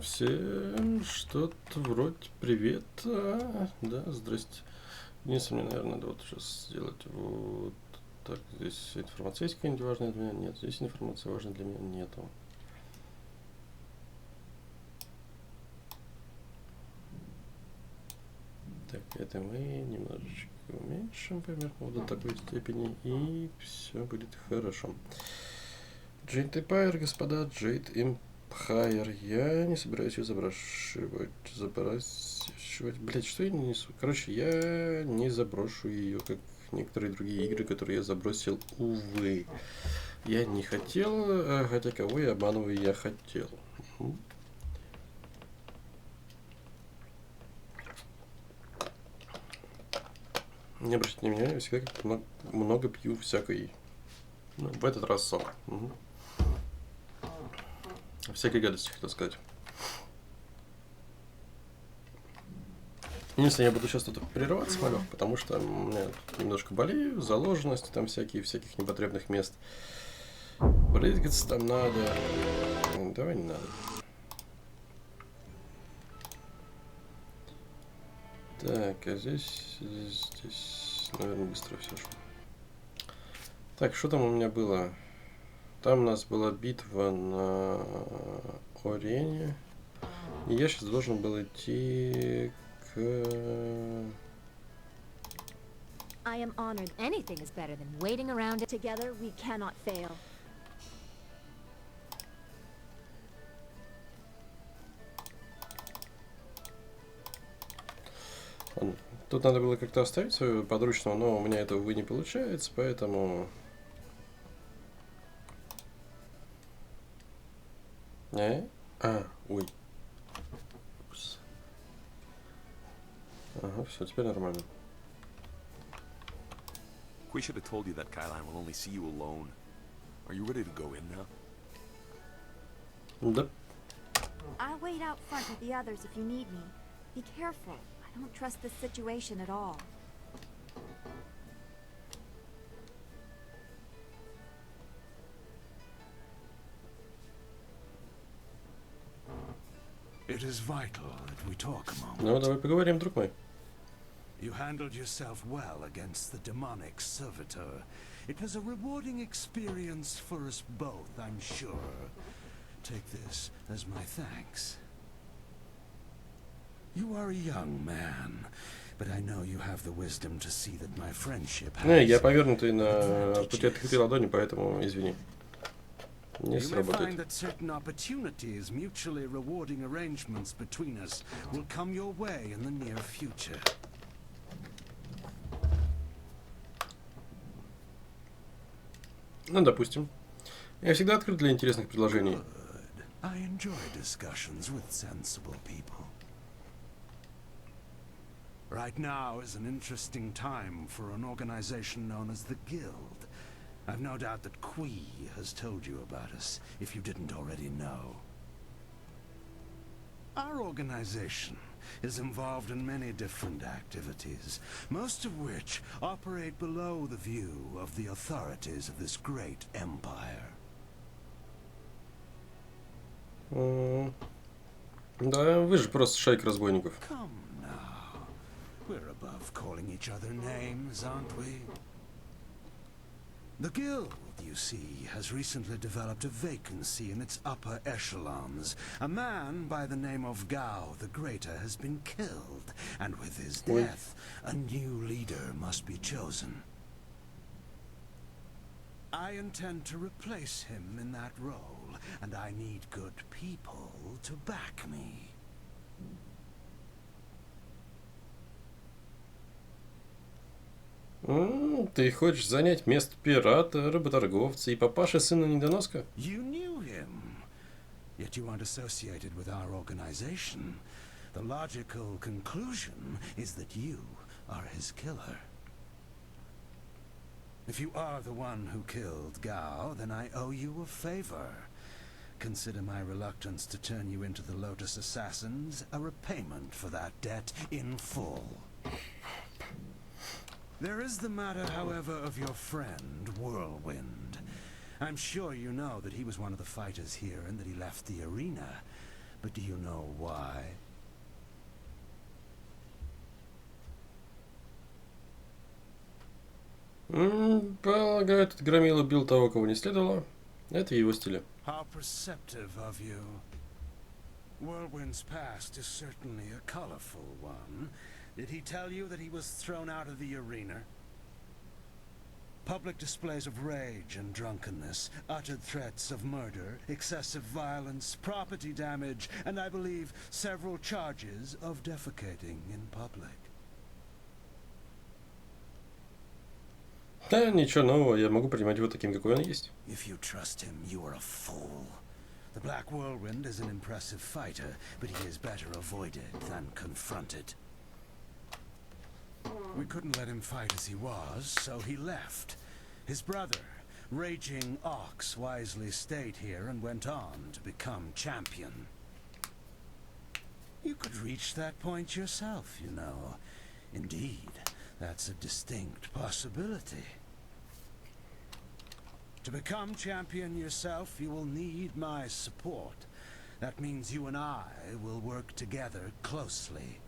Всем что-то вроде привет. Да, здрасте. Единственное, мне, наверное, надо вот сейчас сделать вот так. Здесь информация есть какая-нибудь важная для меня? Нет. Здесь информация важная для меня? Нету. Так, это мы немножечко уменьшим примерно вот до такой степени, и все будет хорошо. Jade Empire, господа, Jade Empire. Я не собираюсь ее забрасывать. Блять, что я не несу? Короче, я не заброшу ее, как некоторые другие игры, которые я забросил, увы. Я не хотел, хотя кого я обманываю, я хотел. Не обращайте внимания, я всегда как-то много пью всякой. Ну, в этот раз сок. Угу. Всякой гадости, хотел сказать. Единственное, я буду сейчас тут прерываться, малек, потому что у меня немножко болею, заложенности там всяких непотребных мест. Брызгаться там надо. Давай не надо. Так, а здесь, наверное, быстро все шло. Так, что там у меня было? Там у нас была битва на арене. И я сейчас должен был идти к... I am honored. Anything is better than waiting around. Together we cannot fail. Тут надо было как-то оставить своего подручного, но у меня это, увы, не получается, поэтому... Ой. Упс. Ага, все, теперь нормально. We should have told you that Kylan will only see you alone. Are you ready to go in now? Да. I'll wait out front with the others if you need me. Be careful. I don't trust this situation at all. It is vital that we talk a moment. Ну, давай поговорим, друг мой. You handled yourself well against the demonic servitor. It was a rewarding experience for us both, I'm sure. Take this as my thanks. You are a young man, but I know you have the wisdom to see that my friendship has... Я повернутый на пути открытой ладони, поэтому извини. Не сработает. You may find that certain opportunities, mutually rewarding arrangements between us, will come your way in the near future. Ну, допустим. Я всегда открыт для интересных предложений. Good. I enjoy discussions with sensible people. Right now is an interesting time for an organization known as the Guild. I've no doubt that Kui has told you about us, if you didn't already know. Our organization is involved in many different activities, most of which operate below the view of the authorities of this great empire. Да, вы же просто шайка разбойников. Come now. We're above calling each other names, aren't we? The Guild, you see, has recently developed a vacancy in its upper echelons. A man by the name of Gao the Greater has been killed, and with his death, a new leader must be chosen. I intend to replace him in that role, and I need good people to back me. Ты хочешь занять место пирата, работорговца и папаши сына недоноска? You knew him, yet you aren't associated with our organization. The logical conclusion is that you are his killer. If you are the one who killed Gao, then I owe you a favor. Consider my reluctance to turn you into the Lotus Assassins a repayment for that debt in full. There is the matter, however, of your friend, Whirlwind. I'm sure you know that he was one of the fighters here and that he left the arena. but do you know why? Полагаю, этот громила бил того, кого не следовало. Это в его стиле. How perceptive of you. Whirlwind's past is certainly a colorful one. Did he tell you that he was thrown out of the arena? Public displays of rage and drunkenness, uttered threats of murder, excessive violence, property damage, and I believe several charges of defecating in public. Да, ничего нового, я могу принимать его таким, какой он есть. If you trust him, you are a fool. The Black Whirlwind is an impressive fighter, but he is better avoided than confronted. We couldn't let him fight as he was, so he left. His brother, Raging Ox, wisely stayed here and went on to become champion. You could reach that point yourself, you know. Indeed, that's a distinct possibility. To become champion yourself, you will need my support. That means you and I will work together closely.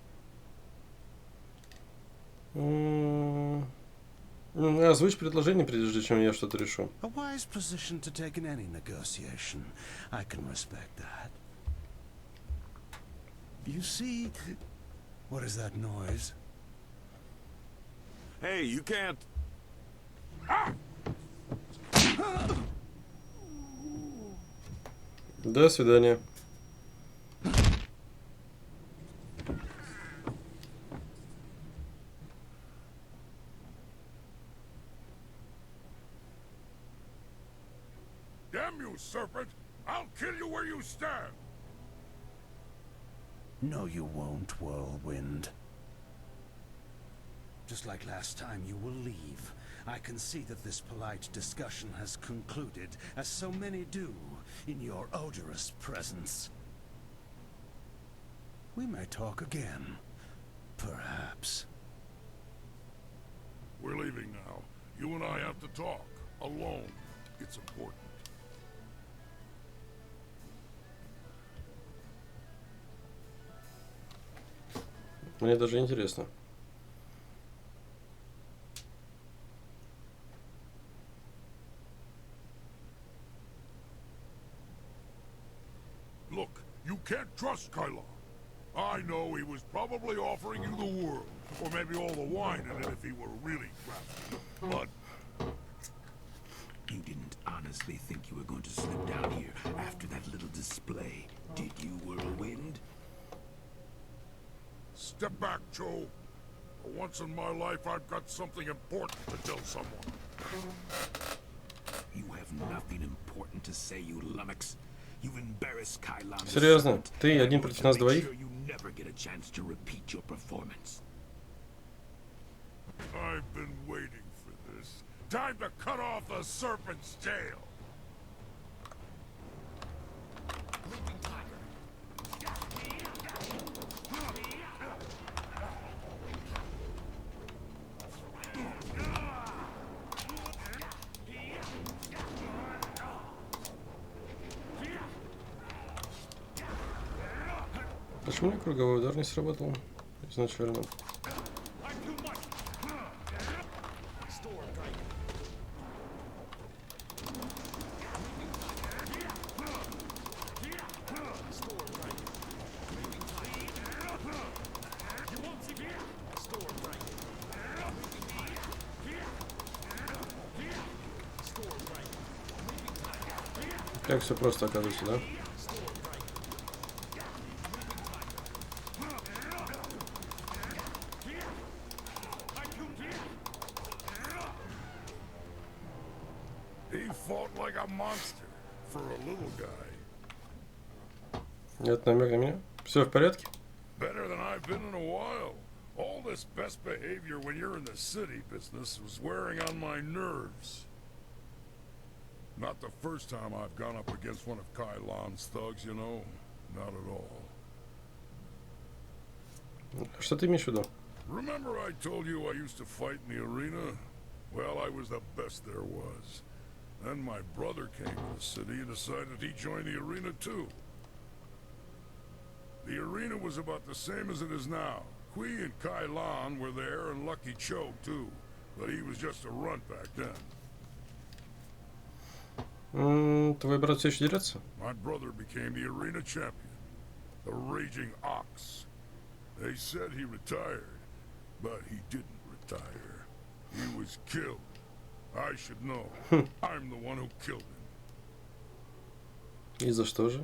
Озвучь предложение, прежде чем я что-то решу. A wise position to take in any negotiation. I can respect that. You see, what is that noise? Hey, you can't... До свидания. Damn you, serpent! I'll kill you where you stand! No, you won't, Whirlwind. Just like last time, you will leave. I can see that this polite discussion has concluded, as so many do, in your odorous presence. We may talk again. Perhaps. We're leaving now. You and I have to talk. Alone. It's important. Мне даже интересно. Look, you can't trust Kyla. I know he was probably offering you the world, or maybe all the wine in it if he were really crafty. But you didn't honestly think you were going to slip down here after that little display, did you, Whirlwind? step back, Joe. For once in my life, I've got something important to tell someone. You have nothing important to say, you lummox. You've embarrassed Kylon. Серьезно? Ты один против нас двоих? You never get a chance to repeat your performance. I've been waiting for this. Time to cut off the serpent's tail. Почему мне круговой удар не сработал изначально? Как все просто оказывается, да? He fought like a monster for a little guy. Это намек на меня? Все в порядке? Better than I've been in a while. All this best behavior when you're in the city business was wearing on my nerves. Not the first time I've gone up against one of Kylon's thugs, you know. Not at all. Что ты имеешь в виду? Remember I told you I used to fight in the arena? Well, I was the best there was. Then my brother came to the city and decided he'd join the arena too. The arena was about the same as it is now. Kui and Kai Lan were there, and Lucky Cho too, but he was just a runt back then. Твой брат все еще дерется? My brother became the arena champion, the Raging Ox. They said he retired, but he didn't retire. He was killed. I should know. I'm the one who killed him. И за что же?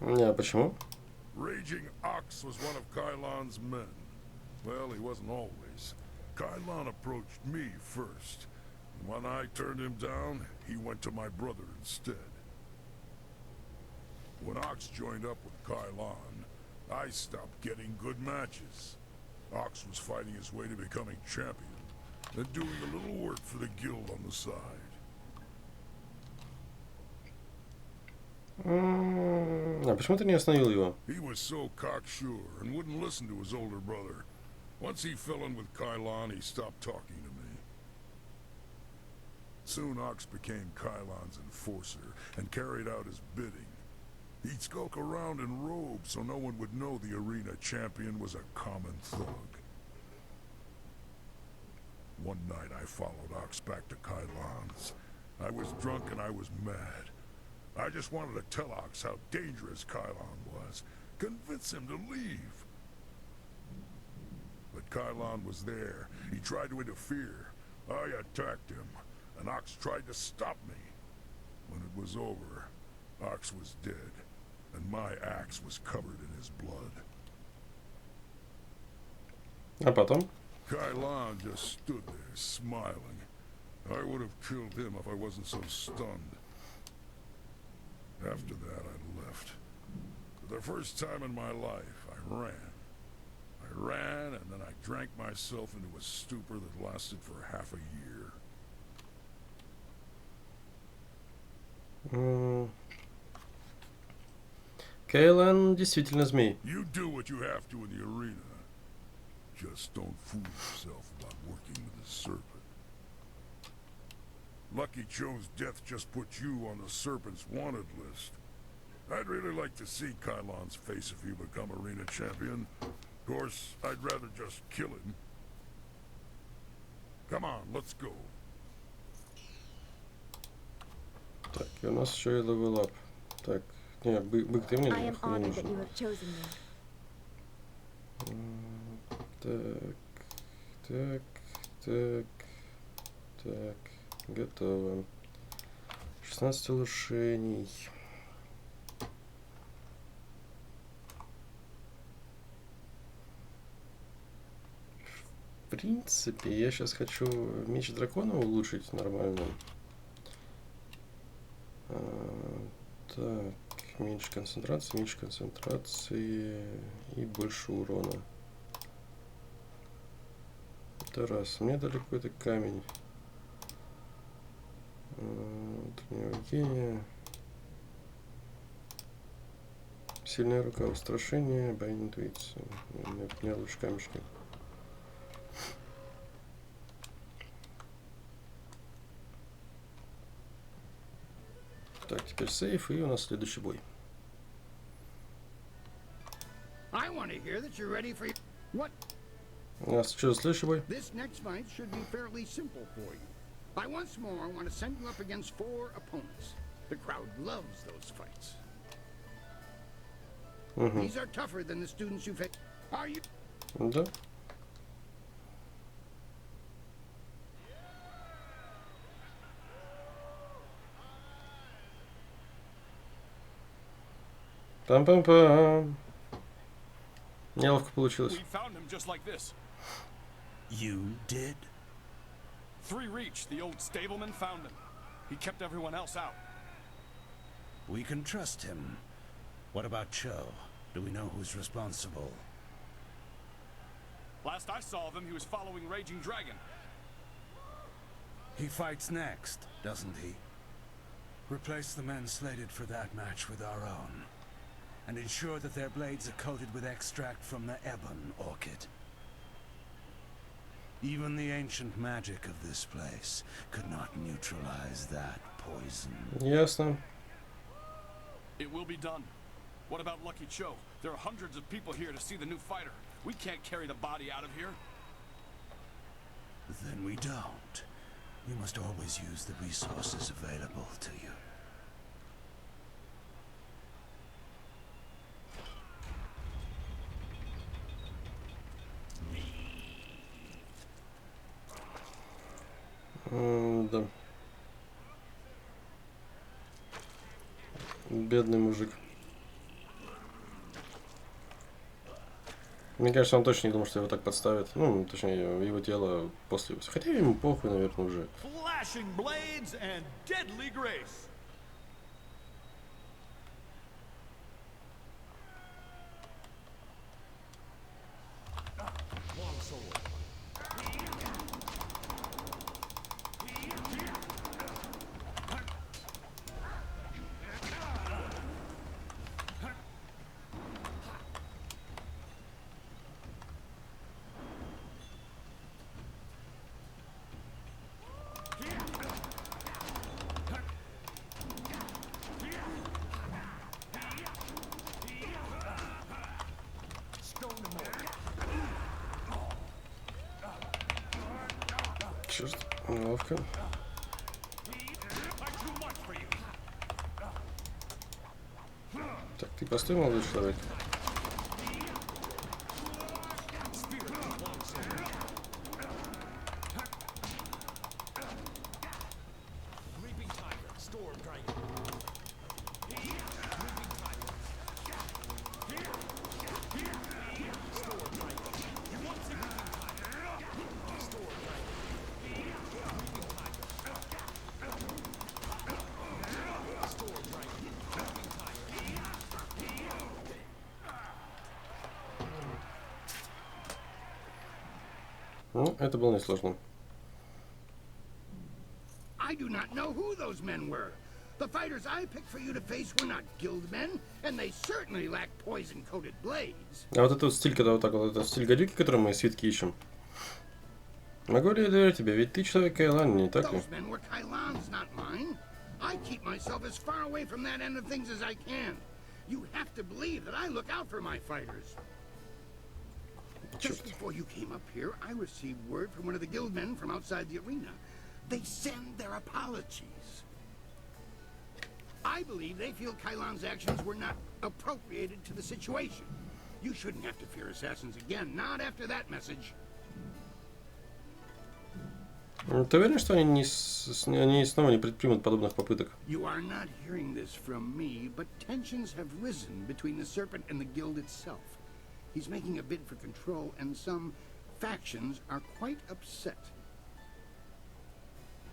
Не, а почему? Raging Ox was one of Kai Lan's men. Well, he wasn't always. Kai Lan approached me first. When I turned him down, he went to my brother instead. When Ox joined up with Kai Lan, I stopped getting good matches. Ox was fighting his way to becoming champion, and doing a little work for the guild on the side. А почему ты не остановил его? He was so cocksure and wouldn't listen to his older brother. Once he fell in with Kai Lan, he stopped talking to me. Soon Ox became Kai Lan's enforcer and carried out his bidding. He'd skulk around in robes so no one would know the arena champion was a common thug. One night I followed Ox back to Kai Lan's. I was drunk and I was mad. I just wanted to tell Ox how dangerous Kai Lan was, convince him to leave. But Kai Lan was there. He tried to interfere. I attacked him, and Ox tried to stop me. When it was over, Ox was dead, and my axe was covered in his blood. А потом? Kai Lan just stood there, smiling. I would have killed him if I wasn't so stunned. After that, I left. For the first time in my life, I ran. I ran, and then I drank myself into a stupor that lasted for half a year. Кейлан действительно змей. You do what you have to in the arena. Just don't fool yourself about working with the serpent. Lucky Cho's death just put you on the serpent's wanted list. I'd really like to see Kai Lan's face if you become arena champion. Of course, I'd rather just kill him. Come on, let's go. Так, и у нас еще и level up. Так, не, бык, ты мне I am нахуй не honored that you нужен. have chosen me. Так, так, так, так, готово. 16 улучшений. В принципе, я сейчас хочу меч дракона улучшить нормально. Так, меньше концентрации и больше урона. Это раз. Мне дали какой-то камень. Гения. Сильная рука, устрашение, боязнь интуиции. У меня лучше камешки. Так, теперь сейф, и у нас следующий бой. I want to hear that you're ready for what? У нас что, следующий бой? This next fight should be fairly simple for you. I once more want to send you up against 4 opponents. The crowd loves those fights. These are tougher than the students you've had. Are you? Да. Пам-пам-пам. Неловко получилось. We found him just like this. You did? 3 Reach, the old stableman, found him. He kept everyone else out. We can trust him. What about Cho? Do we know who's responsible? Last I saw of him, he was following Raging Dragon. He fights next, doesn't he? Replace the men slated for that match with our own. And ensure that their blades are coated with extract from the ebon orchid. Even the ancient magic of this place could not neutralize that poison. Ясно. It will be done. What about Lucky Cho? There are hundreds of people here to see the new fighter. We can't carry the body out of here. Then we don't. You must always use the resources available to you. Да. Бедный мужик. Мне кажется, он точно не думал, что его так подставят. Ну, точнее, его тело после... Хотя ему похуй, наверное, уже. Черт, неловко. Так, ты постой, молодой человек. Ну, это было несложно. I do not know who those men were. The fighters I picked for you to face were not guild men, and they certainly lack poison-coated blades. А вот этот стиль, когда вот так вот, это стиль гадюки, который мы свитки ищем. Могу ли я доверять тебе? Ведь ты человек Кайлан, не так ли? Those men were Kailan's, not mine. I keep myself as far away from that end of things as I can. You have to believe that I look out for my fighters. Just before you came up here, I received word from one of the guild men from outside the arena. They send their apologies. I believe they feel Kailan's actions were not appropriated to the situation. You shouldn't have to fear assassins again, not after that message. Ты уверен, что они снова не предпримут подобных попыток? You are not hearing this from me, but tensions have risen between the Serpent and the guild itself. He's making a bid for control, and some factions are quite upset.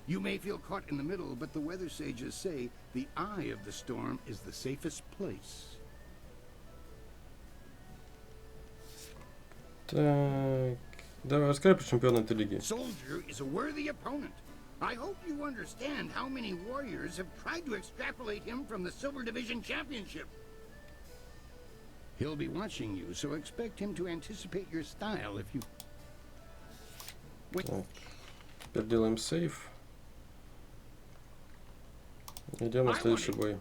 You may feel caught in the middle, but the weather sages say the eye of the storm is the safest place. Так, давай расскажи про чемпиона этой лиги. Soldier is a worthy opponent. I hope you understand how many warriors have tried to extrapolate him from the Silver Division Championship. He'll be watching you, so expect him to anticipate your style if you... Так, теперь делаем сейв. Идем на следующий бой.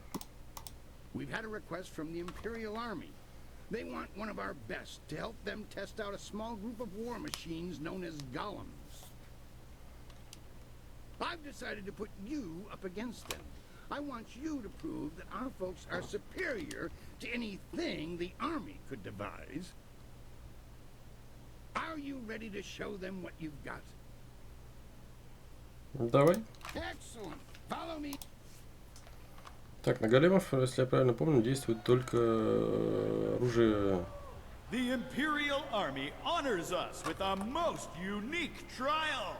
We've had a request from the Imperial Army. They want one of our best to help them test out a small group of war machines known as golems. I've decided to put you up against them. I want you to prove that our folks are superior to anything the army could devise. Are you ready to show them what you've got? Давай. Excellent. Follow me. Так, на големов, если я правильно помню, действует только оружие. The Imperial Army honors us with a most unique trial.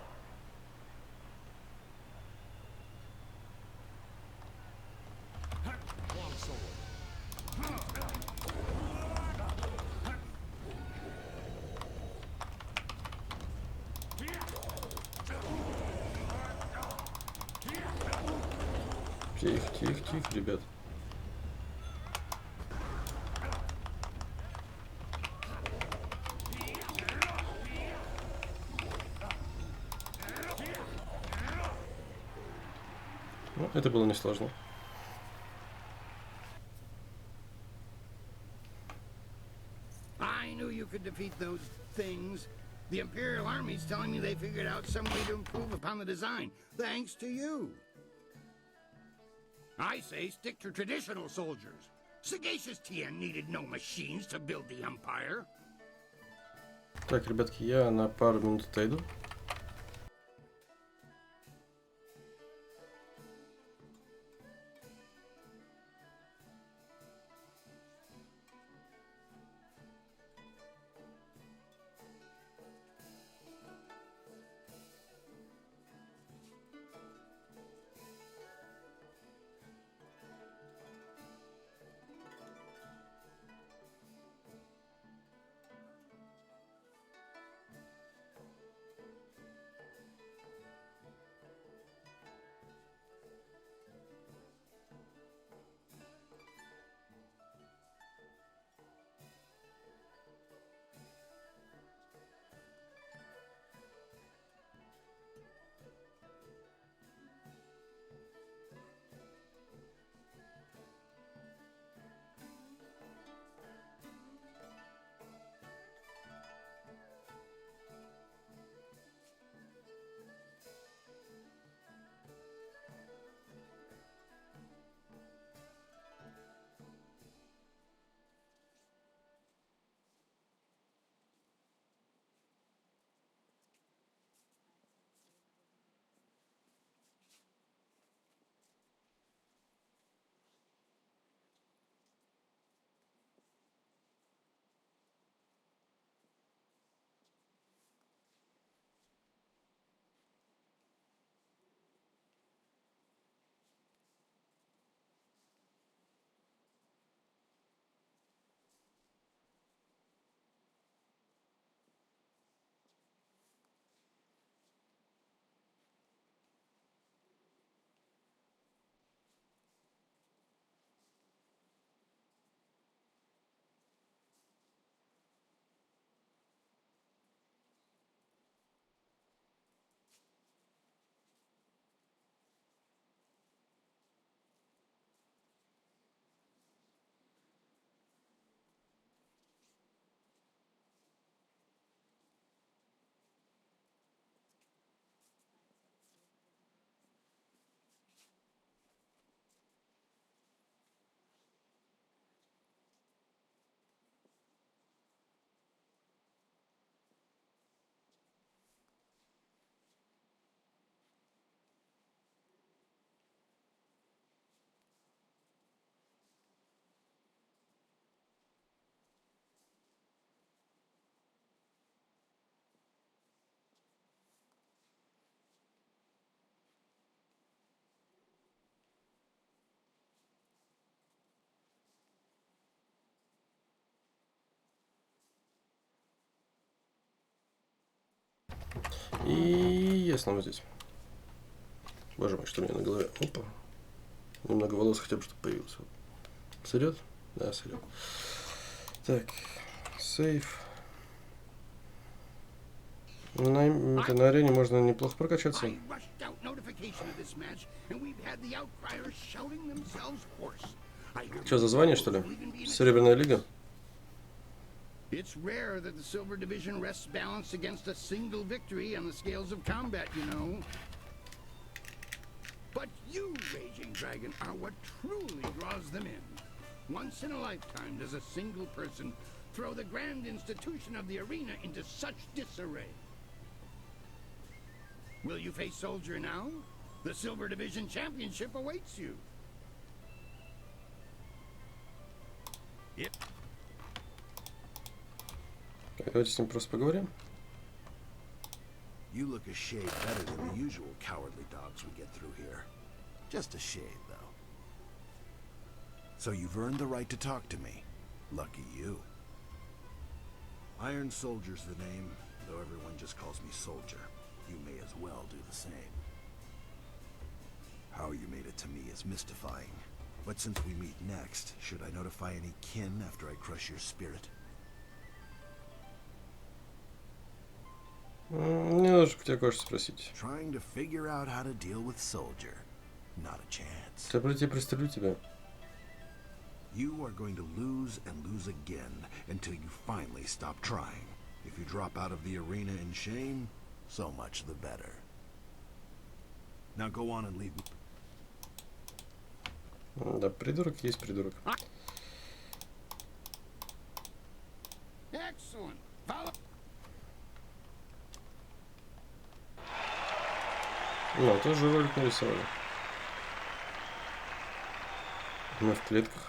Тихо, тихо, тихо, ребят. Ну, это было несложно. defeat those things. The Imperial Army's telling me they figured out some way to improve upon the design, thanks to you. I say stick to traditional soldiers. Sagacious Tien needed no machines to build the Empire. Так, ребятки, я на пару минут отойду. И я снова здесь. Боже мой, что у меня на голове? Опа. Немного волос хотя бы, чтобы появилось. Сойдет? Да, сойдет. Так. Сейф. На арене можно неплохо прокачаться. Что, за звание, что ли? Серебряная лига? It's rare that the Silver Division rests balanced against a single victory on the scales of combat, you know. But you, Raging Dragon, are what truly draws them in. Once in a lifetime does a single person throw the grand institution of the arena into such disarray. Will you face Soldier now? The Silver Division Championship awaits you. Yep. Давайте с ним просто поговорим. You look a shade better than the usual cowardly dogs we get through here. Just a shade, though. So you've earned the right to talk to me. Lucky you. Iron Soldier's the name, though everyone just calls me Soldier. You may as well do the same. How you made it to me is mystifying. But since we meet next, should I notify any kin after I crush your spirit? Мне нужно тебя кое-что спросить. Trying to figure out how to deal with Soldier. Not a chance. Я пристрелю тебя. You are going to lose and lose again until you finally stop trying. If you drop out of the arena in shame, so much the better. Now go on and leave me. Да, придурок есть придурок. Excellent. Ну, тоже ролик нарисовали. Мы в клетках.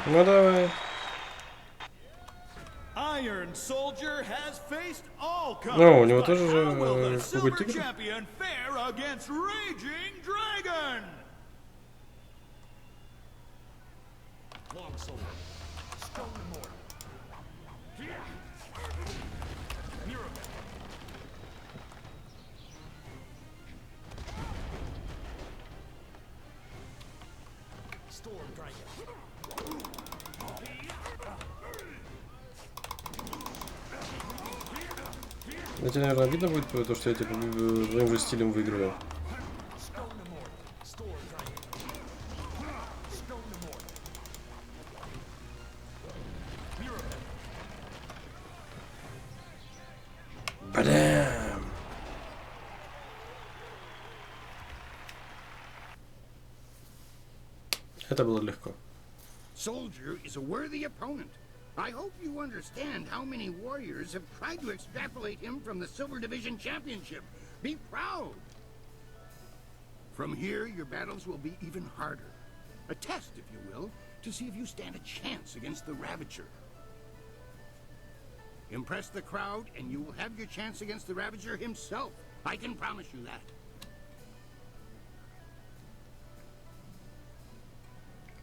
Ну давай. Iron Soldier has faced all Ну, у comers, него but тоже же how will the какой Silver тигр. Champion fare against Raging Dragon? Long sword, stone mortar. Storm Dragon. Да тебе, наверное, видно будет, то, что я типа своим же стилем выигрываю. Бадам! Это было легко. Soldier is a worthy opponent. I hope you understand how many warriors have tried to extrapolate him from the Silver Division Championship. Be proud. From here, your battles will be even harder. A test, if you will, to see if you stand a chance against the Ravager. Impress the crowd, and you will have your chance against the Ravager himself. I can promise you that.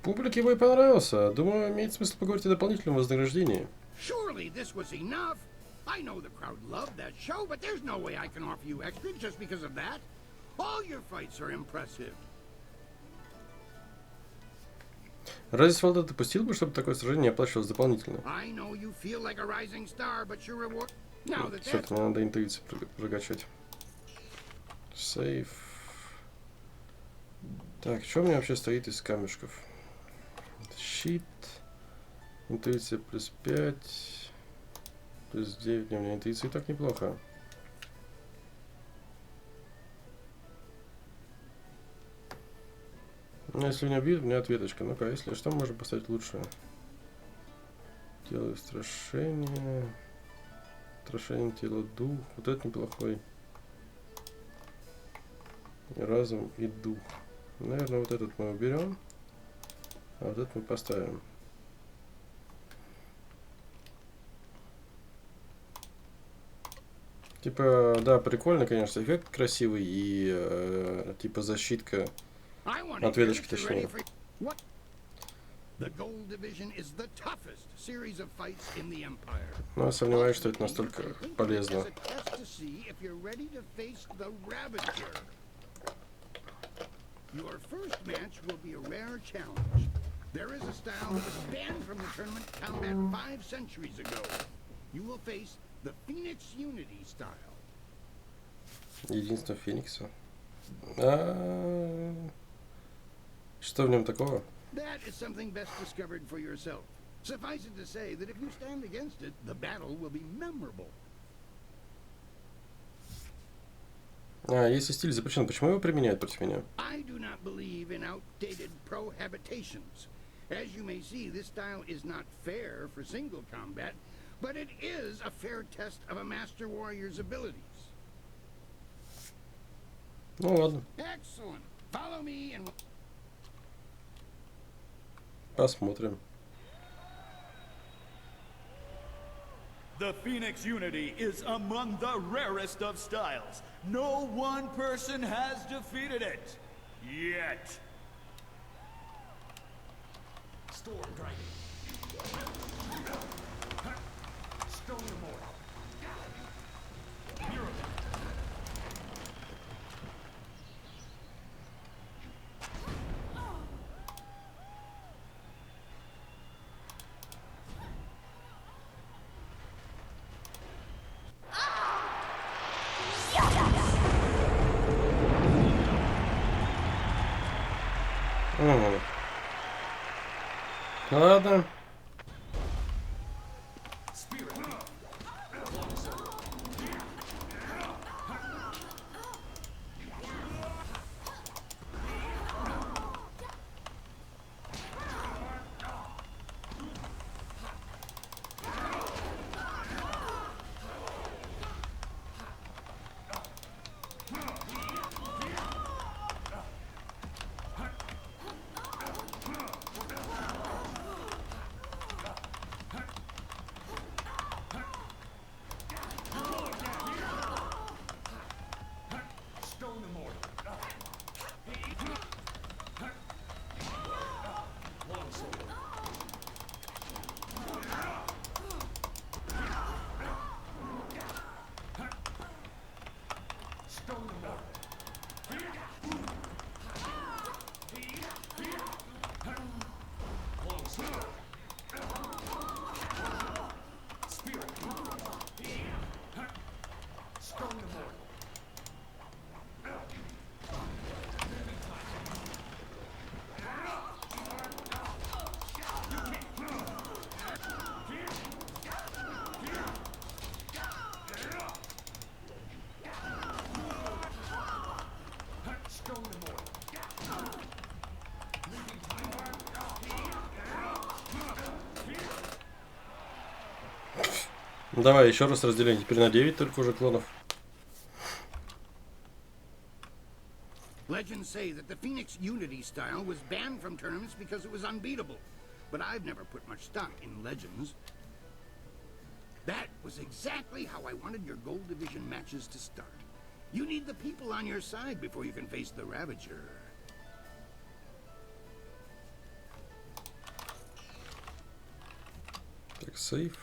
Публике бой понравился. Думаю, имеет смысл поговорить о дополнительном вознаграждении. Surely this was enough. I know the crowd loved that show, but there's no way I can offer you extra just because of that. All your fights are impressive. Разве солдат допустил бы, чтобы такое сражение не оплачивалось дополнительно? I know you feel like a rising star, but your reward. Now that Все-таки мне надо интуицию прокачать. Сейф. Так, что у меня вообще стоит из камешков? Щит. Интуиция плюс 5. Плюс 9. Не, у меня интуиция и так неплохо. Ну, если меня бьют, у меня ответочка. Ну-ка, если что, можем поставить лучше. Тело устрашение. Устрашение тела дух. Вот это неплохой. Разум и дух. Наверное, вот этот мы уберем. А вот этот мы поставим. Типа, да, прикольно, конечно, эффект красивый и типа защитка. Ответочка, точнее. Но я сомневаюсь, что это настолько полезно. Your first match will be a rare challenge. There is a style that was banned from the tournament combat 5 centuries ago. You will face the Phoenix Unity style. Единство Феникса. Что в нем такого? That is something best discovered for yourself. Suffice it to say that if you stand against it, the battle will be memorable. Если стиль запрещен, почему его применяют против меня? I do not believe in outdated prohabitations. As you may see, this style is not fair for single combat, but it is a fair test of a master warrior's abilities. Ну ладно. Excellent. Follow me and Посмотрим. The Phoenix Unity is among the rarest of styles. No one person has defeated it. Yet. Storm Dragon. Stone Immortal. надо. Ладно. Давай еще раз разделение. Теперь на 9 только уже клонов. Legends say that the Phoenix Unity style was banned from tournaments because it was unbeatable. But I've never put much stock in legends. That was exactly how I wanted your Gold Division matches to start. You need the people on your side before you can face the Ravager. Так, сейф.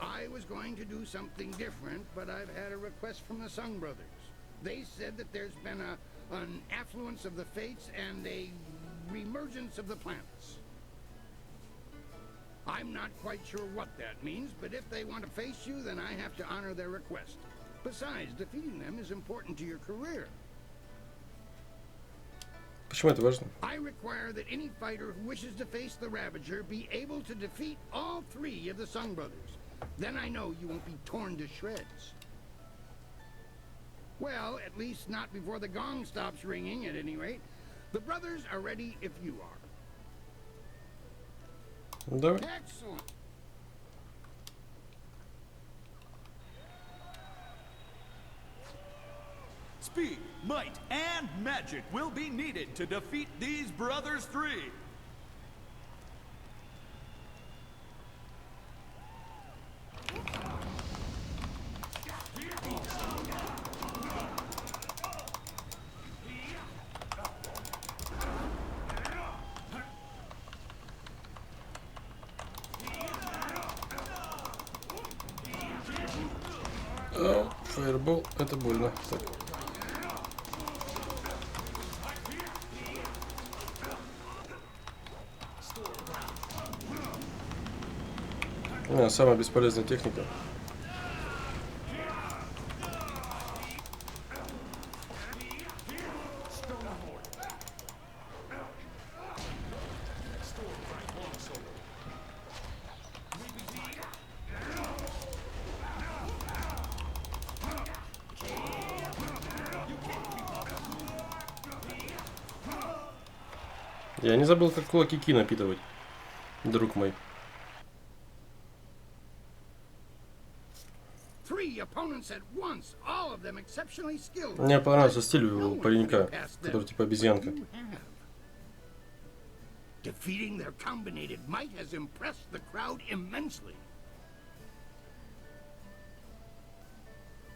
I was going to do something different, but I've had a request from the Sung Brothers. They said that there's been an affluence of the fates and a reemergence of the planets. I'm not quite sure what that means, but if they want to face you, then I have to honor their request. Besides, defeating them is important to your career. Почему это важно? I require that any fighter who wishes to face the Ravager be able to defeat all 3 of the Sung Brothers. Then I know you won't be torn to shreds. Well, at least not before the gong stops ringing, at any rate. The brothers are ready if you are. Давай. Excellent. Speed, might, and magic will be needed to defeat these brothers 3. Фаербол, это больно. Так. Самая бесполезная техника. Я не забыл, как кулаки ки напитывать, друг мой. Мне понравился стиль у паренька, который типа обезьянка. Defeating their combinated might has impressed the crowd immensely.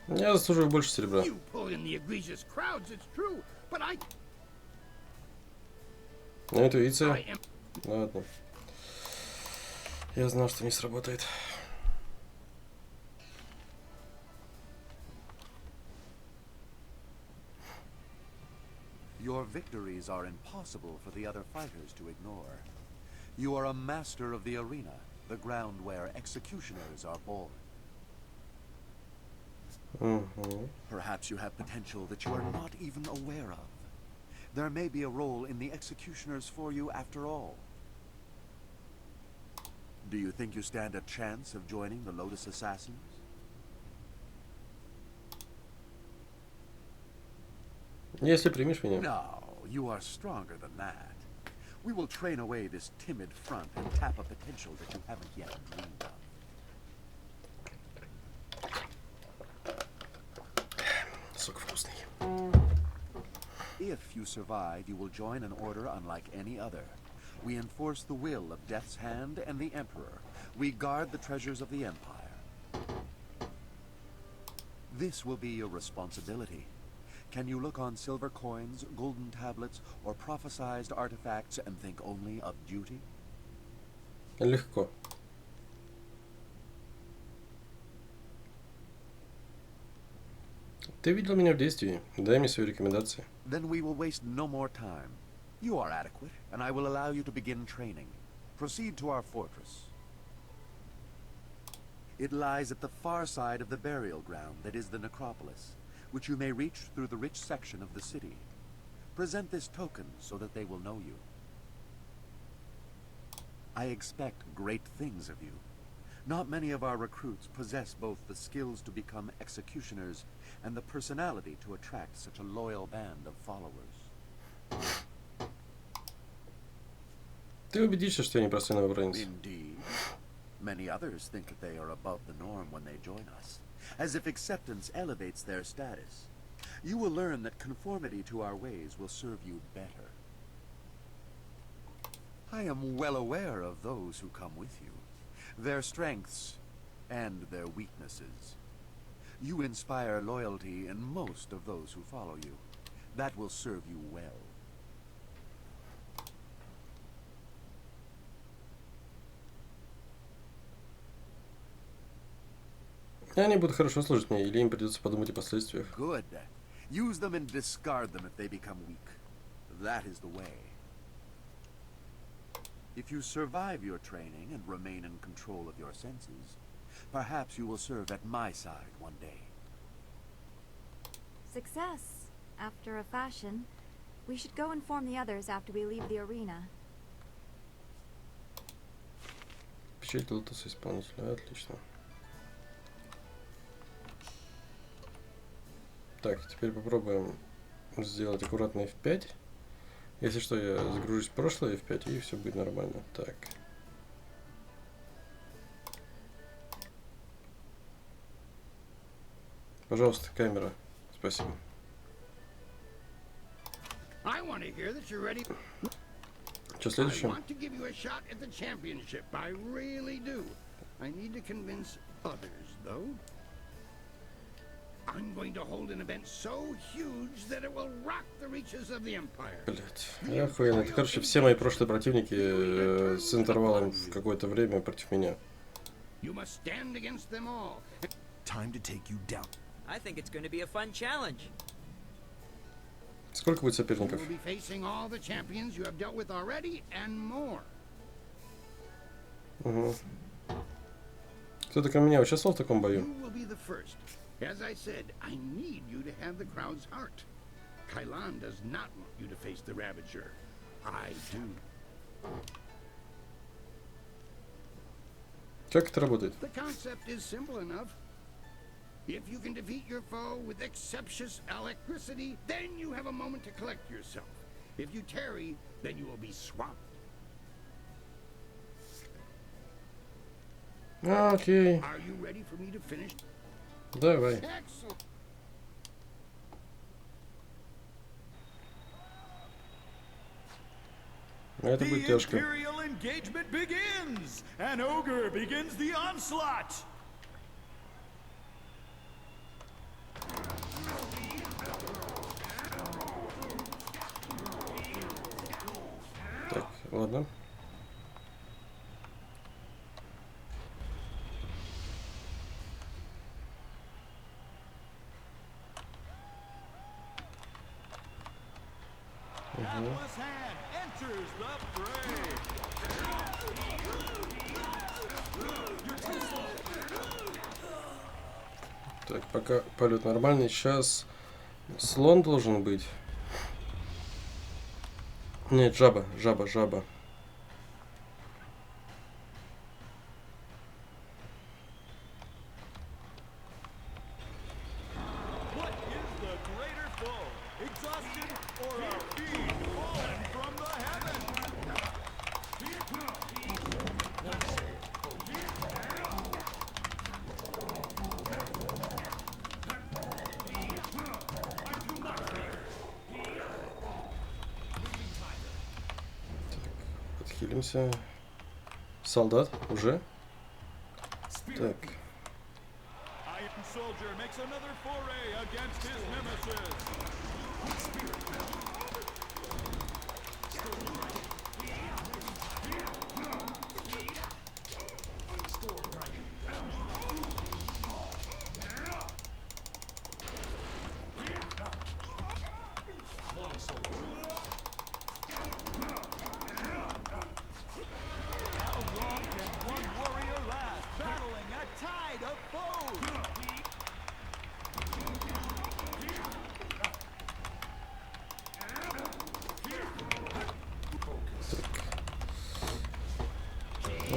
Я заслуживаю больше серебра. You pull in the egregious crowds, it's true, but I... Ну, интуиция. Ладно. Я знал, что не сработает. Your victories are impossible for the other fighters to ignore. You are a master of the arena, the ground where executioners are born. Perhaps you have potential that you are not even aware of. There may be a role in the executioners for you after all. Do you think you stand a chance of joining the Lotus Assassins? Если примешь меня. No, you are stronger than that. We will train away this timid front and tap a potential that you haven't yet dreamed of. Сок вкусный. If you survive, you will join an order unlike any other. We enforce the will of Death's Hand and the Emperor. We guard the treasures of the Empire. This will be your responsibility. Can you look on silver coins, golden tablets, or prophesized artifacts and think only of duty? Легко. Ты видел меня в действии. Дай мне свои рекомендации. Then we will waste no more time. You are adequate, and I will allow you to begin training. Proceed to our fortress. It lies at the far side of the burial ground that is the necropolis, which you may reach through the rich section of the city. Present this token so that they will know you. I expect great things of you. Not many of our recruits possess both the skills to become executioners and the personality to attract such a loyal band of followers. Ты убедишься, что я не простой новобранец. Indeed. Many others think that they are above the norm when they join us, as if acceptance elevates their status. You will learn that conformity to our ways will serve you better. I am well aware of those who come with you, their strengths and their weaknesses. You inspire loyalty in most of those who follow you. That will serve you well. Они будут хорошо служить мне, или им придется подумать о последствиях. Good. Use them and discard them if they become weak. That is the way. If you survive your training and remain in control of your senses, perhaps you will serve at my side one day. Success, after a fashion. We should go inform the others after we leave the arena. Печать лотоса исполнителя. Отлично. Так, теперь попробуем сделать аккуратно F5. Если что, я загружусь в прошлое F5, и все будет нормально. Так. Пожалуйста, камера. Спасибо. Что следующее? I'm going to hold an event so huge that it will rock the reaches of the Empire. Блять, охуенно. Это, короче, все мои прошлые противники с интервалом в какое-то время против меня. You must stand against them all. Time to take you down. I think it's going to be a fun challenge. Сколько будет соперников? You will be facing all the champions you have dealt with already and more. Угу. Кто-то ко меня участвовал в таком бою? You will be the first. As I said, I need you to have the crowd's heart. Kailan does not want you to face the Ravager. I do. Как это работает? The concept is simple enough. If you can defeat your foe with exceptious electricity, then you have a moment to collect yourself. If you tarry, then you will be swamped. Окей. Are you ready for me to finish? Давай. Excellent. Это будет тяжко. Imperial engagement begins. An ogre begins the onslaught. Так, ладно. Atlas Hand enters the fray. Так, пока полет нормальный. Сейчас слон должен быть. Нет, жаба. Хилимся. Солдат уже. Так.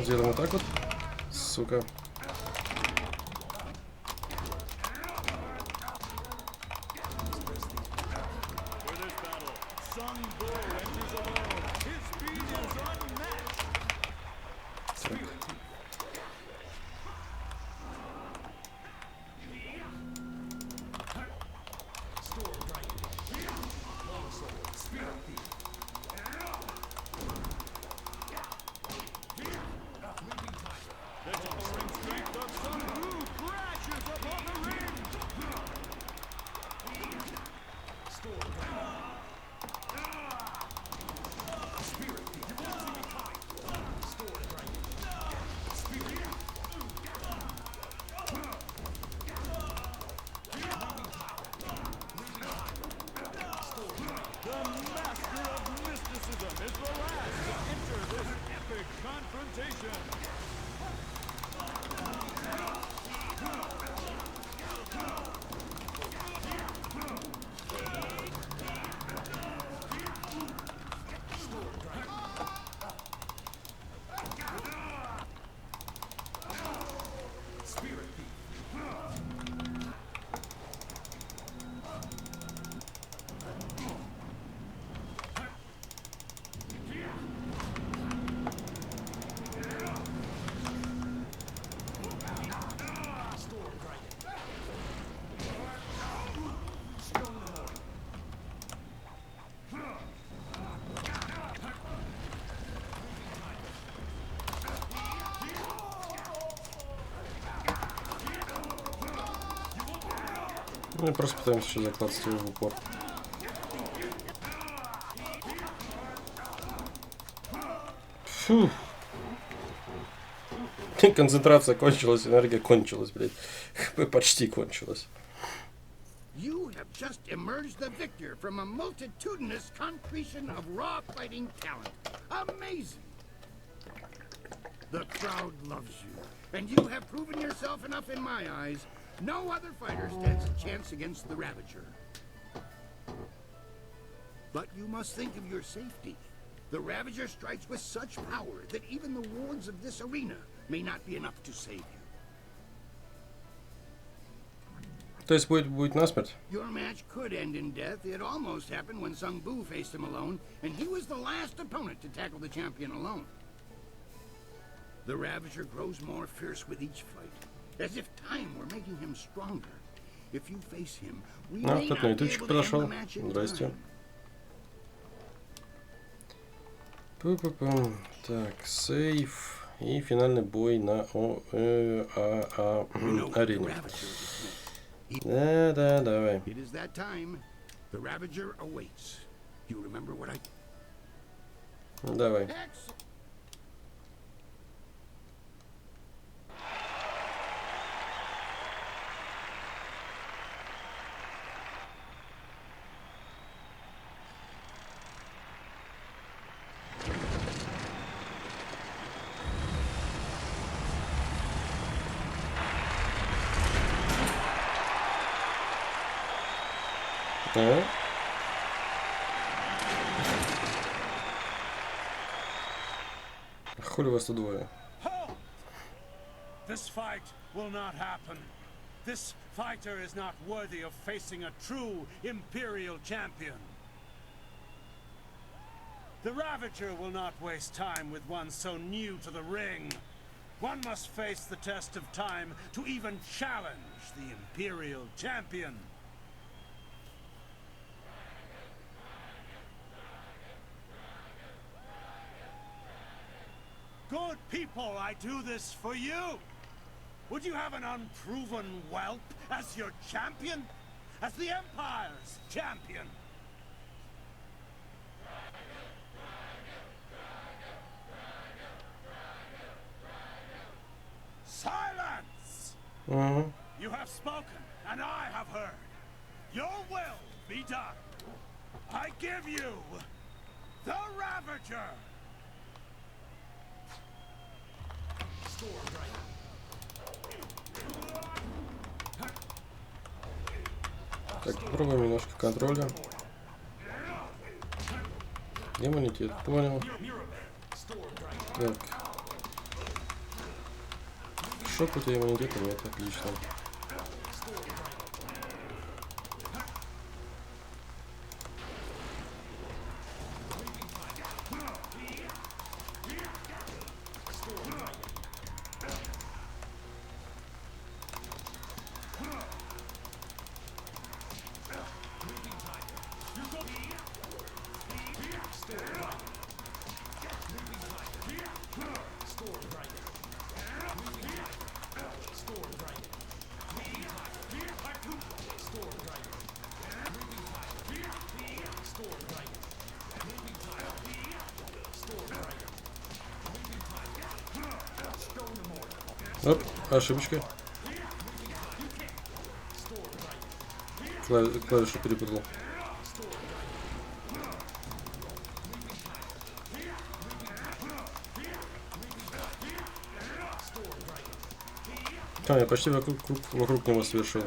Сделаем вот так вот. Сука. Мы просто пытаемся еще закладывать его в упор. Фу. Концентрация кончилась, энергия кончилась, блядь. ХП почти кончилась. You have just emerged the victor from a multitudinous concretion of raw fighting talent. Amazing! The crowd loves you, and you have proven yourself enough in my eyes. No other fighter stands a chance against the Ravager. But you must think of your safety. The Ravager strikes with such power that even the wards of this arena may not be enough to save you. То есть будет насмерть? Your match could end in death. It almost happened when Sung Bu faced him alone, and he was the last opponent to tackle the champion alone. The Ravager grows more fierce with each fight, as if time were making him stronger. If you face him, we may not be able to end the match in time. Пу-пу-пу. Так, сейф и финальный бой на арене. Да, давай. It is that time. The Ravager awaits. You remember what I... Давай. А? Хули вас тут двое? This fight will not happen. This fighter is not worthy of facing a true Imperial champion. The Ravager will not waste time with one so new to the ring. One must face the test of time to even challenge the Imperial champion. Good people, I do this for you. Would you have an unproven whelp as your champion? As the Empire's champion? Silence! You have spoken, and I have heard. Your will be done. I give you the Ravager! Так, попробуем немножко контроля. Иммунитет, понял. Так. Шок у тебя иммунитета нет, отлично. Оп, ошибочка. Клавишу перепутал. Я почти вокруг него совершил.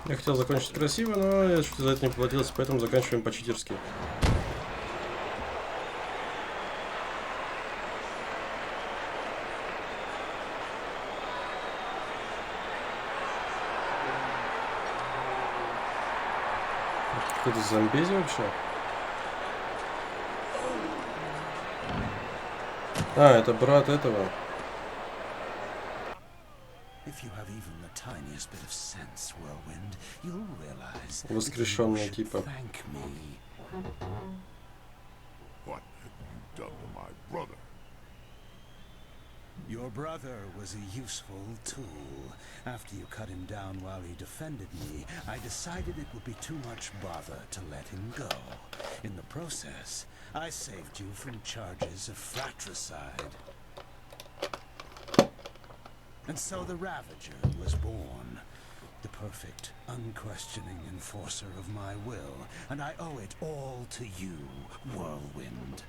Я хотел закончить красиво, но я что-то за это не поплатился, поэтому заканчиваем по-читерски. Какой-то зомбези вообще? А, это брат этого. Воскрешенный типа. What have you done to my brother? Your brother was a useful tool. After you cut him down while he defended me, I decided it would be too much bother to let him go. In the process, I saved you from charges of fratricide. And so the Ravager was born. The perfect, unquestioning enforcer of my will. And I owe it all to you, Whirlwind.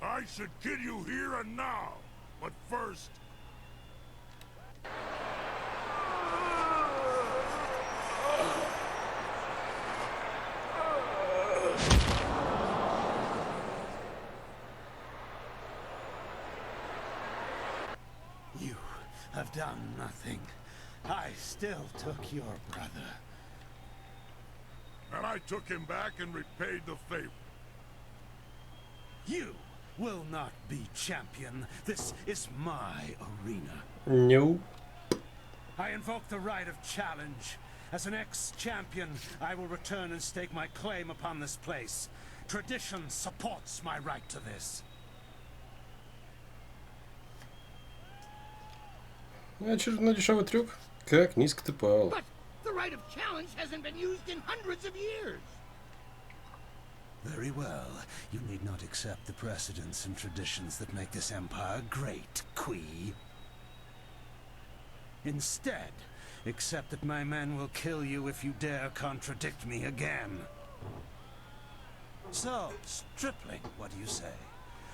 I should kill you here and now, but first... You have done nothing. I still took your brother. And I took him back and repaid the favor. You will not be champion. This is my arena. No. I invoke the right of challenge. As an ex-champion, I will return and stake my claim upon this place. Tradition supports my right to this. Очередной дешевый трюк. Как низко ты пал. But the right of challenge hasn't been used in hundreds of years. Very well. You need not accept the precedents and traditions that make this empire great, Kui. Instead, accept that my men will kill you if you dare contradict me again. So, stripling, what do you say?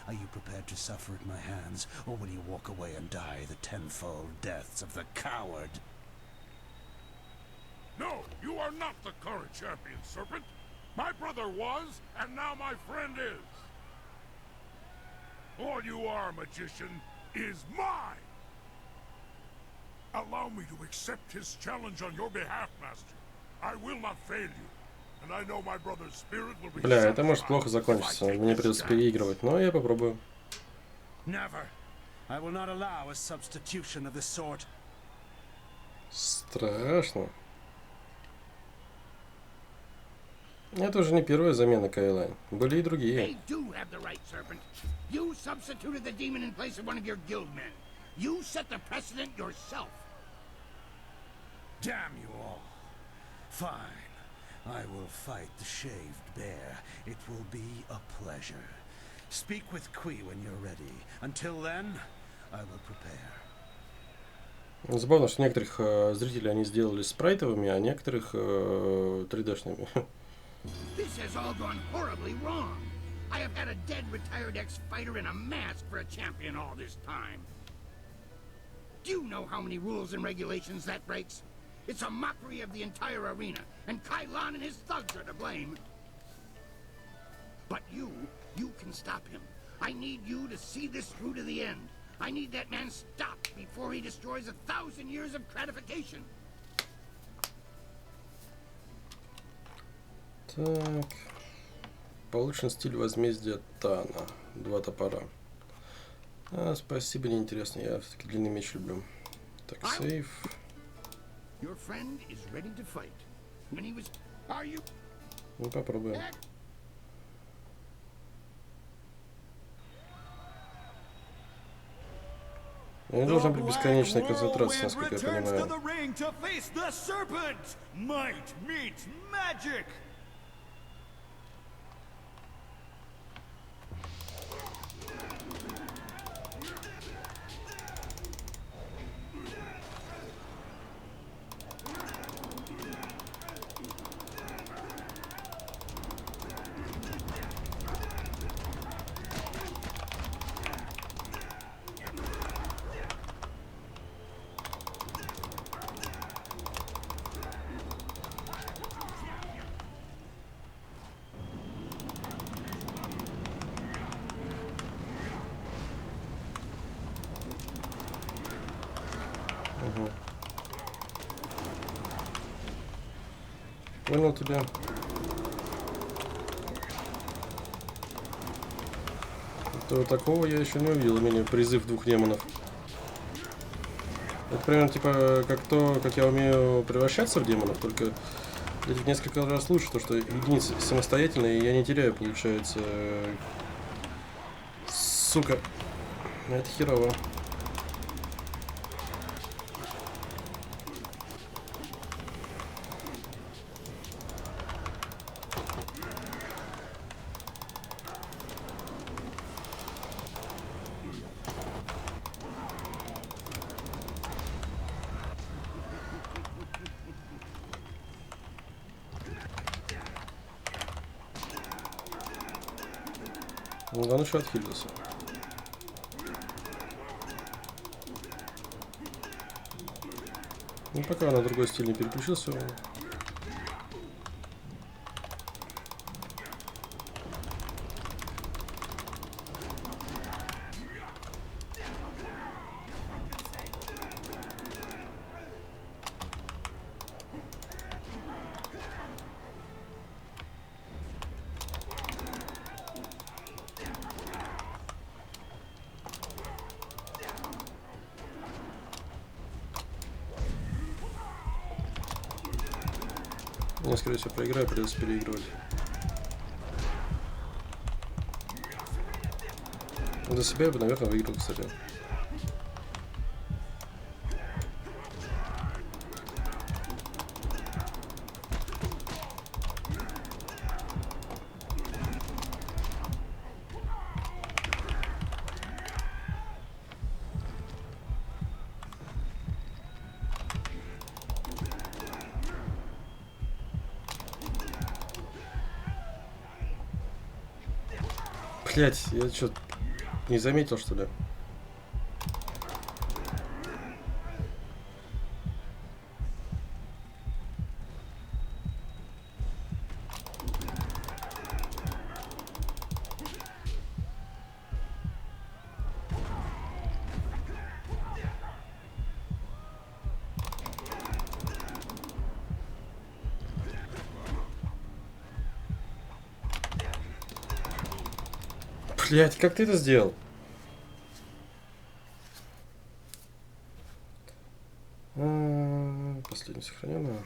Are you prepared to suffer at my hands, or will you walk away and die the tenfold deaths of the coward? No, you are not the current champion, Serpent. My brother was, and now my friend is. All you are, magician, is mine. Allow me to accept his challenge on your behalf, Master. I will not fail you, and I know my brother's spirit will be. Бля, это может плохо закончиться. Мне придется переигрывать, но я попробую. Never. I will not allow a substitution of this sort. Страшно. Это уже не первая замена Кайлайн. Были и другие. They do have the right, Serpent. You substituted the demon in place of one of your guild men. You set the precedent yourself. Damn you all. Fine. I will fight the shaved bear. It will be a pleasure. Speak with Kui when you're ready. Until then, I will prepare. Забавно, что некоторых зрителей они сделали спрайтовыми, а некоторых 3D-шными. This has all gone horribly wrong. I have had a dead retired ex-fighter in a mask for a champion all this time. Do you know how many rules and regulations that breaks? It's a mockery of the entire arena, and Kailan and his thugs are to blame. But you can stop him. I need you to see this through to the end. I need that man stopped before he destroys 1,000 years of gratification. Так. Получен стиль возмездия Тана. 2 топора. Спасибо, неинтересно. Я все-таки длинный меч люблю. Так, сейф. Your friend is ready to fight. When he was... Are you... Ну, попробуем. Я должен быть бесконечной концентрацией, насколько я понимаю. Понял тебя. То такого я еще не увидел. У меня призыв 2 демонов. Это примерно типа как то, как я умею превращаться в демонов, только в несколько раз лучше, то что единицы самостоятельные, и я не теряю, получается. Сука. Это херово. Он еще отхилился. Ну, пока на другой стиль не переключился. Я, скорее всего, проиграю, придется переигрывать. За себя я бы, наверное, выиграл, кстати. Блять, я что, не заметил, что ли? Блять, как ты это сделал? Последний сохраненный.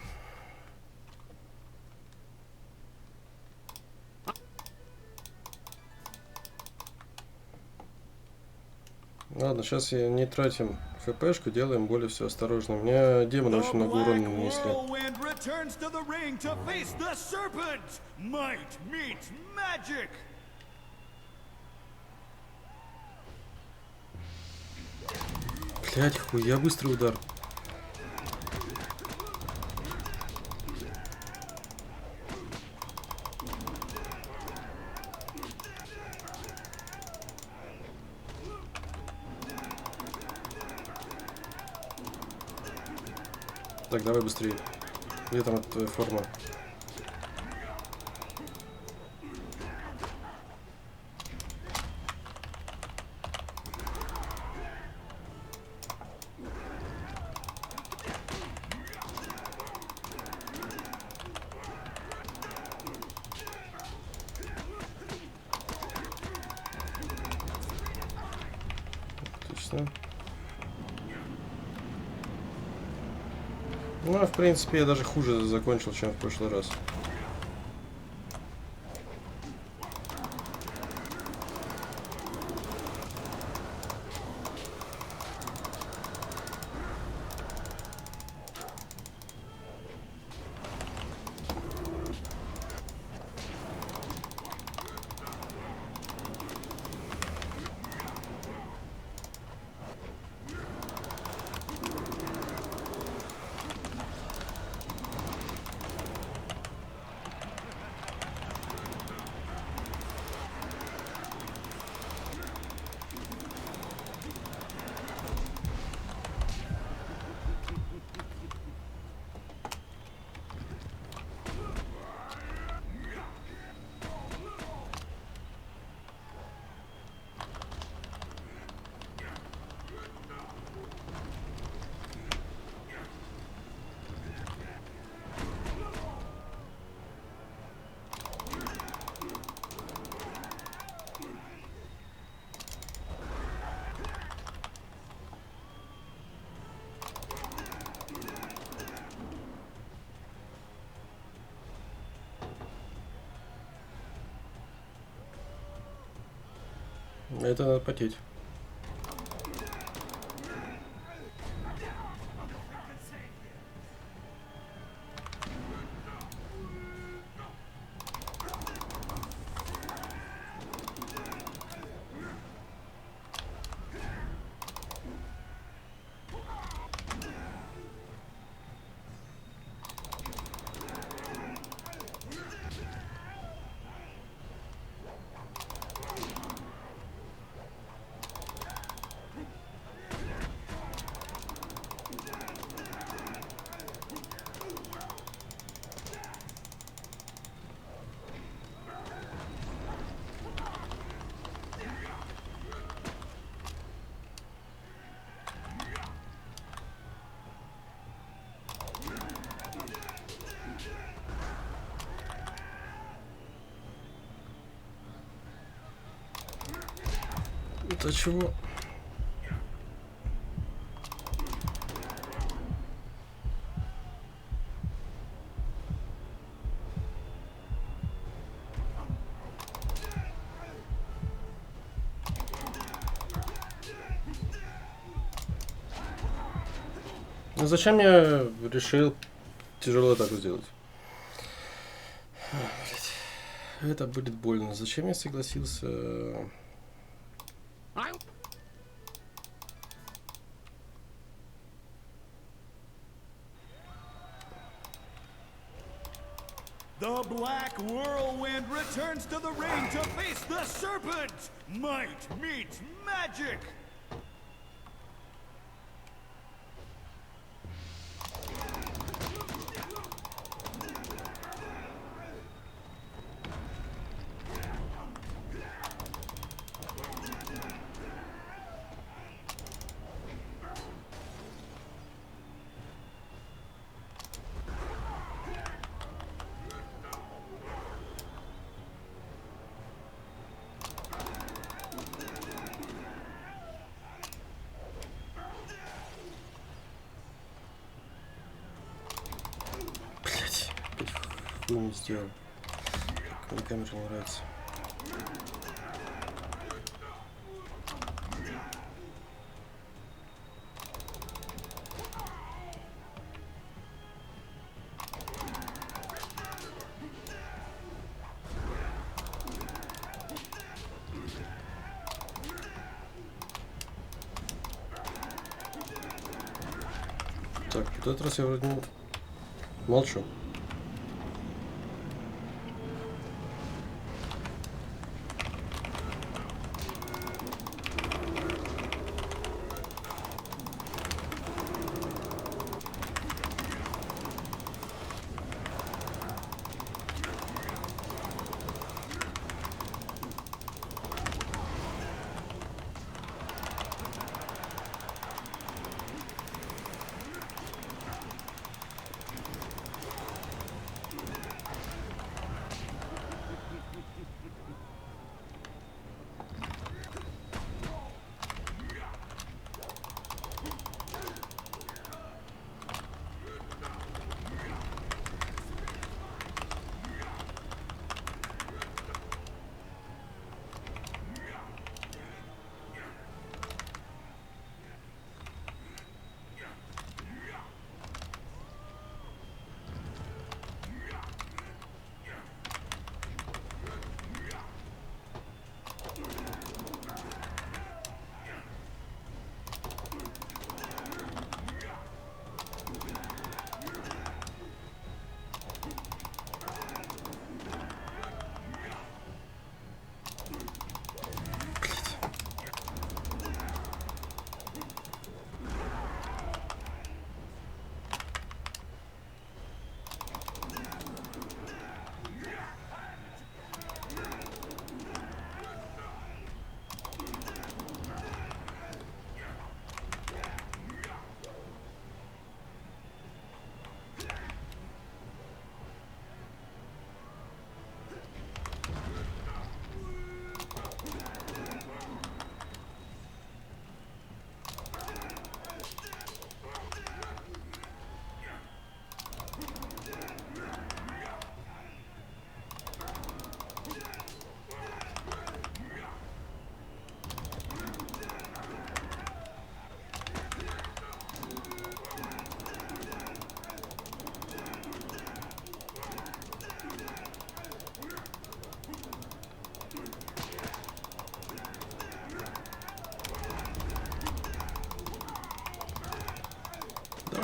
Ладно, сейчас я не тратим хпшку, делаем более все осторожно. У меня демоны очень много урона нанесли. Блять, хуя быстрый удар. Так, давай быстрее. Где там эта твоя форма? Отлично. Ну, в принципе, я даже хуже закончил, чем в прошлый раз. Это надо потеть. Это чего? Ну зачем я решил тяжелую атаку сделать? Блять. Это будет больно. Зачем я согласился? The Black Whirlwind returns to the ring to face the Serpent! Might meets magic! Хуй не сделал. Мне камера не нравится. Так, в этот раз я вроде не... молчу.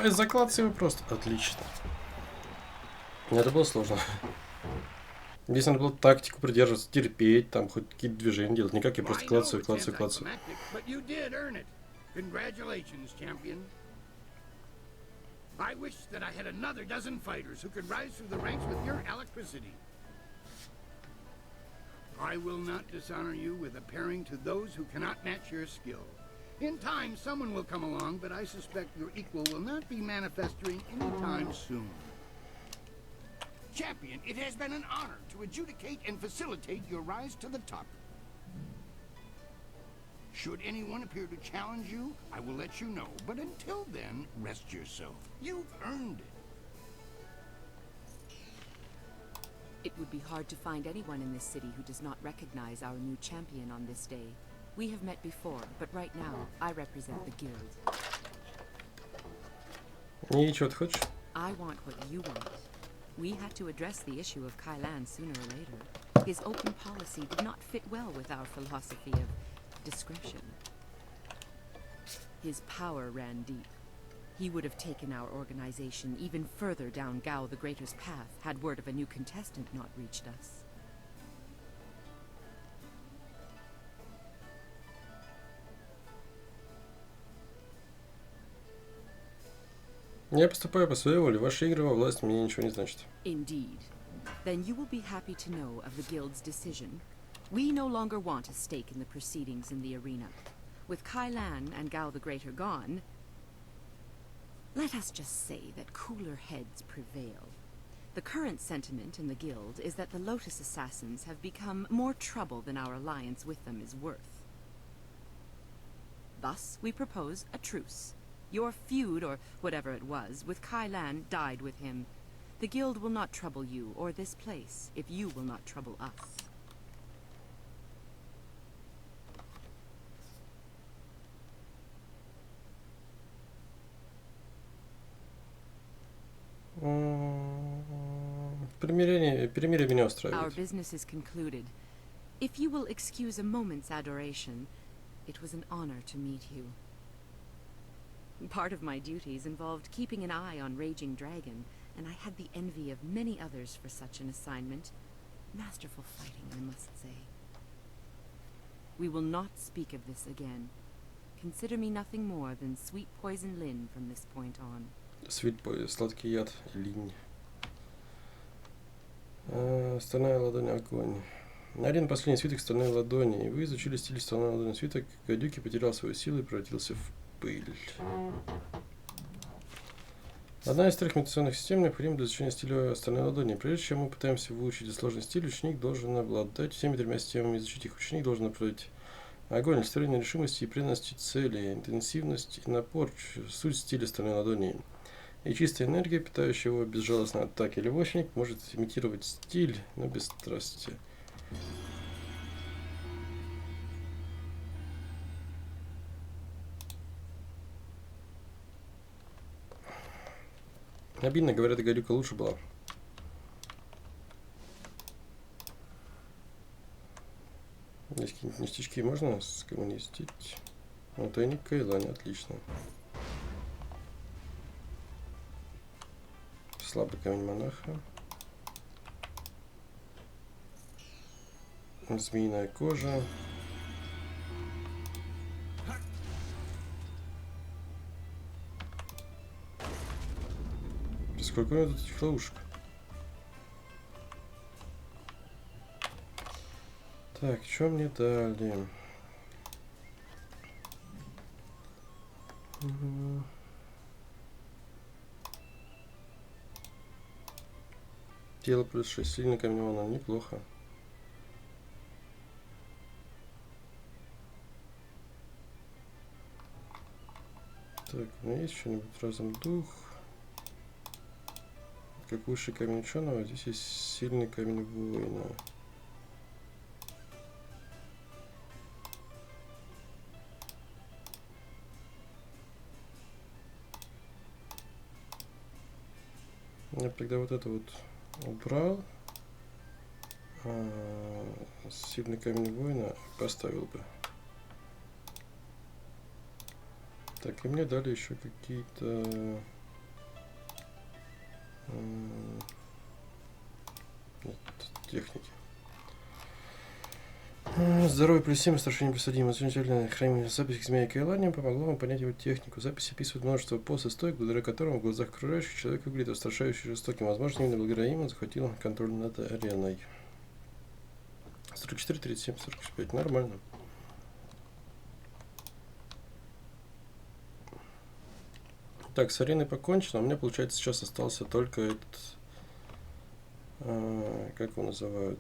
Давай закладывай его просто. Отлично. Это было сложно. Здесь надо было тактику придерживаться, терпеть, там хоть какие-то движения делать. Не как я просто клацаю. Congratulations, champion. I wish that I had another dozen fighters who could rise through the ranks with your electricity. I will not dishonor you with appearing to those who cannot match your skill. In time, someone will come along, but I suspect your equal will not be manifesting anytime soon. Champion, it has been an honor to adjudicate and facilitate your rise to the top. Should anyone appear to challenge you, I will let you know. But until then, rest yourself. You've earned it. It would be hard to find anyone in this city who does not recognize our new champion on this day. We have met before, but right now, I represent the guild. И что ты хочешь? I want what you want. We had to address the issue of Kailan sooner or later. His open policy did not fit well with our philosophy of discretion. His power ran deep. He would have taken our organization even further down Gao the Greater's path had word of a new contestant not reached us. Я поступаю по своей воле. Ваши игры во власть мне ничего не значат. Indeed. Then you will be happy to know of the Guild's decision. We no longer want a stake in the proceedings in the arena. With Kailan and Gao the Greater gone, let us just say that cooler heads prevail. The current sentiment in the Guild is that the Lotus Assassins have become more trouble than our alliance with them is worth. Thus, we propose a truce. Your feud, or whatever it was, with Kailan died with him. The Guild will not trouble you or this place if you will not trouble us. Перемирие меня устраивает. Our business is concluded. If you will excuse a moment's adoration, it was an honor to meet you. Part of my duties involved keeping an eye on Raging Dragon, and I had the envy of many others for such an assignment. Masterful fighting, I must say. We will not speak of this again. Consider me nothing more than sweet poison Lin from this point on. Сладкий яд, линь. Стальная ладонь, огонь. Один последний свиток стальной ладони. Вы изучили стиль стальной ладони. Свиток гадюки потерял свою силу и превратился в пыль. Одна из трех медитационных систем необходима для изучения стиля стальной ладони. Прежде чем мы пытаемся выучить сложный стиль, ученик должен обладать всеми тремя системами. Изучить их ученик должен наблюдать огонь, олицетворение решимости и преданности цели, интенсивность и напор, суть стиля стальной ладони. И чистая энергия, питающая его безжалостной атаки. Любовник может имитировать стиль, но без страсти. Обидно, говорят, и гадюка лучше была. Здесь какие-нибудь ништячки можно скоммунистить? Вот тайник Кайлани, отлично. Слабый камень монаха. Змеиная кожа. Сколько у меня тут этих ловушек? Так, что мне дали? Тело плюс 6, сильный камень мана, неплохо. Так, у меня есть что-нибудь? Разум дух. Как высший камень ученого, здесь есть сильный камень воина. Я тогда вот это вот убрал. Сильный камень воина поставил бы. Так, и мне дали еще какие-то... техники. Здоровье плюс 7, страшение плюс 1. Замечательное хранение записи к змея Кайлани помогло вам понять его технику. Запись описывает множество поз и стоек, благодаря которым в глазах окружающих человек выглядит устрашающе жестоким. Возможно, именно благодаря им он захватил контроль над ареной. 44, 37, 45. Нормально. Так, с ареной покончено. У меня, получается, сейчас остался только этот... как его называют?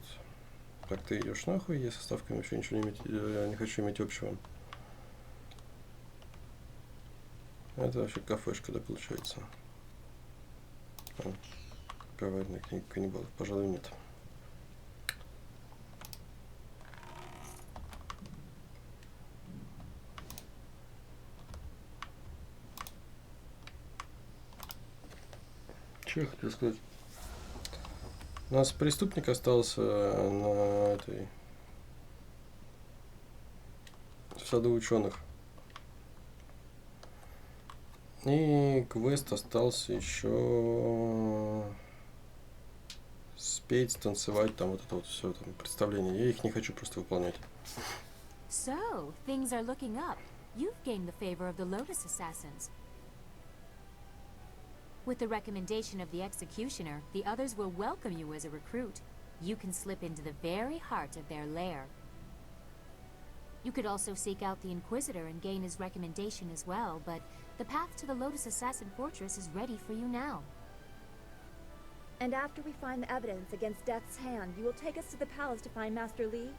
Так, ты идешь нахуй, я со ставками вообще ничего не, не хочу иметь общего. Это вообще кафешка, да, получается. Коварный каннибал, пожалуй, нет. Что я хотел сказать? У нас преступник остался на этой... в саду ученых. И квест остался еще спеть, танцевать, там вот это вот все там представление. Я их не хочу просто выполнять. So, things are looking up. You've gained the favor of the Lotus Assassins. With the recommendation of the Executioner, the others will welcome you as a recruit. You can slip into the very heart of their lair. You could also seek out the Inquisitor and gain his recommendation as well, but the path to the Lotus Assassin Fortress is ready for you now. And after we find the evidence against Death's hand, you will take us to the palace to find Master Li?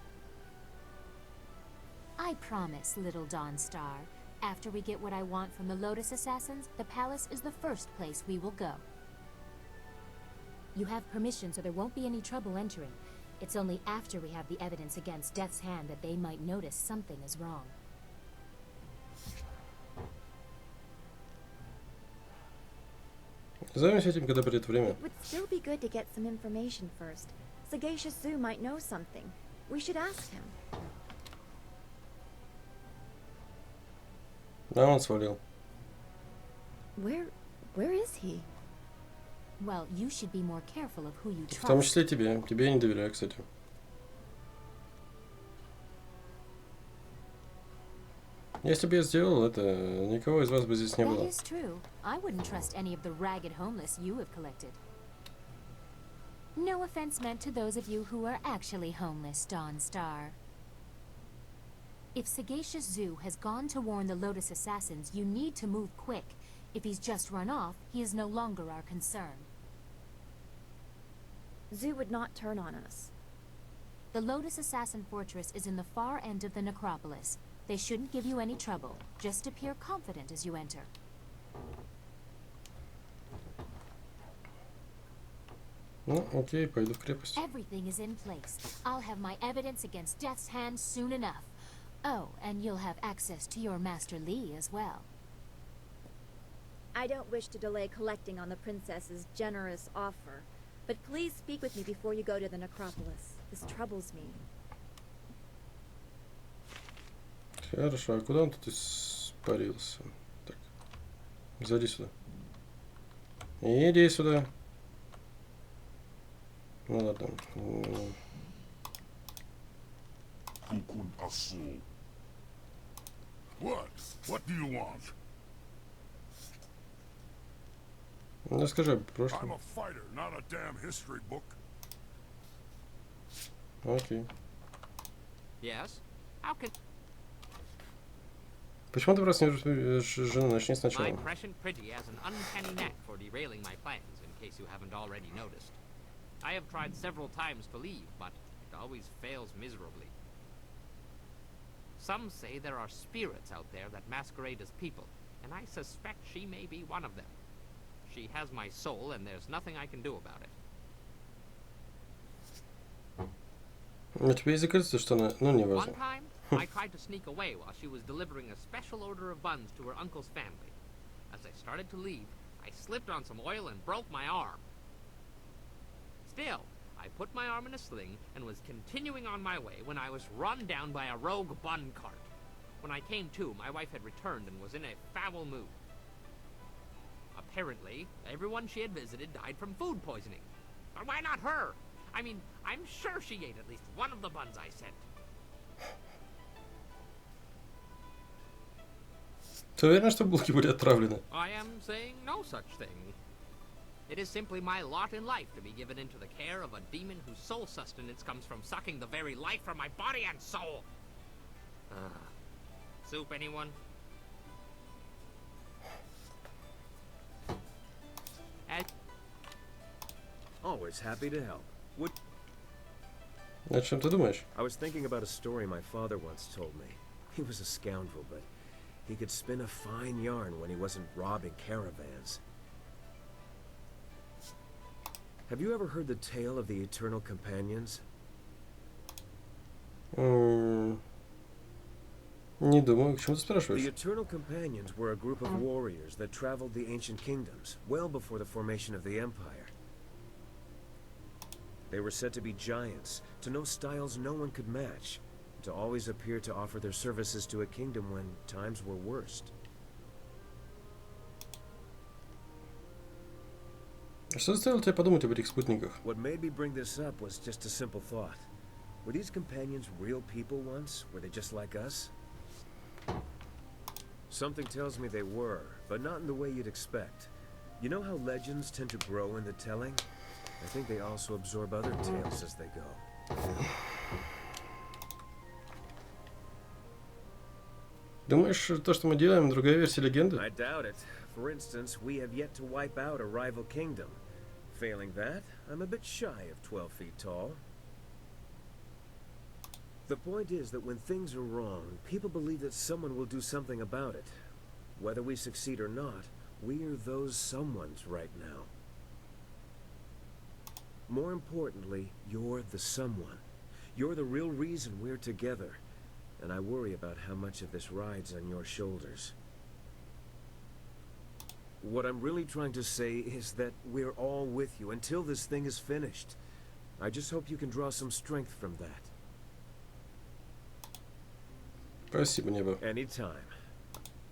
I promise, little Dawnstar. After we get what I want from the Lotus Assassins, the palace is the first place we will go. You have permission, so there won't be any trouble entering. It's only after we have the evidence against Death's hand that they might notice something is wrong. Займемся этим, когда придет время. It would still be good to get some information first. Sagacious Zoo might know something. We should ask him. Да, он свалил. Where is he? Well, you should be more careful of who you В том trust. числе тебе. Тебе я не доверяю, кстати. Если бы я сделал это, никого из вас бы здесь не That было. is true. I wouldn't trust any of the ragged homeless you have collected. No offense meant to those of you who are actually homeless, Dawnstar. If Sagacious Zoo has gone to warn the Lotus Assassins, you need to move quick. If he's just run off, he is no longer our concern. Zoo would not turn on us. The Lotus Assassin Fortress is in the far end of the necropolis. They shouldn't give you any trouble. Just appear confident as you enter. Ну, окей, пойду в крепость. Everything is in place. I'll have my evidence against Death's hand soon enough. Oh, and you'll have access to your Master Li as well. I don't wish to delay collecting on the princess's generous offer, but please speak with me before you go to the necropolis. This troubles me. Хорошо, а куда он тут испарился? Так, зайди сюда. Иди сюда. Ну ладно. What? What do you want? Расскажи о I'm прошлом. a fighter, not a damn history book. Окей. Yes? How can... Почему ты просто не видишь жену? Начни My сначала. prescient pretty has an uncanny knack for derailing my plans, in case you haven't already noticed. I have tried several times to leave, but it always fails miserably. Some say there are spirits out there that masquerade as people, and I suspect she may be one of them. She has my soul, and there's nothing I can do about it. У тебя язык кажется, что она... Ну, не One важно. time, I tried to sneak away while she was delivering a special order of buns to her uncle's family. As I started to leave, I slipped on some oil and broke my arm. Still, I put my arm in a sling and was continuing on my way when I was run down by a rogue bun cart. When I came to, my wife had returned and was in a foul mood. Apparently, everyone she had visited died from food poisoning. But why not her? I mean, I'm sure she ate at least one of the buns I sent. Ты уверен, что булки были отравлены? I am saying no such thing. It is simply my lot in life to be given into the care of a demon whose sole sustenance comes from sucking the very life from my body and soul. Soup, anyone? Always happy to help. What? О чем ты думаешь? I was thinking about a story my father once told me. He was a scoundrel, but he could spin a fine yarn when he wasn't robbing caravans. Have you ever heard the tale of the Eternal Companions? Не думаю, к чему ты спрашиваешь? The Eternal Companions were a group of warriors that traveled the ancient kingdoms, well before the formation of the Empire. They were said to be giants, to know styles no one could match, to always appear to offer their services to a kingdom when times were worst. Что заставило тебя подумать об этих спутниках? What made me bring this up was just a simple thought. Were these companions real people once? Were they just like us? Something tells me they were, but not in the way you'd expect. You know how legends tend to grow in the telling? I think they also absorb other tales as they go. Думаешь, то, что мы делаем, другая версия легенды? I doubt it. For instance, we have yet to wipe out a rival kingdom. Failing that, I'm a bit shy of 12 feet tall. The point is that when things are wrong, people believe that someone will do something about it. Whether we succeed or not, we are those someones right now. More importantly, you're the someone. You're the real reason we're together. And I worry about how much of this rides on your shoulders. What I'm really trying to say is that we're all with you until this thing is finished. I just hope you can draw some strength from that. Спасибо, небо. Anytime.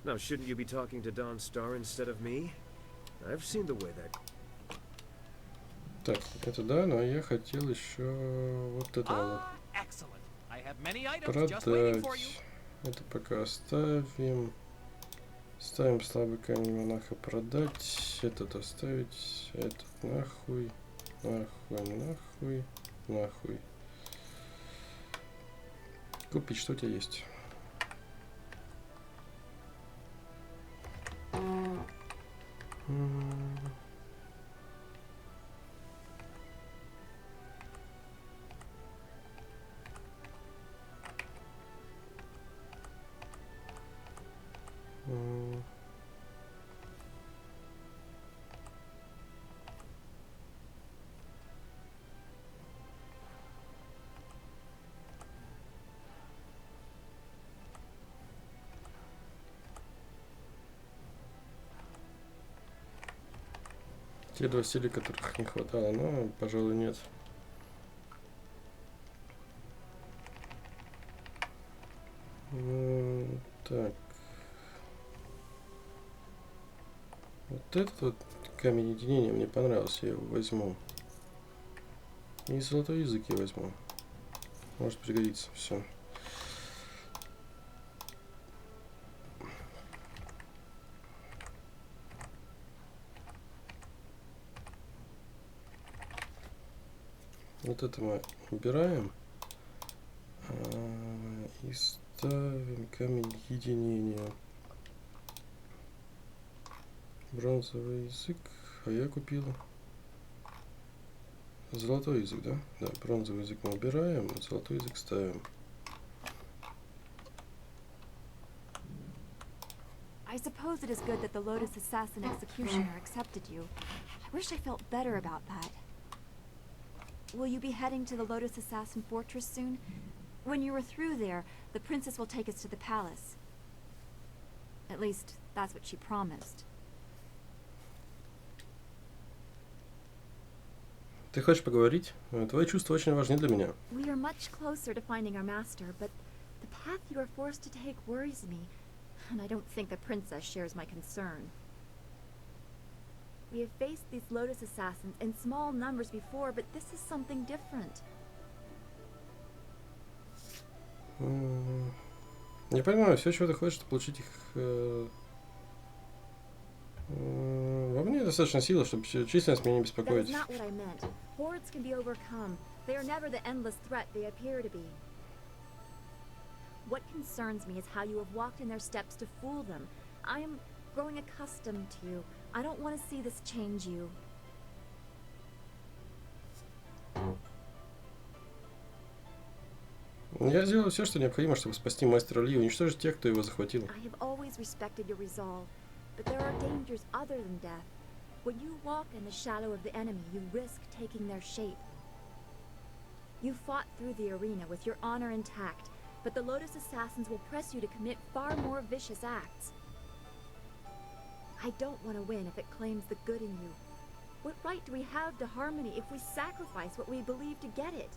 Now, shouldn't you be talking to Dawn Star instead of me? I've seen the way that... Так, это да, но я хотел еще вот это вот продать. Это пока оставим. Ставим слабый камень монаха продать. Этот оставить. Этот нахуй. Нахуй. Купить, что у тебя есть? Те два стиля, которых не хватало, но, пожалуй, нет. Так. Вот этот вот камень единения мне понравился, я его возьму. И золотой язык я возьму. Может пригодиться, все. Вот это мы убираем. И ставим камень единения. Бронзовый язык. А я купил золотой язык, да? Да, бронзовый язык мы убираем, золотой язык ставим. I suppose it is good that the Lotus Assassin Executioner accepted you. I wish I felt better about that. Will you be heading to the Lotus Assassin Fortress soon? When you are through there, the princess will take us to the palace. At least, that's what she promised. Ты хочешь поговорить? Твои чувства очень важны для меня. We are much closer to finding our master, but the path you are forced to take worries me, and I don't think the princess shares my concern. We have faced these Lotus Assassins in small numbers before, but this is something different. Не понимаю, все, чего ты хочешь, это получить их... Во мне достаточно силы, чтобы численность меня не беспокоить. That is not what I meant. Hordes can be overcome. They are never the endless threat they appear to be. What concerns me is how you have walked in their steps to fool them. I am growing accustomed to you. I don't want to see this change you. Я сделал все, что необходимо, чтобы спасти мастера Ли и уничтожить тех, кто его захватил. I have always respected your resolve, but there are dangers other than death. When you walk in the shadow of the enemy, you risk taking their shape. You fought through the arena with your honor intact, but the Lotus Assassins will press you to commit far more vicious acts. I don't want to win if it claims the good in you. What right do we have to harmony if we sacrifice what we believe to get it?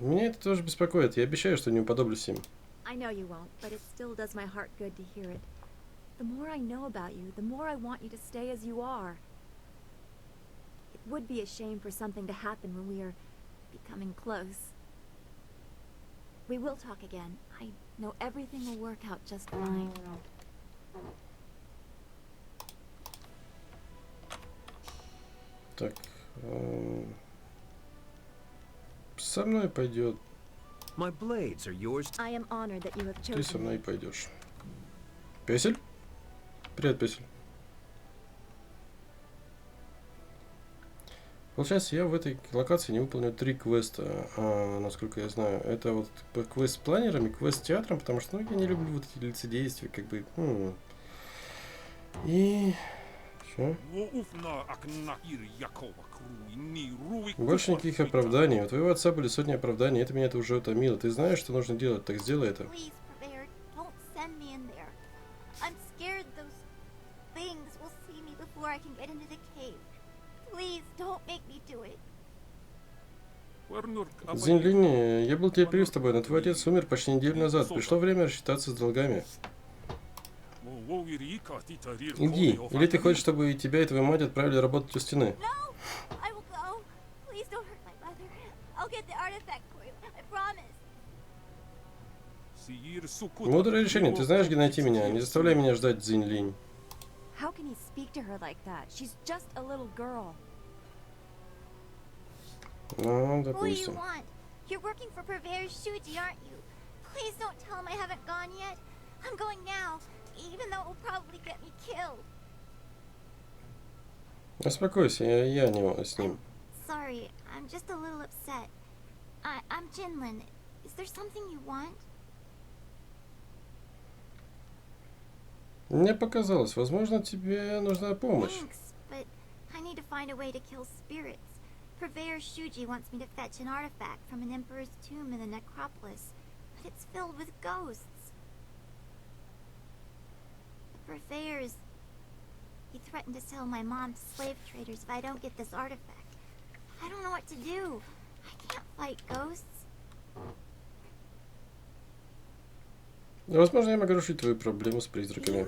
Меня это тоже беспокоит. Я обещаю, что не уподоблюсь им. I know you won't, but it still does my heart good to hear it. The more I know about you, the more I want you to stay as you are. It would be a shame for something to happen when we are becoming close. We will talk again. I know everything will work out just fine. Так. Со мной пойдет. My blades are yours. I am honored that you have Ты со chosen мной me. пойдешь. Песель? Привет, Песель. Получается, я в этой локации не выполнил 3 квеста, насколько я знаю. Это вот квест с планерами, квест с театром, потому что, ну, я не люблю вот эти лицедействия, как бы. И... Что? Больше никаких оправданий. У твоего отца были сотни оправданий, это меня уже утомило. Ты знаешь, что нужно делать, так сделай это. Зинлинь, я был терпелив с тобой, но твой отец умер почти неделю назад. Пришло время рассчитаться с долгами. Иди, или ты хочешь, чтобы и тебя, и твою мать отправили работать у стены? Мудрое решение, ты знаешь, где найти меня. Не заставляй меня ждать, Зинлинь. How can he speak to her like that? She's just a little girl. Ну, допустим. You're working for Purveyor's Shuji, aren't you? Please don't tell him I haven't gone yet. I'm going now, even though it will probably get me killed. Успокойся, я не с ним. Sorry, I'm just a little upset. I'm Jinlin. Is there something you want? Мне показалось, возможно, тебе нужна помощь. Thanks, but I need to find a way to kill spirits. Purveyor Shuji wants me to fetch an artifact from an emperor's tomb in the necropolis, but it's filled with ghosts. The Purveyors... He threatened to sell my mom to slave traders if I don't get this artifact. I don't know what to do. I can't fight ghosts. Возможно, я могу решить твою проблему с призраками.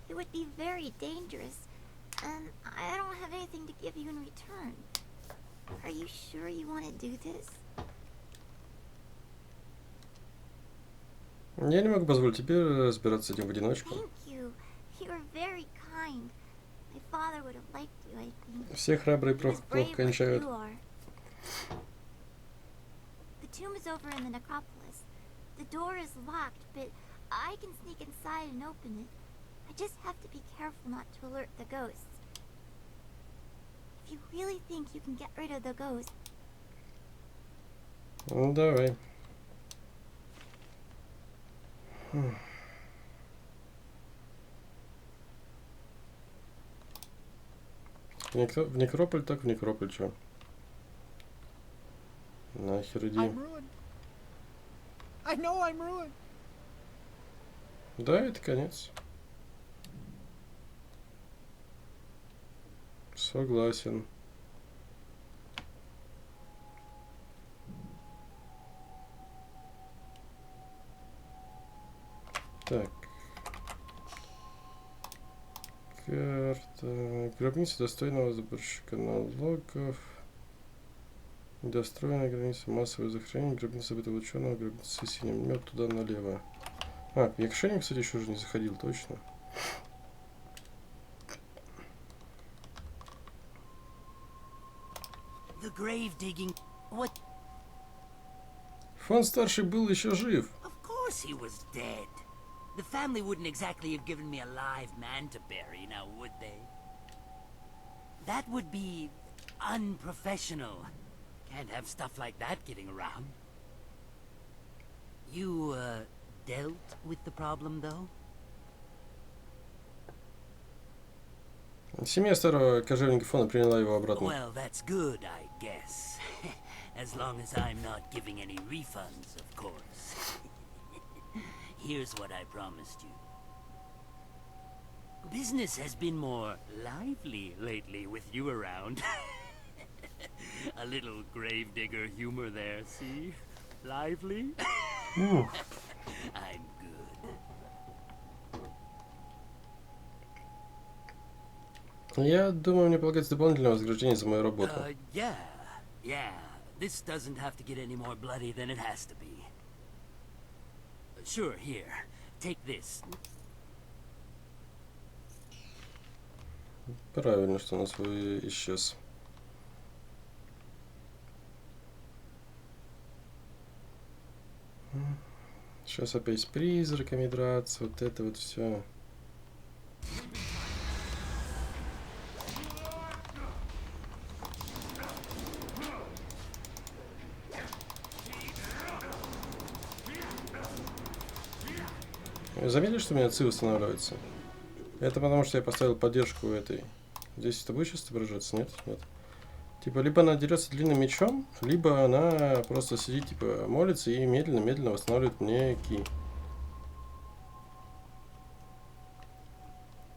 It would be very dangerous, and I don't have anything to give you in return. Are you sure you want to do this? Я не могу позволить тебе разбираться с этим в одиночку. Thank you. You are very kind. My father would have liked you, I think. Все храбрые плохо кончают. The tomb is over in the necropolis. The door is locked, but I can sneak inside and open it. I just have to be careful not to alert the ghosts. If you really think you can get rid of the ghosts... Ну, давай. В некрополь, так в некрополь, чё? Нахер иди. I know I'm ruined. Да, это конец. Согласен. Так. Карта. Гробница достойного сборщика налогов. Недостроенная граница, массовое захоронение, гробница забытого ученого, гробница с синим мед туда налево. А, я к шейнику, кстати, еще уже не заходил, точно. The grave digging. What? Фон старший был еще жив. Of course he was dead. The family wouldn't exactly have given me a live man to bury, now would they? That would be unprofessional. Can't have stuff like that getting around. You, dealt with the problem, though? Семья старого кожевника Фона приняла его обратно. Well, that's good, I guess. As long as I'm not giving any refunds, of course. Here's what I promised you. Business has been more lively lately with you around. A little gravedigger humor there, see? Lively? I'm good. Я думаю, мне полагается дополнительное вознаграждение за мою работу. Yeah. This doesn't have to get any more bloody than it has to be. Sure, here. Take this. Правильно, что у нас исчез. Сейчас опять с призраками драться, вот это вот все. Заметили, что у меня ЦИ восстанавливается? Это потому, что я поставил поддержку этой. Здесь это будет сейчас отображаться? Нет? Нет. Типа, либо она дерется длинным мечом, либо она просто сидит, типа, молится и медленно-медленно восстанавливает мне ки.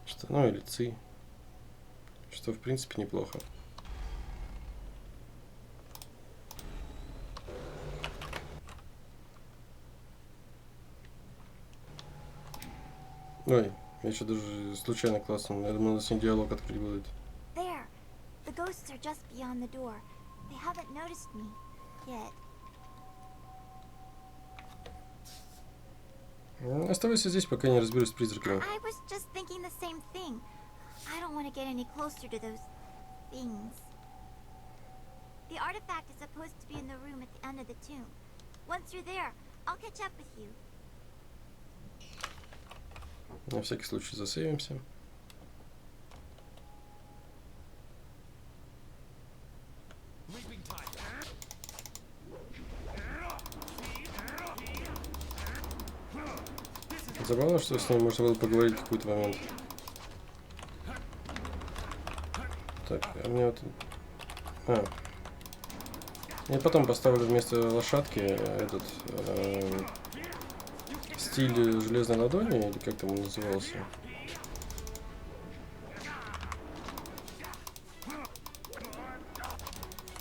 Что, ну, или ЦИ. Что, в принципе, неплохо. Ой, я еще даже случайно классно. Я думал, с ним диалог открыть будет. There. The ghosts are just beyond the door. They haven't noticed me yet. Оставайся здесь, пока не разберусь с призраками. I was just thinking the same thing. I don't want to get any closer to those things. The artifact is supposed to be in the room at the end of the tomb. Once you're there, I'll catch up with you. На всякий случай засейвимся. Забавно, что с ним можно было поговорить в какой-то момент. Так, а мне вот... Я потом поставлю вместо лошадки этот... стиль железной ладони, или как там он назывался.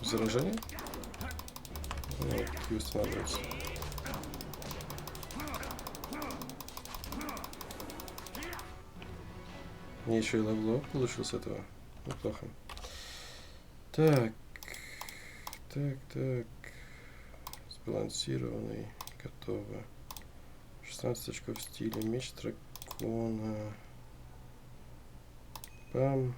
Заражение? Вот, и устанавливается. Мне еще и левел получил с этого. Неплохо. Так. Сбалансированный. Готово. 16 очков стиля. Меч дракона. Пам.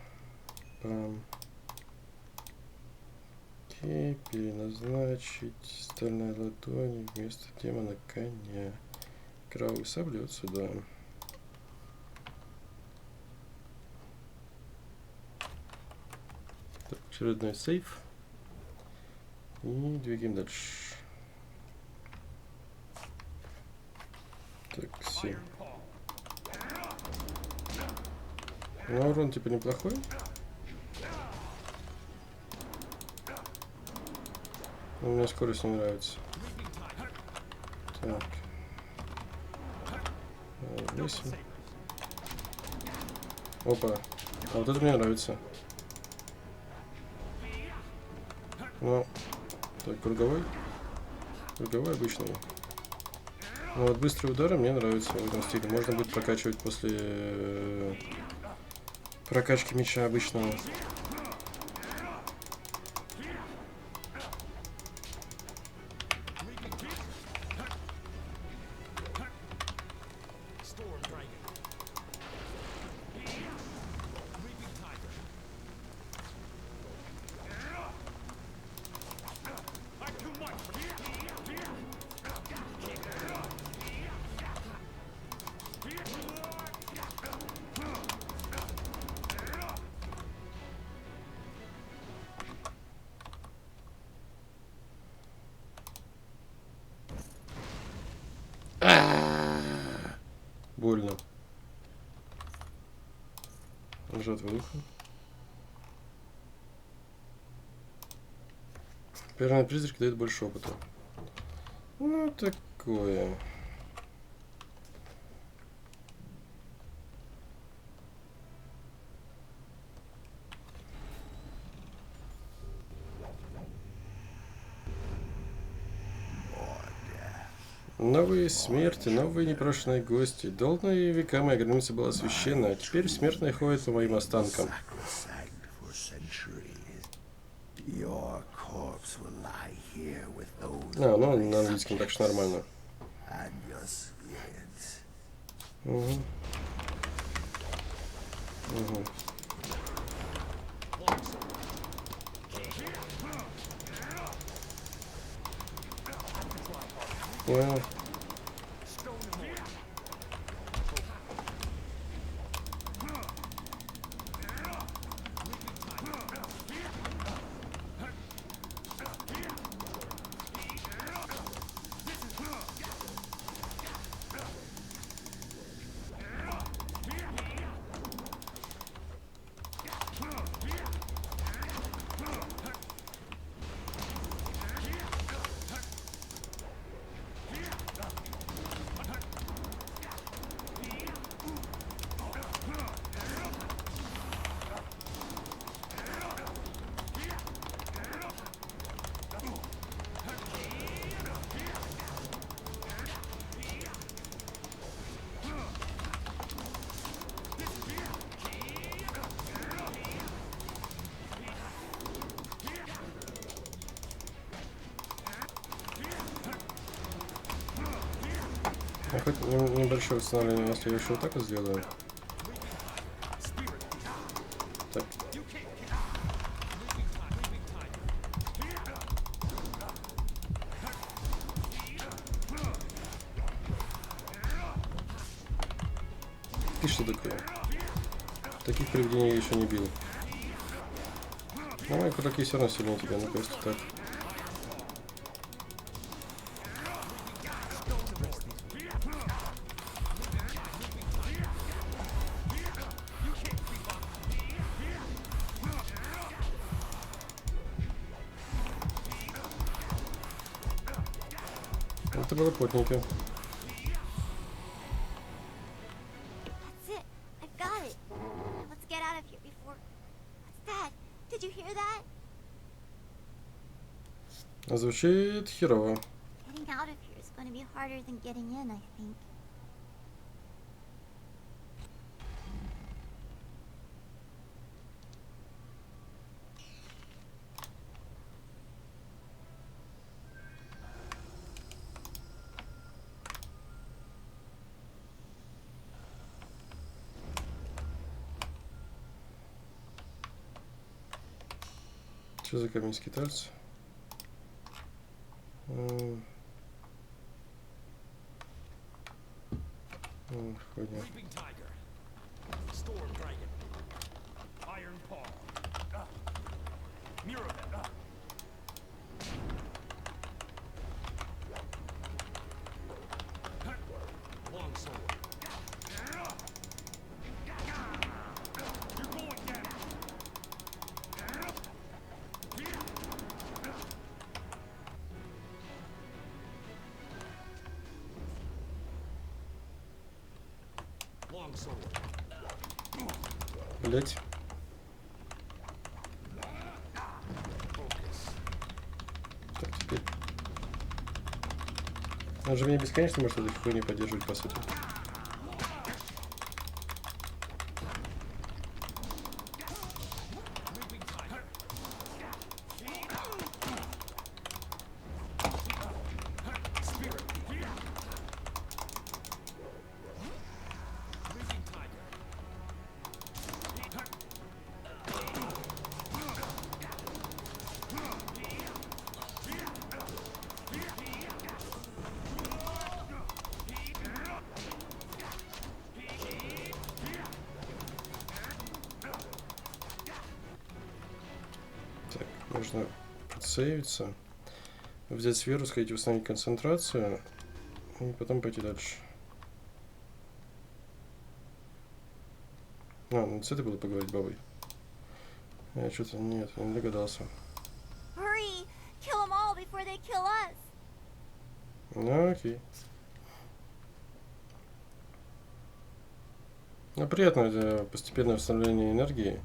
Окей. Переназначить. Стальная ладонь вместо демона коня. Кровавую саблю вот сюда. Так, очередной сейф. И двигаем дальше. Так, 7. Ну, урон типа неплохой. Но мне скорость не нравится. Так. 8. Опа. А вот это мне нравится. Ну, так, круговой. Круговой обычный. Ну вот быстрые удары мне нравятся в этом стиле. Можно будет прокачивать после прокачки меча обычного. Больно. Жатва духа. Первый призрак дает больше опыта. Ну, такое. Новые смерти, новые непрошенные гости. Долгие века моя граница была священна, а теперь смертные ходят по моим останкам. А, ну на английском так что нормально. Угу. Угу. Понял. Я хоть небольшое восстановление, если я еще вот так вот сделаю. Так. Ты что такое? Таких привидений я еще не бил. Ну, мои кулаки все равно сильнее тебя, ну просто так. Это было плотненько. That's it. I've got it. Now let's get out of here before... What's that? Did you hear that? Звучит херово. Getting out of here is going to be harder than getting in, I think. Что за камень скитальца? Хуйня. Блять. Так, теперь. Он же меня бесконечно может этой хуйней поддерживать, по сути. Можно сейвиться, взять сферу, сходить восстановить концентрацию и потом пойти дальше. А, ну с этой буду поговорить бабой. Я что-то нет, я не догадался. Hurry! Kill 'em all! gonna kill us. Ну, окей. Ну, приятно постепенное восстановление энергии.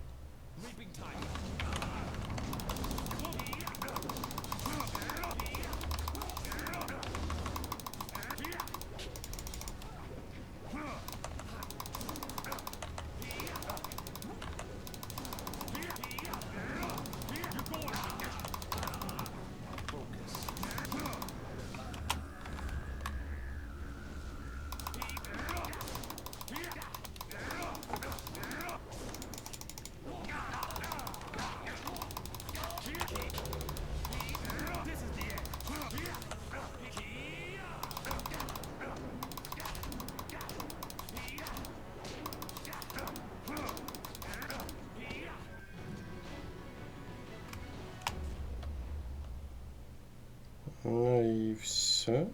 Ну и все.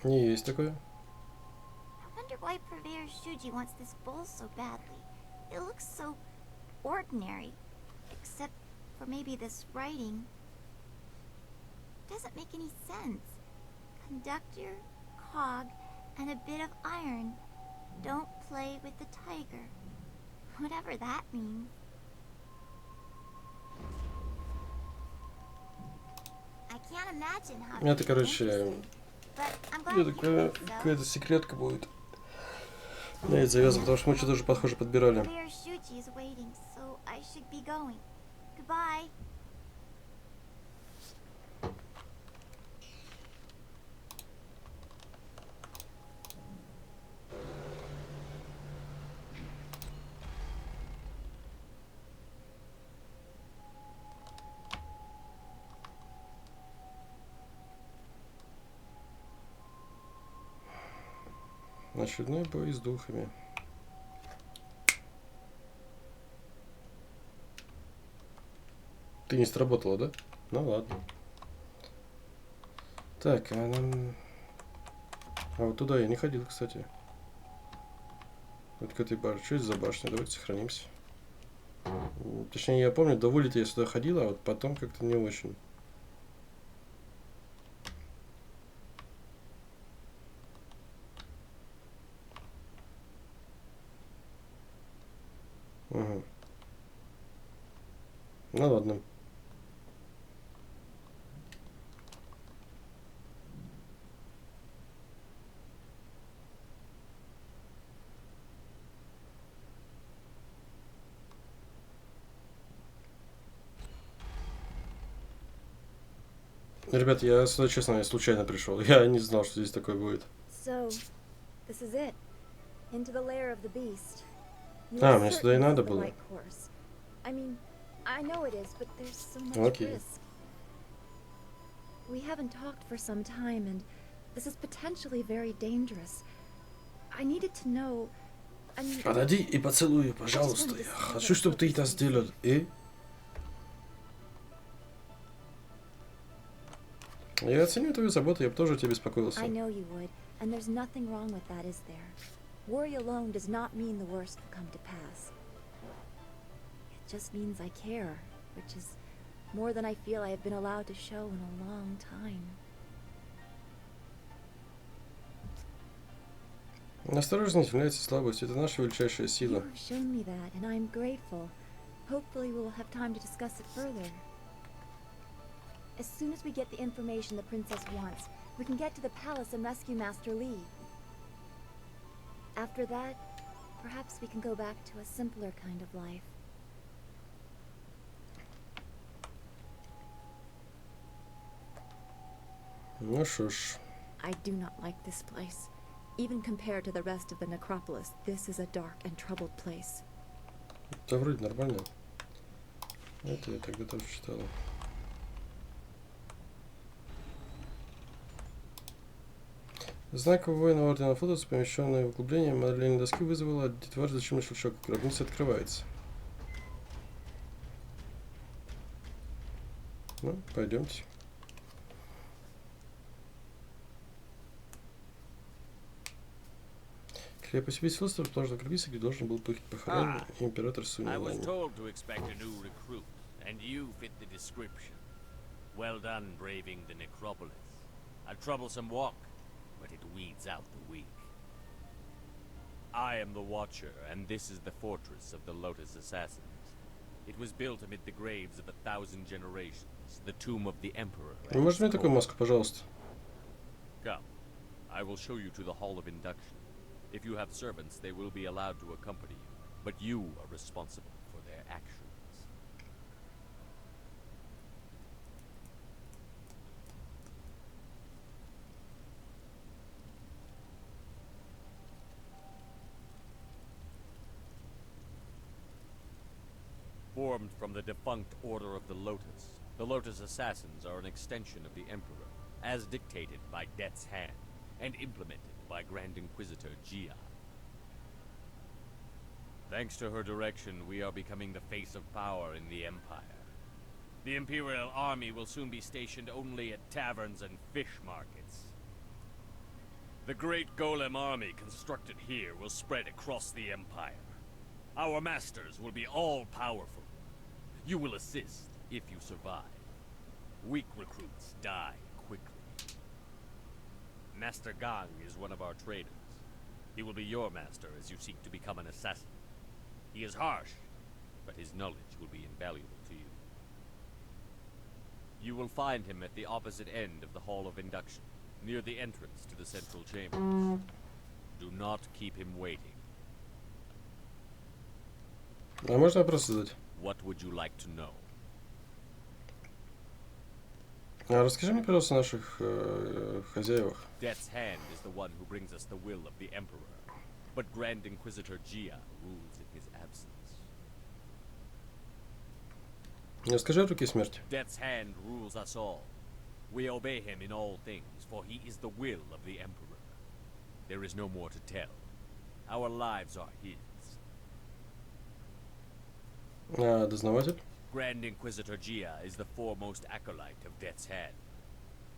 Не есть такое. I wonder why Purveyor Shuji wants this bowl so badly. It looks so ordinary, except for maybe this writing. Doesn't make any sense. Conductor, cog, and a bit of iron. Don't play with the tiger. Whatever that means. I can't imagine how. Это, короче, какая-то секретка будет. Да, это завязано, потому что мы что-то уже похоже подбирали. Очередной бой с духами. Ты не сработала, да? Ну ладно. Так, а нам... А вот туда я не ходил, кстати. Вот к этой башне. Что это за башня? Давайте сохранимся. Точнее, я помню, до вылета я сюда ходил, а вот потом как-то не очень. Угу. Ну ладно. Ребят, я сюда, честно, я случайно пришел. Я не знал, что здесь такое будет. А, мне сюда и надо было. Окей. We haven't talked for some time, and this is potentially very dangerous. I needed to know. Подойди и поцелуй, пожалуйста. Я хочу, чтобы ты это сделал. И? Я оценю твою заботу, я бы тоже о тебе беспокоился. I know you would, and there's nothing wrong with that, is there? Worry alone does not mean the worst will come to pass. It just means I care, which is more than I feel I have been allowed to show in a long time. Осторожность является слабостью. Это наша величайшая сила. You've shown me that, and I'm grateful. Hopefully we will have time to discuss it further. As soon as we get the information the princess wants, we can get to the palace and rescue Master Li. After that, perhaps we can go back to a simpler kind of life. Ну что ж. I do not like this place. Even compared to the rest of the necropolis, this is a dark and troubled place. Да вроде нормально. Это я тогда тоже читала. Знаковый воин ордена Флотус, помещенное в углубление модельной доски, вызвало от детварь зачем щелчок. Гробница открывается. Ну, пойдемте. Крепость Весельства расположена в Крысе, где должен был быть похоронен император I was Сунь. told to expect a new recruit, and you fit the description. Well done braving the necropolis. A troublesome walk, but it weeds out the weak. I am the Watcher, and this is the fortress of the Lotus Assassins. It was built amid the graves of 1,000 generations, the tomb of the Emperor. Можно мне такую маску, пожалуйста? Come, I will show you to the Hall of Induction. If you have servants, they will be allowed to accompany you, but you are responsible for their actions. Formed from the defunct Order of the Lotus Assassins are an extension of the Emperor, as dictated by Death's Hand, and implemented by Grand Inquisitor Jade. Thanks to her direction, we are becoming the face of power in the Empire. The Imperial Army will soon be stationed only at taverns and fish markets. The great Golem army constructed here will spread across the Empire. Our masters will be all-powerful. You will assist if you survive. Weak recruits die quickly. Master Gang is one of our traders. He will be your master as you seek to become an assassin. He is harsh, but his knowledge will be invaluable to you. You will find him at the opposite end of the Hall of Induction, near the entrance to the central chambers. Do not keep him waiting. А можно вопрос задать? What would you like to know? Расскажи мне, пожалуйста, о наших хозяевах. Death's Hand is the one who brings us the will of the Emperor, but Grand Inquisitor Jade rules in his absence. Расскажи о руке смерти. Death's Hand rules us all. We obey him in all things, for he is the will of the Emperor. There is no more to tell. Our lives are his. Дознаватель? Grand Inquisitor Jade is the foremost acolyte of Death's Hand.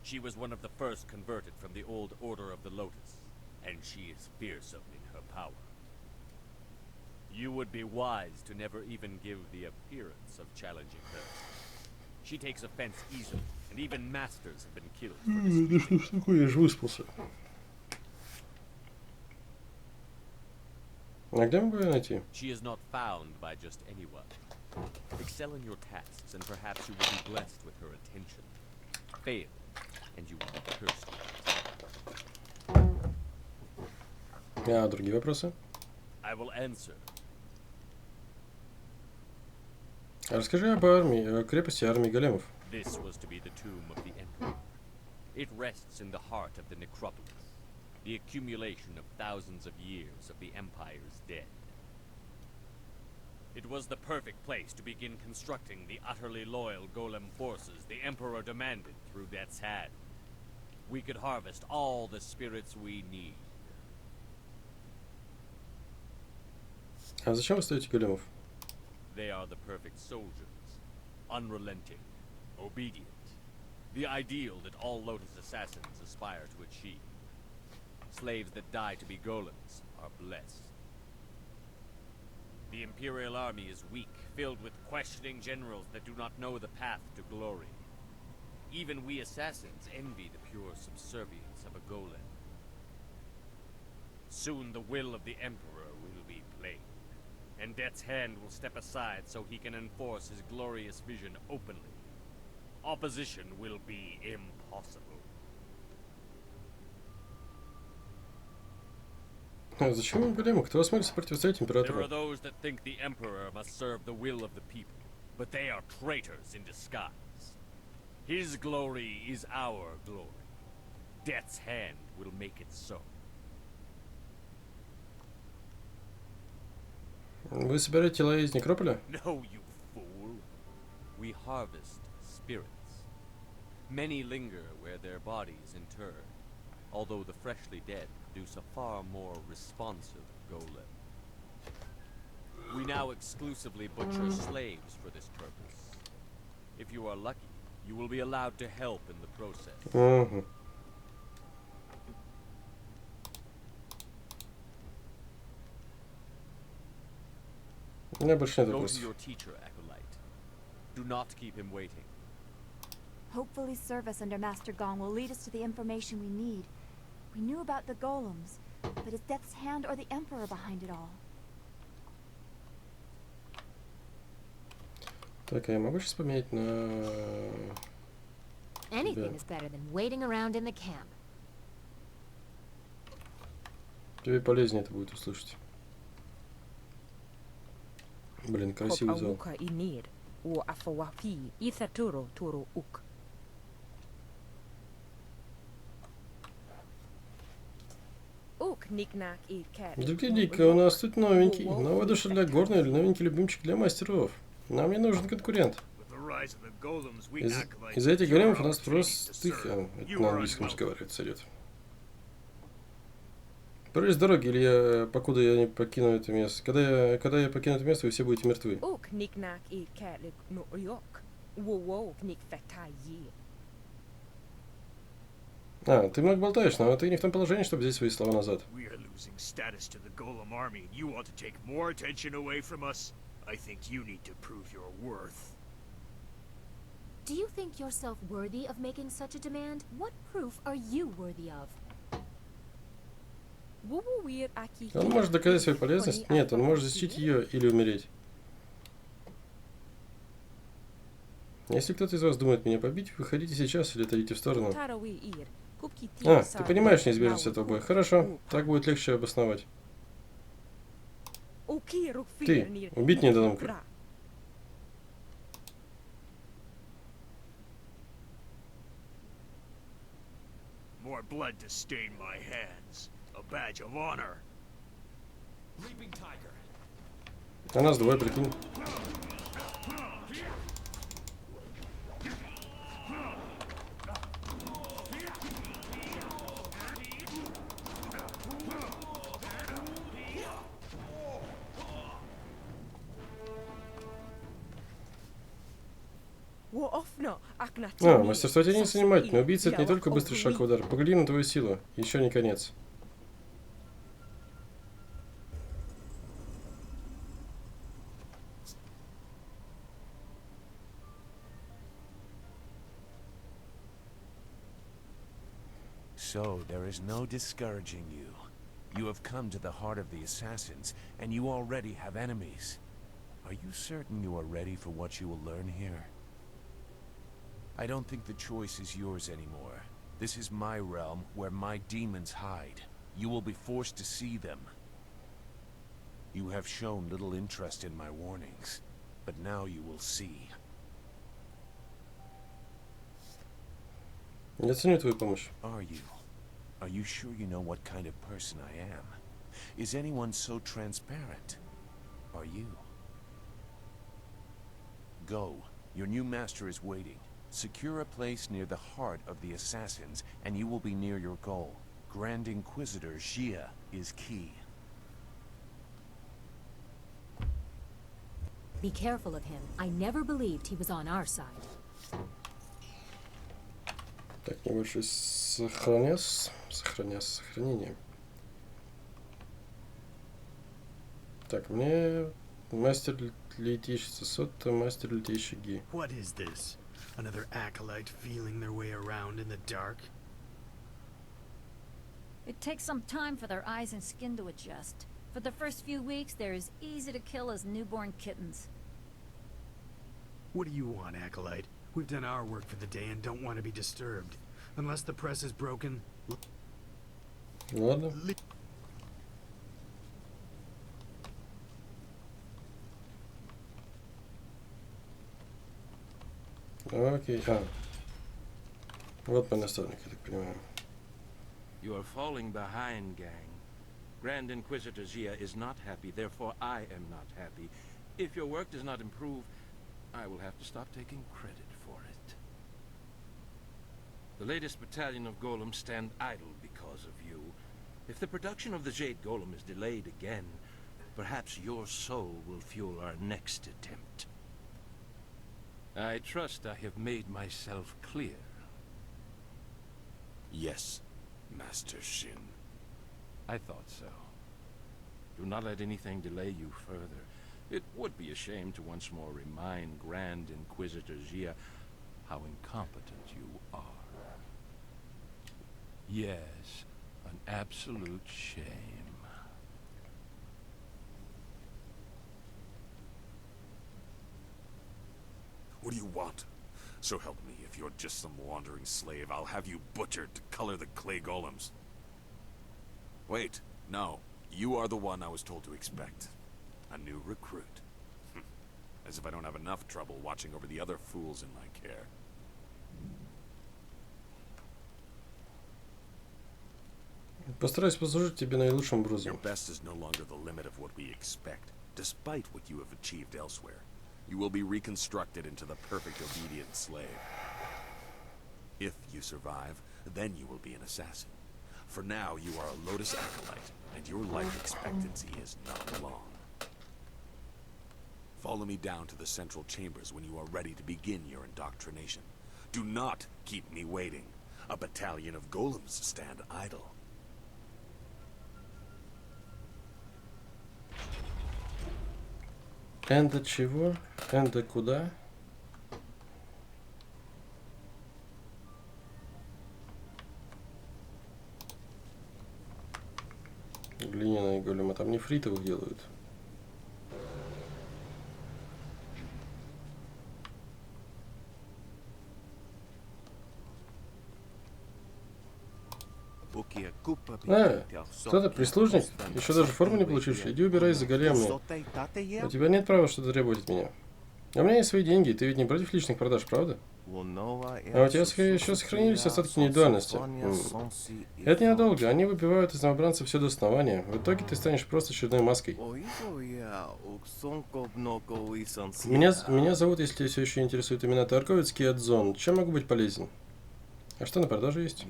She was one of the first converted from the old Order of the Lotus, and she is fearsome in her power. You would be wise to never even give the appearance of challenging her. She takes offense easily, and even masters have been killed for this reason. Да что такое, я же выспался. А где могу ее найти? She is not found by just anyone. Excel in your tasks, and perhaps you will be blessed with her attention. Fail, and you will be cursed with it. Другие вопросы? I will answer. Расскажи об армии, о крепости армии големов. This was to be the tomb of the Emperor. It rests in the heart of the necropolis, the accumulation of thousands of years of the Empire's dead. It was the perfect place to begin constructing the utterly loyal Golem forces the Emperor demanded through Death's Hand. We could harvest all the spirits we need. А зачем вы ставите големов? They are the perfect soldiers, unrelenting, obedient, the ideal that all Lotus assassins aspire to achieve. Slaves that die to be golems are blessed. The Imperial Army is weak, filled with questioning generals that do not know the path to glory. Even we assassins envy the pure subservience of a golem. Soon the will of the Emperor will be plain, and Death's Hand will step aside so he can enforce his glorious vision openly. Opposition will be impossible. Зачем им големы? Кто сможет сопротивляться императору? There are those that think the Emperor must serve the will of the people, but they are traitors in disguise. His glory is our glory. Death's Hand will make it so. Вы собираете тела из некрополя? No, you fool. We harvest spirits. Many linger where their bodies interred, although the freshly dead produce a far more responsive golem. We now exclusively butcher slaves for this purpose. If you are lucky, you will be allowed to help in the process. У меня больше нет Go to вопросов. your teacher, acolyte. Do not keep him waiting. Hopefully service under Master Gong will lead us to the information we need. We knew about the golems, but is Death's Hand or the Emperor behind it all? Так, а я могу сейчас поменять на... Anything is better than waiting around in the camp. Тебе полезнее это будет услышать. Блин, красивый зал. Гляди-ка, у нас тут новенький. Новая душа для горной или новенький любимчик для мастеров. Нам не нужен конкурент. Из-за этих големов у нас простых... это на английском разговаривать идет. Прыгай с дороги, или я, покуда я не покину это место. Когда я покину это место, вы все будете мертвы. А, ты много болтаешь, но ты не в том положении, чтобы взять свои слова назад. Do you think yourself worthy of making such a demand? What proof are you worthy of? Он может доказать свою полезность? Нет, он может защитить ее или умереть. Если кто-то из вас думает меня побить, выходите сейчас или отойдите в сторону. А, ты понимаешь неизбежность этого боя. Хорошо, так будет легче обосновать. Ты, убить недодумка. More blood to stain my hands. A badge of honor. А нас двое, прикинь. А, мастерство тебя не занимать, но убийца это не только быстрый шаг в удар. Погляди на твою силу. Еще не конец. So, there is no discouraging you. You have come to the heart of the assassins, and you already have enemies. Are you certain you are ready for what you will learn here? I don't think the choice is yours anymore. This is my realm, where my demons hide. You will be forced to see them. You have shown little interest in my warnings, but now you will see. Я ценю твою помощь. Are you? Are you sure you know what kind of person I am? Is anyone so transparent? Are you? Go. Your new master is waiting. Secure a place near the heart of the assassins, and you will be near your goal. Grand Inquisitor Jade is key. Be careful of him. I never believed he was on our side. Так, небольшое сохранение. Так, мне мастер летищица Сотта, мастер летящий Ги. What is this? Another acolyte feeling their way around in the dark? It takes some time for their eyes and skin to adjust. For the first few weeks, they're as easy to kill as newborn kittens. What do you want, acolyte? We've done our work for the day and don't want to be disturbed. Unless the press is broken... Ладно. Окей, вот мой наставник, я так понимаю. You are falling behind, gang. Grand Inquisitor Jade is not happy, therefore I am not happy. If your work does not improve, I will have to stop taking credit for it. The latest battalion of golems stand idle because of you. If the production of the Jade golem is delayed again, perhaps your soul will fuel our next attempt. I trust I have made myself clear. Yes, Master Shin. I thought so. Do not let anything delay you further. It would be ashamed to once more remind Grand Inquisitor Jia how incompetent you are. Yes, an absolute shame. What do you want? So help me, if you're just some wandering slave, I'll have you butchered to color the clay golems. Wait, no. You are the one I was told to expect. A new recruit. As if I don't have enough trouble watching over the other fools in my care. Постараюсь послужить тебе наилучшим образом. Your best is no longer the limit of what we expect, despite what you have achieved elsewhere. You will be reconstructed into the perfect obedient slave. If you survive, then you will be an assassin. For now, you are a Lotus acolyte, and your life expectancy is not long. Follow me down to the central chambers when you are ready to begin your indoctrination. Do not keep me waiting. A battalion of golems stand idle. Энда чего? Энда куда? Глиняные големы. Там нефритовых делают. Кто-то прислужник? Еще даже форму не получивший? Иди убирай за големами. У тебя нет права что-то требовать от меня. А у меня есть свои деньги, ты ведь не против личных продаж, правда? А у тебя еще сохранились остатки индивидуальности. Это ненадолго, они выбивают из новобранцев все до основания. В итоге ты станешь просто очередной маской. Меня зовут, если все еще интересует именно торговец Киадзон. Чем могу быть полезен? А что на продажу есть?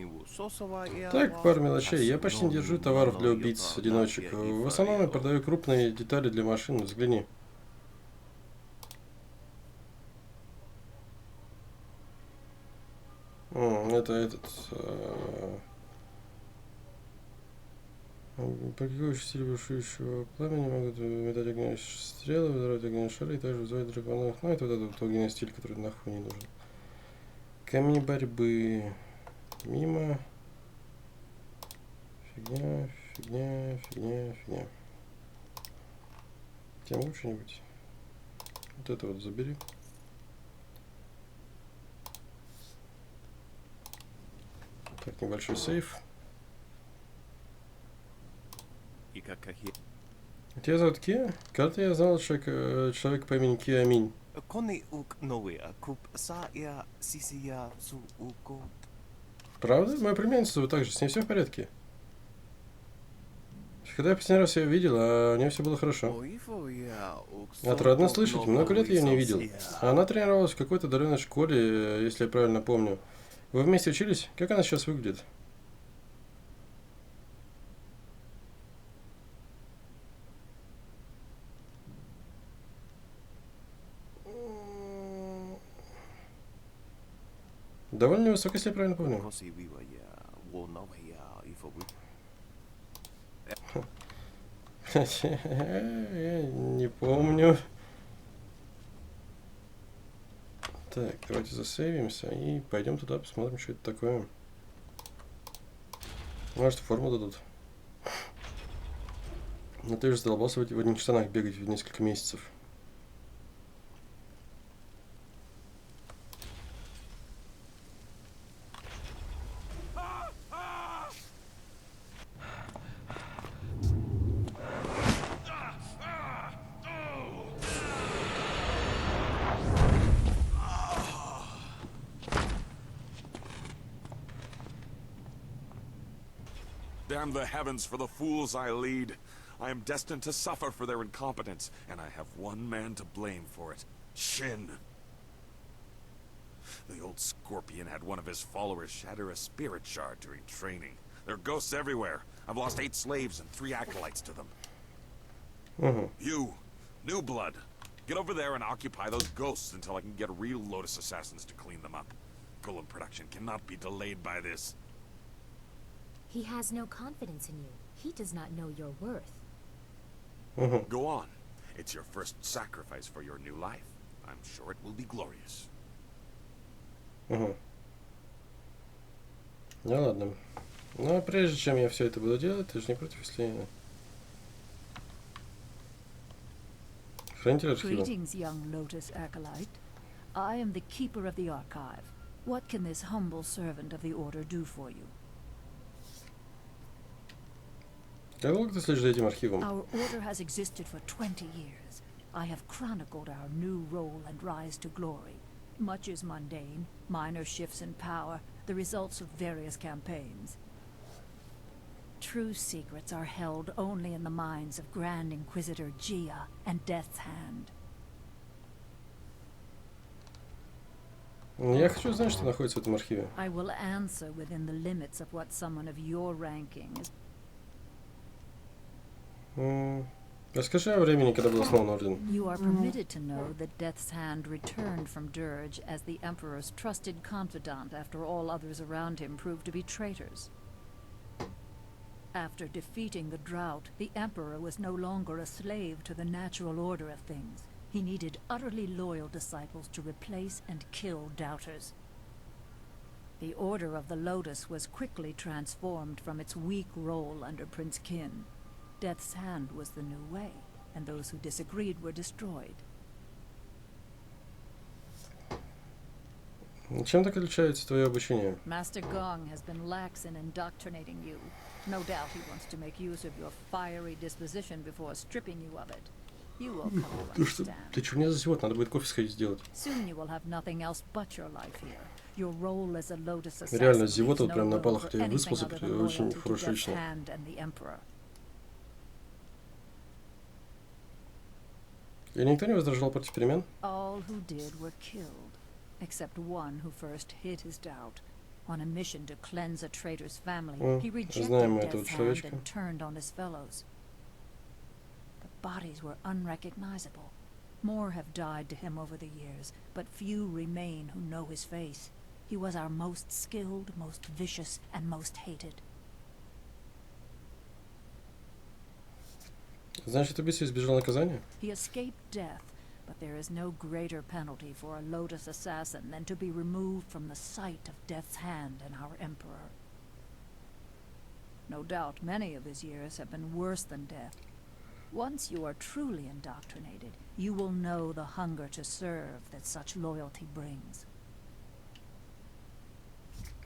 Так, пару мелочей. Я почти не держу товаров для убийц-одиночек. В основном я продаю крупные детали для машин. Взгляни. Это этот... Практикующие стиль бушующего пламени могут метать огненные стрелы, взрывать огненные шары и также вызывать драконов. Ну, это вот этот огненный стиль, который нахуй не нужен. Камни борьбы. Мимо. Фигня, фигня, фигня, фигня. Тебе могу что-нибудь? Вот это вот забери. Так, небольшой сейф. Тебя зовут Кия? Когда-то я знал человека по имени Кия Аминь. Правда? Моя племянница зовут так же. С ней все в порядке? Когда я последний раз ее видел, а у нее все было хорошо. Отрадно слышать. Много лет я ее не видел. Она тренировалась в какой-то отдаленной школе, если я правильно помню. Вы вместе учились? Как она сейчас выглядит? Довольно невысоко, если я правильно помню. Я не помню. Так, давайте засейвимся и пойдем туда, посмотрим, что это такое. Может, форму дадут. Но ты же задолбался в одних штанах бегать в несколько месяцев. Damn the heavens for the fools I lead. I am destined to suffer for their incompetence, and I have one man to blame for it. Shin. The old scorpion had one of his followers shatter a spirit shard during training. There are ghosts everywhere. I've lost 8 slaves and 3 acolytes to them. You, new blood, get over there and occupy those ghosts until I can get real Lotus assassins to clean them up. Golem production cannot be delayed by this. He has no confidence in you. He does not know your worth. Go on. It's your first sacrifice for your new life. I'm sure it will be glorious. Угу. Ну ладно. Но прежде чем я все это буду делать, ты же не против, если... Хранитель архива. Greetings, young Lotus acolyte. I am the keeper of the archive. What can this humble servant of the order do for you? Как долго ты следишь за этим архивом? Our order has existed for 20 years. I have chronicled our new role and rise to glory. Much is mundane, minor shifts in power, the results of various campaigns. True secrets are held only in the minds of Grand Inquisitor Gia and Death's Hand. Я хочу знать, что находится в этом архиве. I will answer within the limits of what someone of your ranking is. Расскажи о времени, когда был основан Орден. You are permitted to know that Death's Hand returned from Dirge as the Emperor's trusted confidant after all others around him proved to be traitors. After defeating the drought, the Emperor was no longer a slave to the natural order of things. He needed utterly loyal disciples to replace and kill doubters. The Order of the Lotus was quickly transformed from its weak role under Prince Qin. Death's Hand was the new way, and those who disagreed were destroyed. Чем так отличается твое обучение? Master Gong has been lax in indoctrinating you. No doubt he wants to make use of your fiery disposition before stripping you of it. You will come to understand. Ты что, меня зазевет? Надо будет кофе сходить сделать. Soon you will have nothing else but your life here. Your role as a Lotus assassin Реально, зевота leaves вот no прям room напала, for хотя я anything выспался, other than очень loyalty to хорошо Death's лично. Hand and the Emperor. И никто не возражал против перемен? All who did were killed, except one who first hid his doubt. On a mission to cleanse a traitor's family, he rejected Death's Hand and turned on his fellows. The bodies were unrecognizable. More have died to him over the years, but few remain who know his face. He was our most skilled, most vicious, and most hated. Значит, убийца избежал наказания? He escaped death, but there is no greater penalty for a Lotus assassin than to be removed from the sight of Death's Hand and our Emperor. No doubt many of his years have been worse than death. Once you are truly indoctrinated, you will know the hunger to serve that such loyalty brings.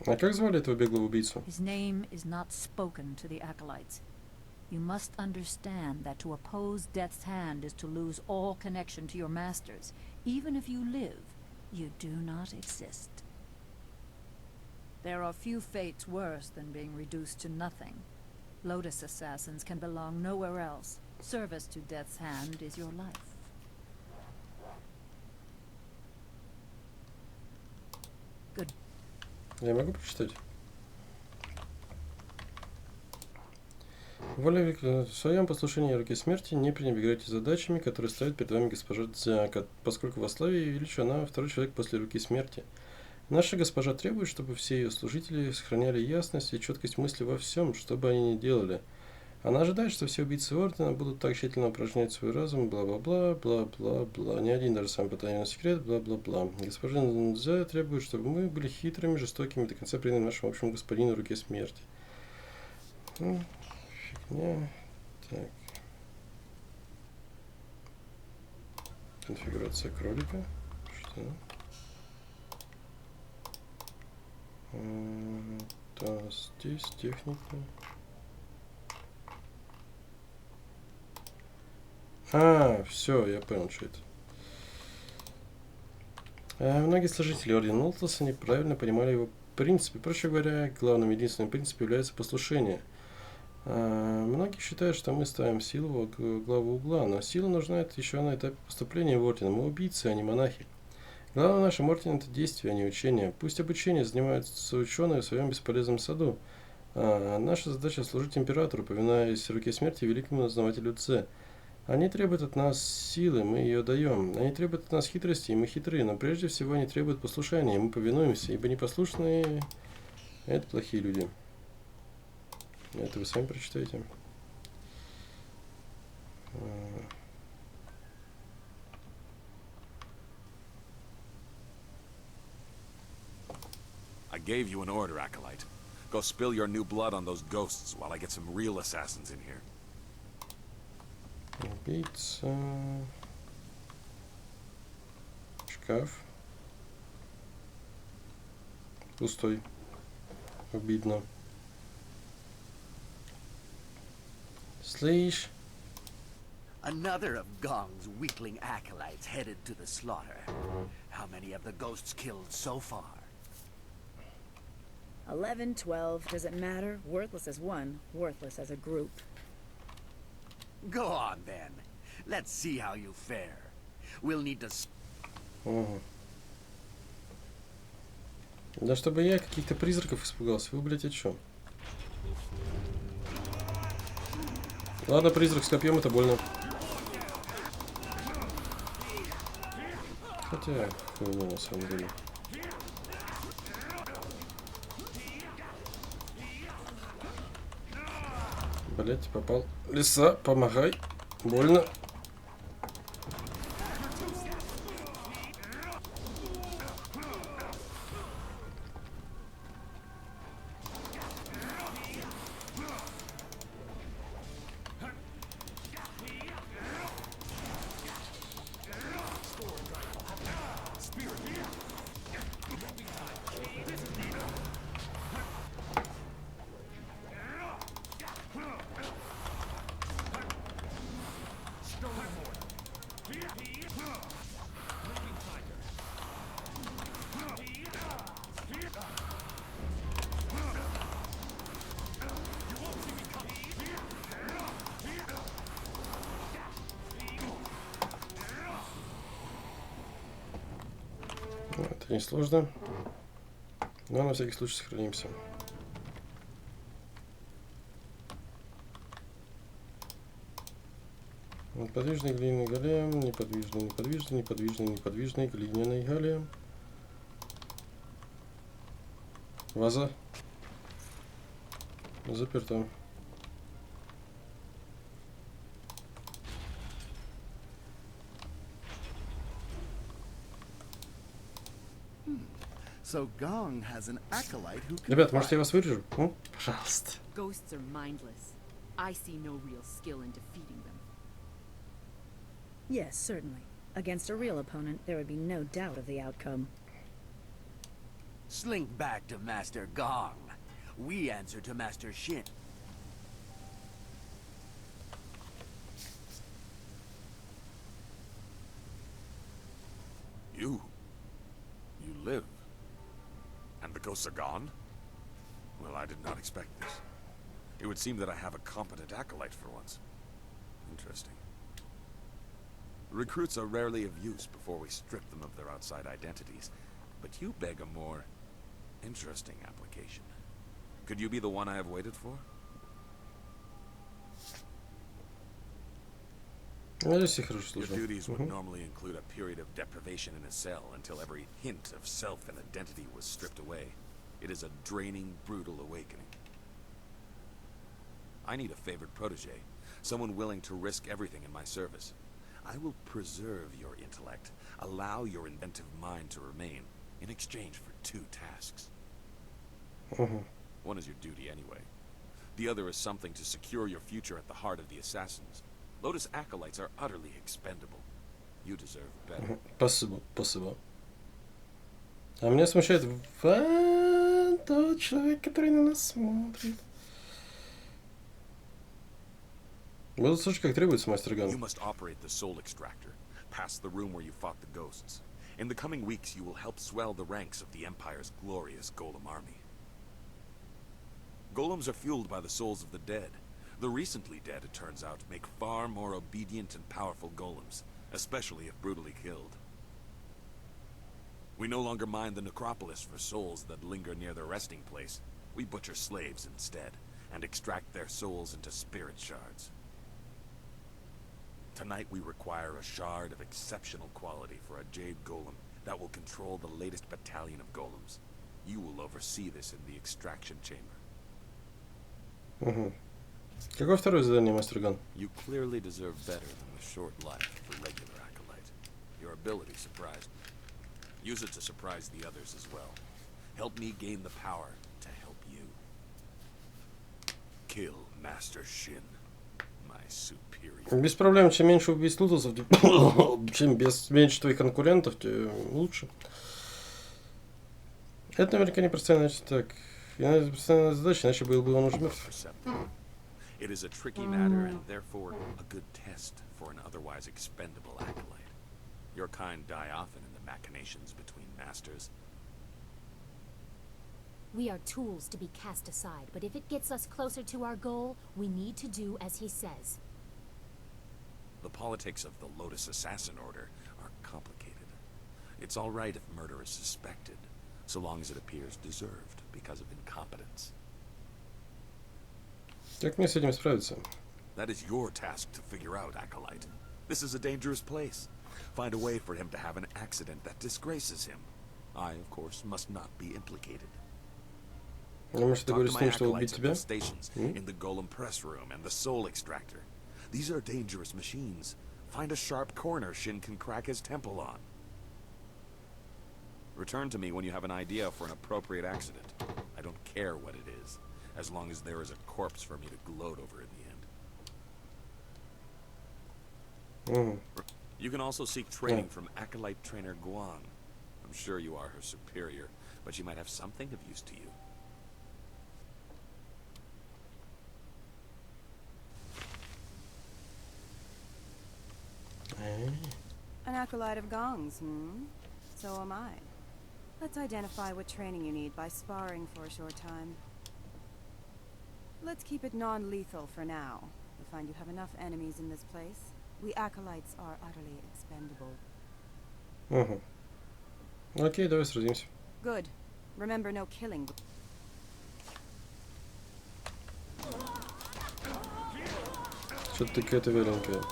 А как звали этого беглого убийцу? His name is not spoken to the acolytes. You must understand that to oppose Death's Hand is to lose all connection to your masters. Even if you live, you do not exist. There are few fates worse than being reduced to nothing. Lotus assassins can belong nowhere else. Service to Death's Hand is your life. Good. Я могу прочитать? Воля в своем послушании руки смерти не пренебрегайте задачами, которые ставит перед вами госпожа Дзяка, поскольку во славе и величию она второй человек после руки смерти. Наша госпожа требует, чтобы все ее служители сохраняли ясность и четкость мысли во всем, что бы они ни делали. Она ожидает, что все убийцы Ордена будут так тщательно упражнять свой разум, бла-бла-бла, бла-бла-бла, ни один даже сам потаенный секрет, бла-бла-бла. Госпожа Дзя требует, чтобы мы были хитрыми, жестокими, до конца преданы нашему общему господину руке смерти. Фигня. Так. Конфигурация кролика. Что? Да, здесь техника. Все, я понял, что это. Многие служители Ордена Нолтоса неправильно понимали его принципы. Проще говоря, главным единственным принципом является послушание. Многие считают, что мы ставим силу во главу угла, но сила нужна еще на этапе поступления в Орден. Мы убийцы, а не монахи. Главное в нашем Ордене — это действие, а не учение. Пусть обучение занимаются ученые в своем бесполезном саду. Наша задача — служить императору, повинуясь руке смерти великому дознавателю Дзе. Они требуют от нас силы, мы ее даем. Они требуют от нас хитрости, и мы хитры. Но прежде всего они требуют послушания, и мы повинуемся, ибо непослушные — это плохие люди. Это вы сами прочитаете. gave you an order, Acolyte. Go spill your new blood on those ghosts while I get some real assassins in here. Убийца. Шкаф. Пустой. Обидно. Слышь. Another of Gong's weakling acolytes headed to the slaughter. How many of the ghosts killed so far? 11, 12, does it matter? Worthless as one, worthless as a group. Go on then. Let's see how you fare. We'll need to... Да чтобы я каких-то призраков испугался. Вы, блядь, о чем? Ладно, призрак с копьем, это больно. Хотя, хуйня на самом деле. Блять, попал. Лиса, помогай. Больно. Это не сложно, но на всякий случай сохранимся. Неподвижный глиняный голем, неподвижный, неподвижный, неподвижный, неподвижный глиняный голем. Ваза заперта. So Gong has an acolyte who can... Ребят, может я вас вырежу? Пожалуйста. Ghosts are mindless. I see no real skill in defeating them. Yes, certainly. Against a real opponent, there would be no doubt of the outcome. Slink back to Master Gong. We answer to Master Shin. You live. And the ghosts are gone? Well, I did not expect this. It would seem that I have a competent acolyte for once. Interesting. Recruits are rarely of use before we strip them of their outside identities, but you beg a more interesting application. Could you be the one I have waited for? Your duties would normally include a period of deprivation in a cell until every hint of self and identity was stripped away. It is a draining, brutal awakening. I need a favored protege, someone willing to risk everything in my service. I will preserve your intellect, allow your inventive mind to remain, in exchange for 2 tasks. One is your duty anyway. The other is something to secure your future at the heart of the assassins. Lotus acolytes are utterly expendable. You deserve better. Спасибо, спасибо. А меня смущает тот человек, который на нас смотрит. Буду слушать, как требуется, мастер Ган. You must operate the soul extractor, past the room where you fought the ghosts. In the coming weeks, you will help swell the ranks of the Empire's glorious golem army. Golems are fueled by the souls of the dead. The recently dead, it turns out, make far more obedient and powerful golems, especially if brutally killed. We no longer mind the necropolis for souls that linger near their resting place. We butcher slaves instead, and extract their souls into spirit shards. Tonight we require a shard of exceptional quality for a Jade golem that will control the latest battalion of golems. You will oversee this in the extraction chamber. Какое второе задание, мастер Ган? You clearly deserve better than the short life of the regular acolyte. Your ability surprised me. Use it to surprise the others as well. Help me gain the power to help you. Kill Master Shin, my superior. Без проблем, чем меньше убийств лутусов, чем меньше твоих конкурентов, тем лучше. Это наверняка не простая так. Это постоянная задача, иначе был бы он уже мертв. It is a tricky matter and therefore a good test for an otherwise expendable acolyte. Your kind die often in the machinations between masters. We are tools to be cast aside, but if it gets us closer to our goal, we need to do as he says. The politics of the Lotus Assassin Order are complicated. It's all right if murder is suspected, so long as it appears deserved because of incompetence. Как мне с этим справиться? That is your task to figure out, Acolyte. This is a dangerous place. Find a way for him to have an accident that disgraces him. I, of course, must not be implicated. Может, ты говоришь с ним, что убить тебя? Stations in the Golem press room and the Soul Extractor. These are dangerous machines. Find a sharp corner Shin can crack his temple on. Return to me when you have an idea for an appropriate accident. I don't care what it is, as long as there is a corpse for me to gloat over in the end. You can also seek training from Acolyte Trainer Guan. I'm sure you are her superior, but she might have something of use to you. An acolyte of Gong's, So am I. Let's identify what training you need by sparring for a short time. Let's keep it non-lethal for now. We find you have enough enemies in this place. We acolytes are utterly expendable. Окей, давай сразимся. Good. Remember, no killing. Что-то ты какая-то вяленькая.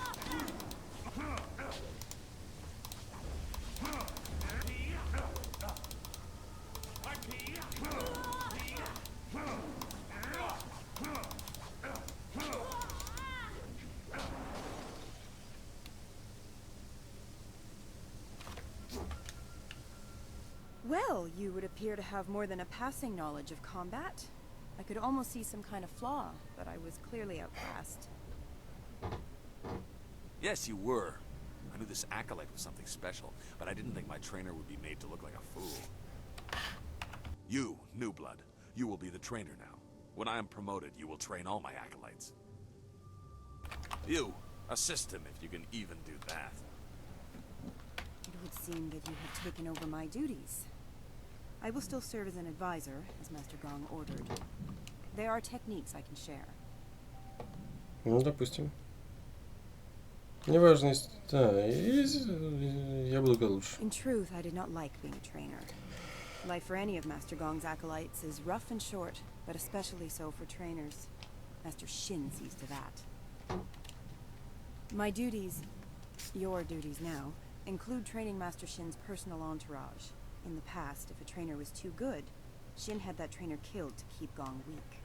Well, you would appear to have more than a passing knowledge of combat. I could almost see some kind of flaw, but I was clearly outclassed. Yes, you were. I knew this acolyte was something special, but I didn't think my trainer would be made to look like a fool. You, New Blood, you will be the trainer now. When I am promoted, you will train all my acolytes. You, assist him if you can even do that. It would seem that you have taken over my duties. I will still serve as an advisor, as Master Gong ordered. There are techniques I can share. Ну, допустим. Неважно, я буду лучше. In truth, I did not like being a trainer. Life for any of Master Gong's acolytes is rough and short, but especially so for trainers. Master Shin sees to that. My duties, your duties now, include training Master Shin's personal entourage. In the past, if a trainer was too good, Shin had that trainer killed to keep Gong weak.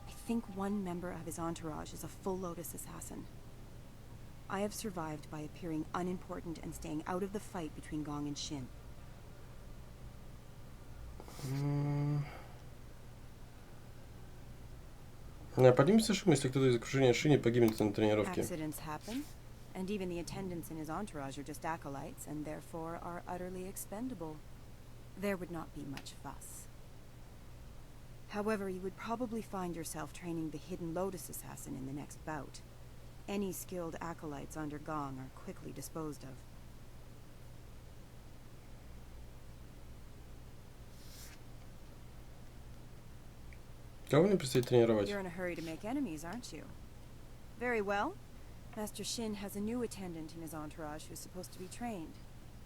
I think one member of his entourage is a full Lotus assassin. I have survived by appearing unimportant and staying out of the fight between Gong and Shin. Поднимется шум, если кто-то из окружения Шини погибнет на тренировке. Accidents happen, and even the attendants in his entourage are just acolytes, and therefore are utterly expendable. There would not be much fuss. However, you would probably find yourself training the hidden Lotus assassin in the next bout. Any skilled acolytes under Gong are quickly disposed of. Кого мне предстоит тренировать? You're in a hurry to make enemies, aren't you? Very well. Master Shin has a new attendant in his entourage who's supposed to be trained.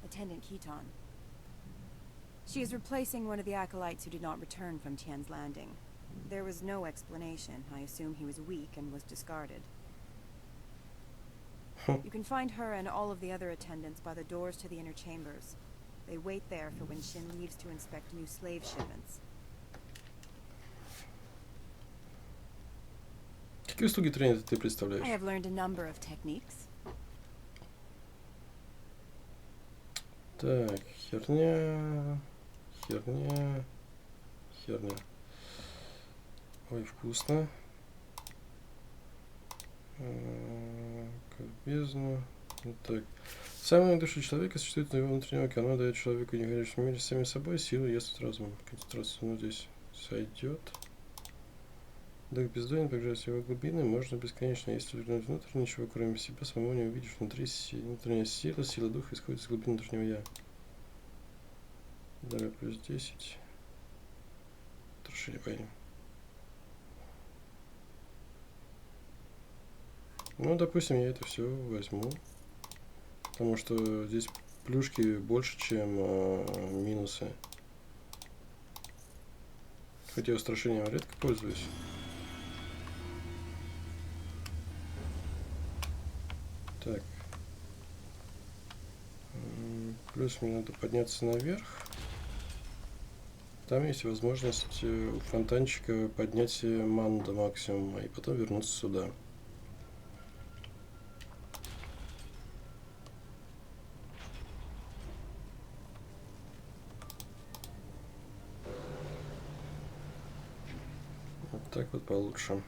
Attendant Kitan. She is replacing one of the acolytes who did not return from Tian's Landing. There was no explanation. I assume he was weak and was discarded. You can find her and all of the other attendants by the doors to the inner chambers. They wait there for when Shin leaves to inspect new slave shipments. Какие услуги тренера ты представляешь? I have learned a number of techniques. Так, херня. Херня. Херня. Ой, вкусно. Как бездну. Вот так. Самая душа человека существует на его внутреннем океане. Оно дает человеку в невероятном мире самим собой силу, ясность разума. Концентрацию, ну, здесь сойдет. Дух бездонен, погружаясь в его глубины, можно бесконечно. Если вернуть внутрь, ничего кроме себя самого не увидишь. Внутренняя сила духа исходит из глубины внутреннего я. Давай плюс 10. Тушили пойдем. Ну, допустим, я это все возьму. Потому что здесь плюшки больше, чем минусы. Хоть я устрашением редко пользуюсь. Так. Плюс мне надо подняться наверх. Там есть возможность у фонтанчика поднять ману до максимума и потом вернуться сюда. Вот так вот получше.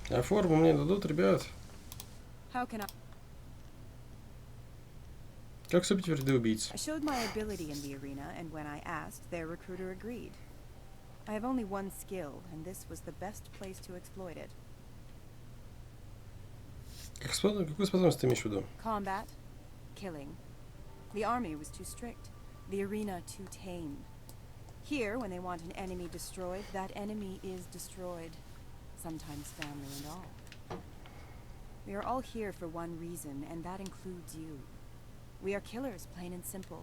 А форму мне дадут, ребят? Как вступить в ряды убийц? I showed my ability in the arena, and when I asked, their recruiter agreed. I have only one skill, and this was the best place to exploit it. Какую способность ты имеешь в виду? Combat, killing. The army was too strict. The arena too tame. Here, when they want an enemy destroyed, that enemy is destroyed. Sometimes family and all. We are all here for one reason, and that includes you. We are killers, plain and simple.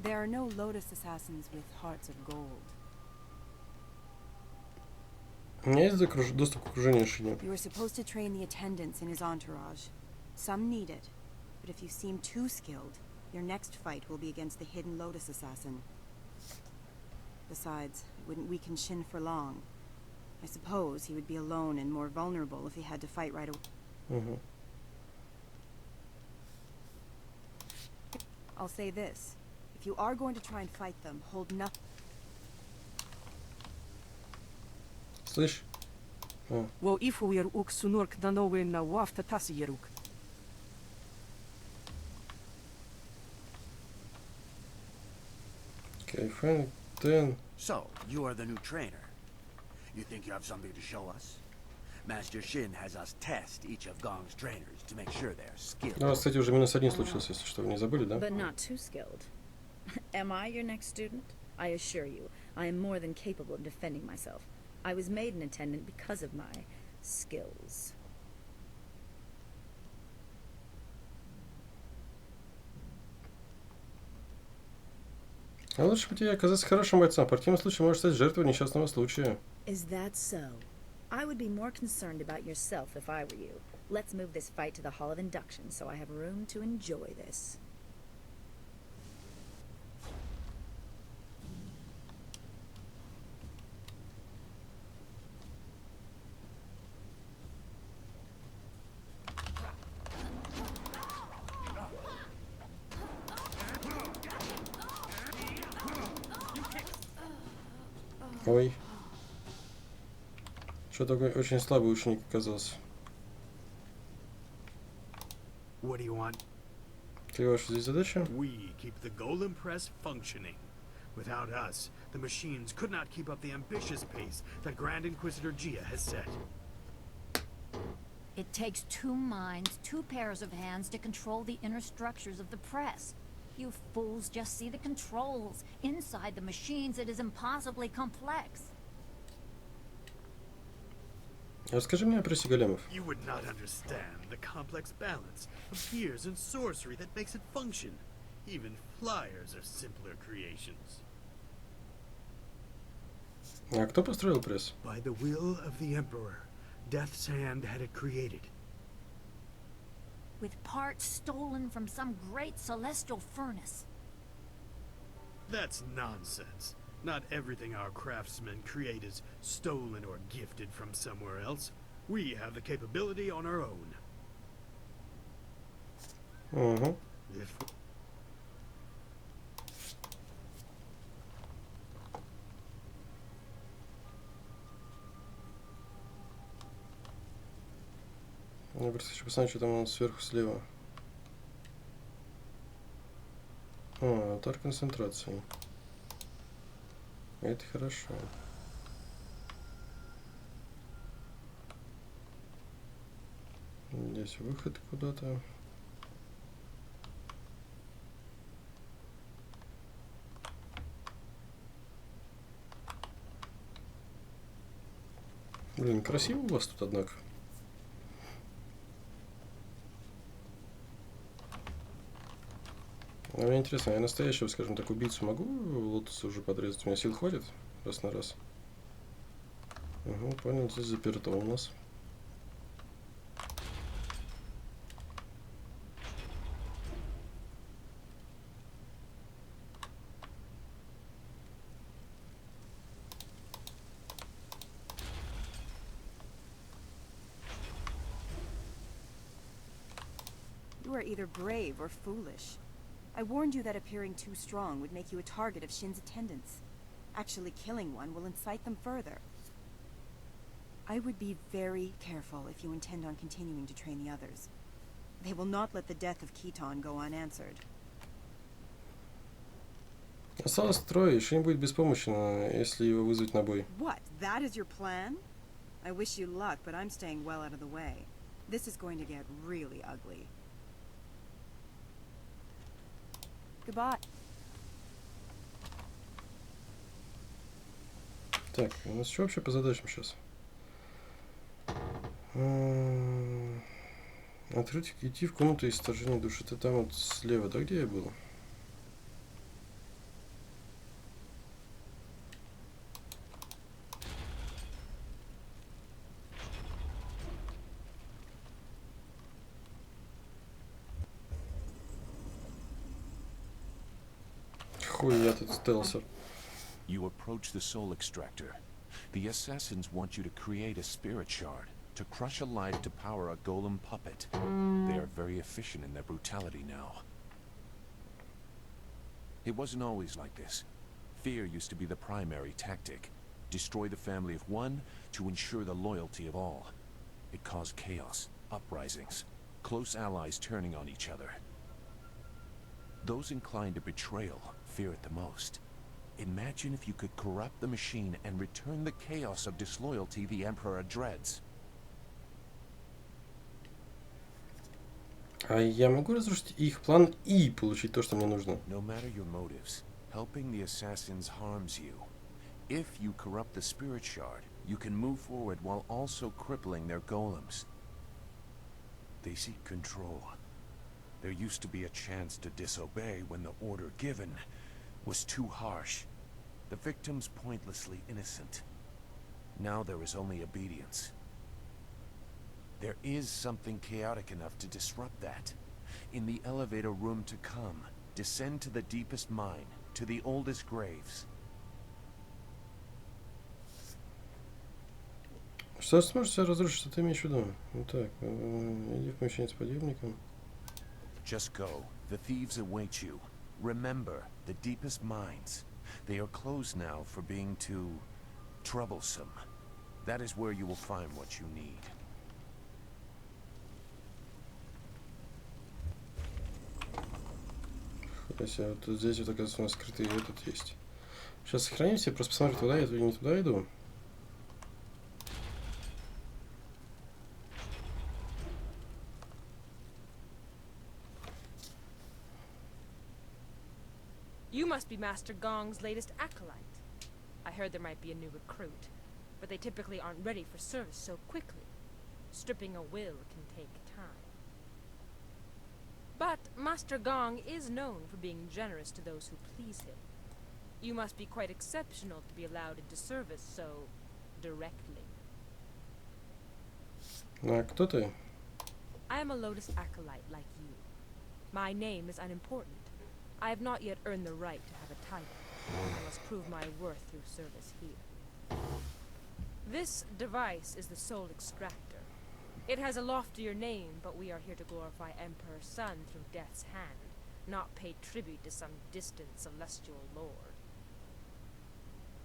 There are no Lotus assassins with hearts of gold. У меня есть доступ к окружению Шиня. You are supposed to train the attendants in his entourage. Some need it, but if you seem too skilled, your next fight will be against the hidden Lotus assassin. Besides, it wouldn't weaken Shin for long. I suppose he would be alone and more vulnerable if he had to fight right away. I'll say this. If you are going to try and fight them, hold nothing. Слышь? Wo ifuir uk sunurk danowin na wafta tasieruk. Okay, fine, then. So, you are the new trainer. You think you have something to show us? Master Shin has us test each of Gong's trainers to make sure they're skilled. У нас, кстати, уже -1 случился, если что, вы не забыли, да? But not too skilled. Am I your next student? I assure you, I am more than capable of defending myself. I was made an attendant because of my skills. А лучше бы тебе оказаться хорошим бойцом. В противном случае можешь стать жертвой несчастного случая. Is that so? I would be more concerned about yourself if I were you. Let's move this fight to the Hall of Induction so I have room to enjoy this. Ой. Что такой очень слабый ученик оказался. What do you want? Какая ваша здесь задача? We keep the golem press functioning. Without us, the machines could not keep up the ambitious pace that Grand Inquisitor Gia has set. It takes 2 minds, 2 pairs of hands to control the inner structures of the press. You fools just see the controls. Inside the machines, it is impossibly complex. Расскажи мне о прессе големов. You would not understand the complex balance of gears and sorcery that makes it function. Even flyers are simpler creations. А кто построил пресс? By the will of the Emperor, Death's Hand had it created. With parts stolen from some great celestial furnace. That's nonsense. Not everything our craftsmen create is stolen or gifted from somewhere else. We have the capability on our own. If Я просто хочу посмотреть, что там сверху слева. Алтарь концентрации. Это хорошо. Здесь выход куда-то. Блин, красиво у вас тут, однако. А мне интересно, я настоящего, скажем так, убийцу могу лотоса уже подрезать? У меня сил хватит? Раз на раз. Ага, понял, здесь заперто у нас. You are either brave or foolish. I warned you that appearing too strong would make you a target of Shin's attendants. Actually killing one will incite them further. I would be very careful if you intend on continuing to train the others. They will not let the death of Keaton go unanswered. Осталось трое, еще не будет беспомощно, если его вызвать на бой. What? That is your plan? I wish you luck, but I'm staying well out of the way. This is going to get really ugly. Goodbye. Так, у нас что вообще по задачам сейчас? Открыть, идти в комнату исторжения души. Это там вот слева, да, где я был? Хуя тут стелсер. You approach the soul extractor. The assassins want you to create a spirit shard to crush a life to power a golem puppet. They are very efficient in their brutality now. It wasn't always like this. Fear used to be the primary tactic. Destroy the family of one to ensure the loyalty of all. It caused chaos, uprisings, close allies turning on each other. Those inclined to betrayal fear it the most. Imagine if you could corrupt the machine and return the chaos of disloyalty the Emperor dreads. А я могу разрушить их план и получить то, что мне нужно? No matter your motives, helping the assassins harms you. If you corrupt the spirit shard, you can move forward while also crippling their golems. They seek control. There used to be a chance to disobey when the order given was too harsh. The victims pointlessly innocent. Now there is only obedience. There is something chaotic enough to disrupt that. In the elevator room to come, descend to the deepest mine, to the oldest graves. Что сможете разрушить, что ты имеешь в виду? Ну так, иди в помещение с подъемником. Just go. The thieves await you. Remember, the deepest mines. They are closed now for being too troublesome. That is where you will find what you need. Если вот здесь вот, оказывается, у нас скрытый этот есть. Сейчас сохранимся, просто посмотрим, туда я или не туда иду. You must be Master Gong's latest acolyte. I heard there might be a new recruit, but they typically aren't ready for service so quickly. Stripping a will can take time. But Master Gong is known for being generous to those who please him. You must be quite exceptional to be allowed into service so directly. А кто ты? I am a Lotus acolyte like you. My name is unimportant. I have not yet earned the right to have a title. I must prove my worth through service here. This device is the Soul Extractor. It has a loftier name, but we are here to glorify Emperor Sun through Death's Hand, not pay tribute to some distant celestial lord.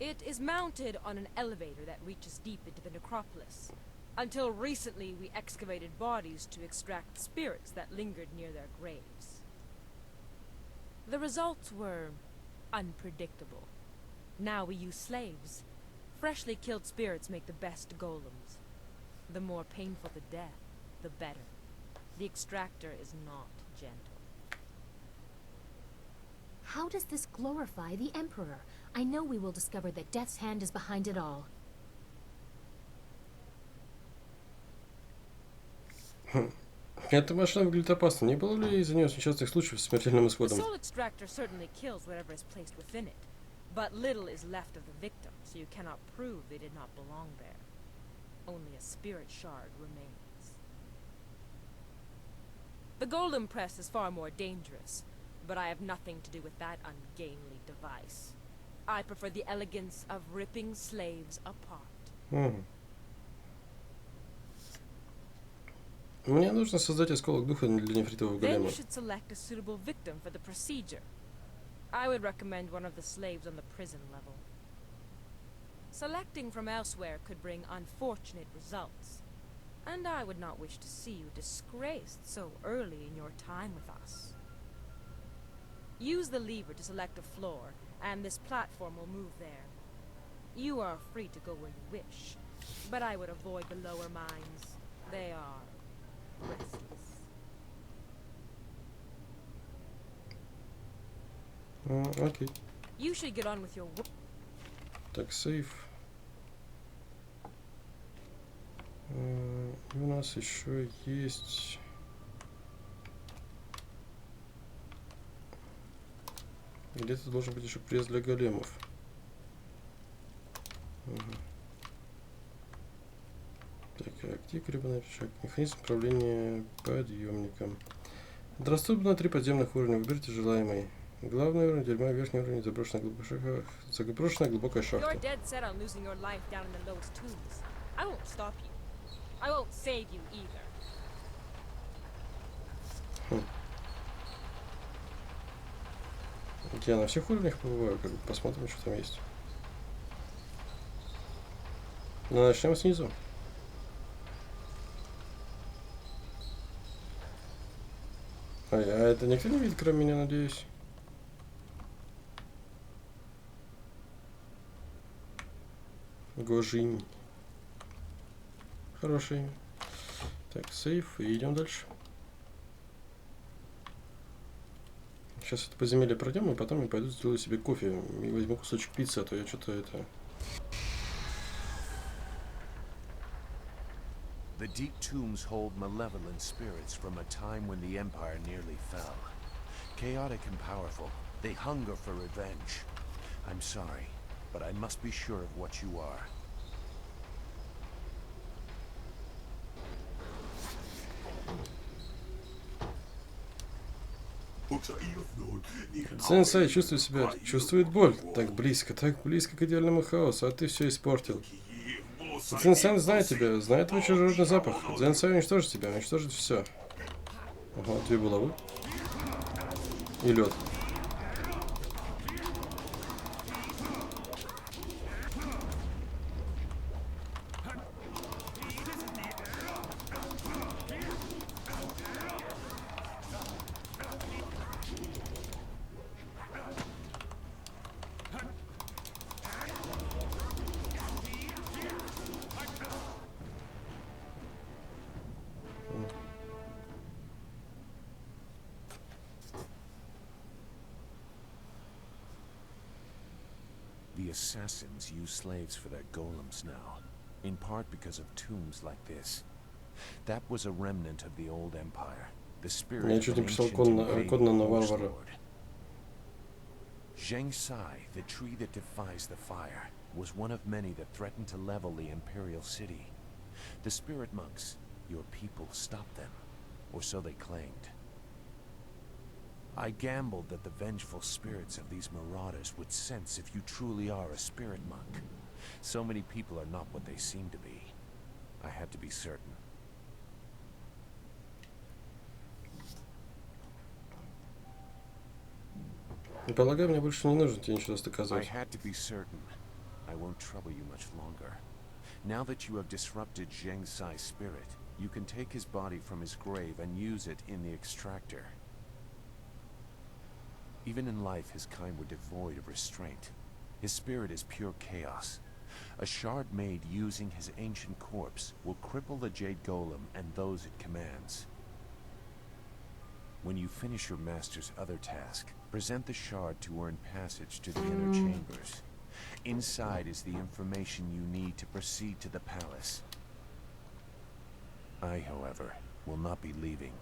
It is mounted on an elevator that reaches deep into the necropolis. Until recently, we excavated bodies to extract spirits that lingered near their graves. The results were unpredictable. Now we use slaves. Freshly killed spirits make the best golems. The more painful the death, the better. The extractor is not gentle. How does this glorify the Emperor? I know we will discover that Death's Hand is behind it all. Эта машина выглядит опасно. Не было ли из-за нее несчастных случаев с смертельным The исходом? Soul Extractor certainly kills whatever is placed within it, but little is left of the victim, so you cannot prove they did not belong there. Only a spirit shard remains. The golem press is far more dangerous, but I have nothing to do with that ungainly device. I prefer the elegance of ripping slaves apart. Мне нужно создать осколок духа для нефритового Then голема. you should select a suitable victim for the procedure. I would recommend one of the slaves on the prison level. Selecting from elsewhere could bring unfortunate results, and I would not wish to see you disgraced so early in your time with us. Use the lever to select a floor, and this platform will move there. You are free to go where you wish, but I would avoid the lower mines. They are restless. Окей. You should get on with your work. Так, сейф. И у нас еще есть... Где-то должен быть еще пресс для големов. Так, актив, грибной рычаг. Механизм управления подъемником. Доступно 3 подземных уровня. Выберите желаемый. Главный уровень дерьма, верхний уровень заброшенная глубокая шахта. You're dead set on losing your life down in the lowest tombs. I won't stop you. I won't save you either. Я на всех уровнях побываю, как бы посмотрим, что там есть. Ну, начнем снизу. А это никто не видит, кроме меня, надеюсь. Гожинь. Хорошее имя. Так, сейф, и идем дальше. Сейчас это подземелье пройдем, и потом я пойду сделаю себе кофе и возьму кусочек пиццы, а то я что-то это... The deep tombs hold malevolent spirits from a time when the Empire nearly fell. Chaotic and powerful, they hunger for revenge. I'm sorry, but I must be sure of what you are. Сенсей чувствует боль. Так близко к идеальному хаосу, а ты все испортил. Сенсей знает тебя, знает твой чужеродный запах. Сенсей уничтожит тебя, уничтожит все. Ага, 2 булавы. И лед. The assassins use slaves for their golems now, in part because of tombs like this. That was a remnant of the old empire, the spirit Я of чуть an не писал ancient код на invading варвара. lord. Zheng Sai, the tree that defies the fire, was one of many that threatened to level the imperial city. The spirit monks, your people, stopped them, or so they claimed. I gambled that the vengeful spirits of these marauders would sense if you truly are a spirit monk. So many people are not what they seem to be. I had to be certain. Полагаю, мне больше не нужно тебе ничего I доказывать. had to be certain. I won't trouble you much longer. Now that you have disrupted Zheng Sai's spirit, you can take his body from his grave and use it in the extractor. Even in life, his kind were devoid of restraint. His spirit is pure chaos. A shard made using his ancient corpse will cripple the Jade Golem and those it commands. When you finish your master's other task, present the shard to earn passage to the inner chambers. Inside is the information you need to proceed to the palace. I, however, will not be leaving.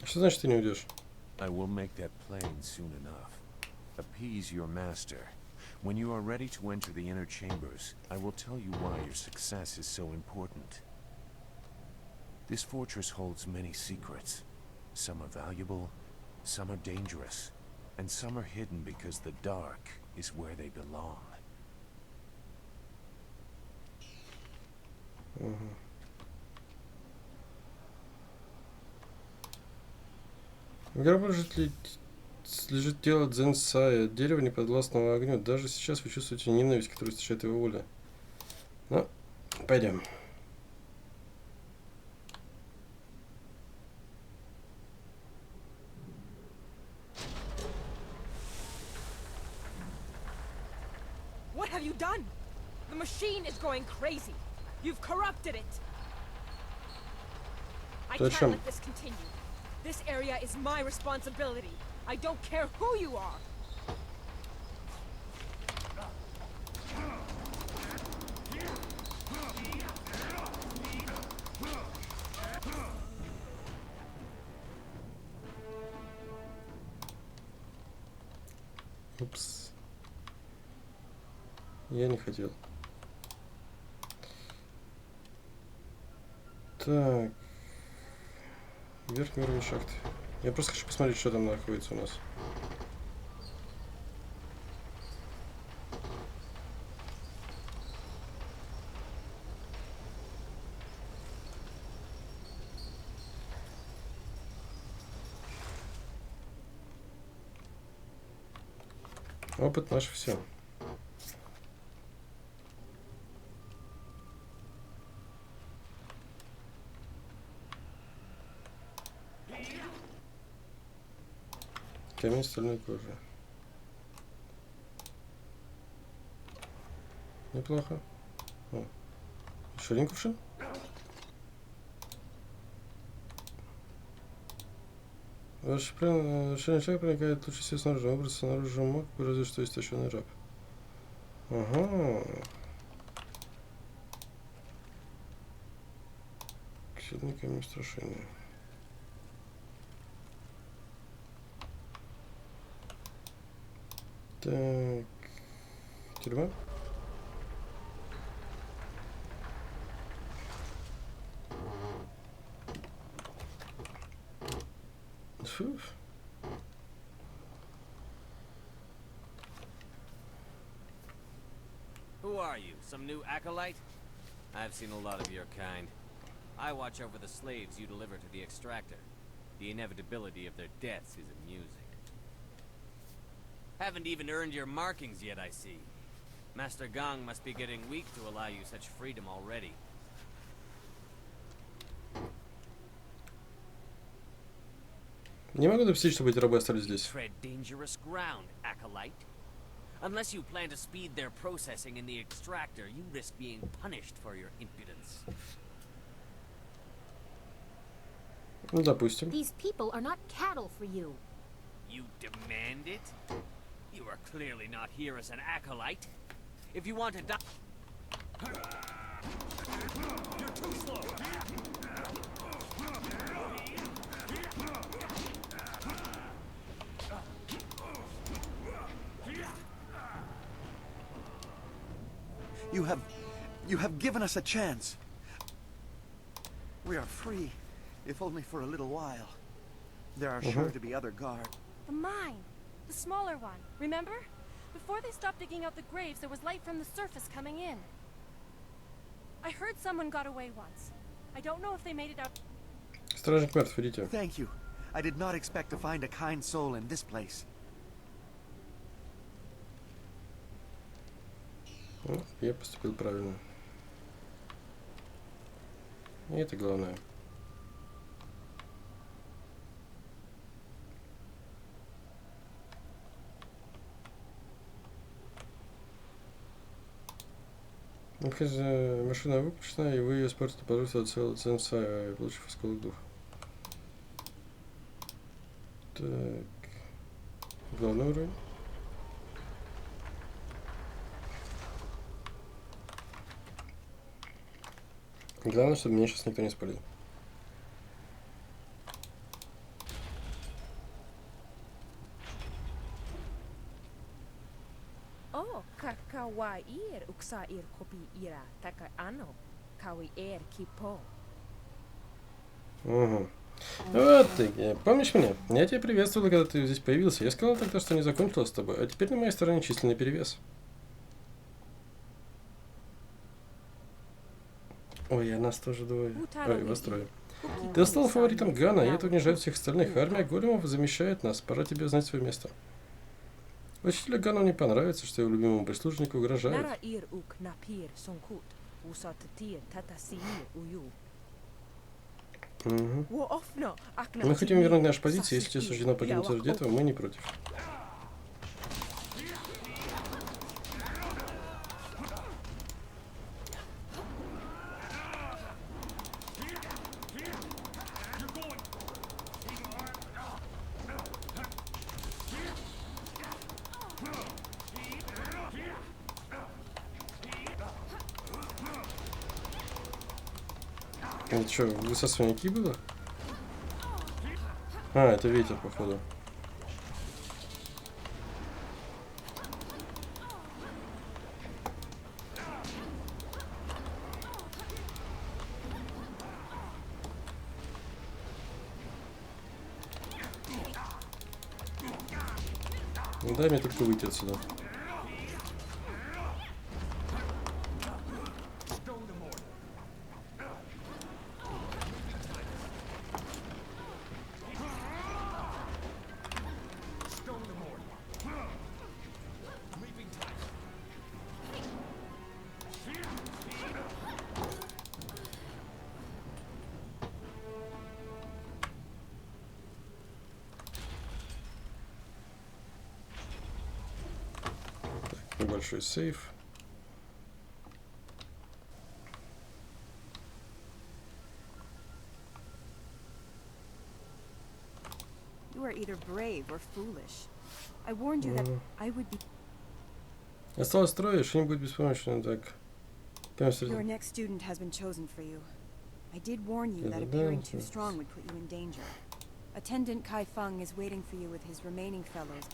Что значит ты не уйдешь? I will make that plain soon enough. Appease your master. When you are ready to enter the inner chambers, I will tell you why your success is so important. This fortress holds many secrets. Some are valuable, some are dangerous, and some are hidden because the dark is where they belong. В гробу лежит тело Дзенсая, дерево неподвластного огню. Даже сейчас вы чувствуете ненависть, которую встречает его воля. Ну, пойдем. What have you done? The machine is going crazy. You've corrupted it. I can't let this continue. This area is my responsibility. I don't care who you are. Упс. Я не хотел. Так. Верхний уровень шахты. Я просто хочу посмотреть, что там находится у нас. Опыт наш все. Камень стальной кожи. Неплохо. О, еще один кувшин? Ваш шаг проникает лучше всего снаружи. Образ снаружи мог, разве что истощенный раб. Ага. Сильный камень страшения. Так. Тюрьма? Фу. Who are you? Some new acolyte? I've seen a lot of your kind. I watch over the slaves you deliver to the extractor. The inevitability of their deaths is amusing. Haven't even earned your markings yet, I see. Master Gong must be getting weak to allow you such freedom already. Не могу допустить, чтобы эти рабы остались здесь. Tread dangerous ground, acolyte. Unless you plan to speed their processing in the extractor, you risk being punished for your impudence. Ну, допустим. These people are not cattle for you. You demand it? You are clearly not here as an acolyte. If you want to die... You're too slow. You have given us a chance. We are free. if only for a little while. There are sure to be other guards. The mine. The smaller one. Remember? Before they stopped digging out the graves, there was light from the surface coming in. I heard someone got away once. I don't know if they made it out. Стражник мертв, идите. Thank you. I did not expect to find a kind soul in this place. Я поступил правильно. И это главное. Машина выпущена, и вы ее испортите, пожалуйста, целый Самая, получив осколок духа. Так. Главный уровень. Главное, чтобы меня сейчас никто не спалил. Oh, kakawair uksair kopi ira taka ano kawair kipo. Угу. Вот ты, помнишь меня? Я тебя приветствовал, когда ты здесь появился. Я сказал тогда, что не закончилось с тобой, а теперь на моей стороне численный перевес. Ой, а нас тоже двое. Ой, вас трое. Ты стал фаворитом Гана, и это унижает всех остальных. Армия големов замещает нас. Пора тебе знать свое место. Учителю Гану не понравится, что его любимому прислужнику угрожают. Угу. Мы хотим вернуть наши позиции, если тебе суждено погибнуть ради этого, мы не против. Это что, высасывание ки было? А, это ветер, походу. Дай мне только выйти отсюда. Небольшой сейф. You are either brave or foolish. I warned you that I would be. Осталось трое, что-нибудь беспомощно, так. Your next student has been chosen for you. I did warn you that appearing too strong would put you in danger. Attendant Kai Feng is waiting for you with his remaining fellows.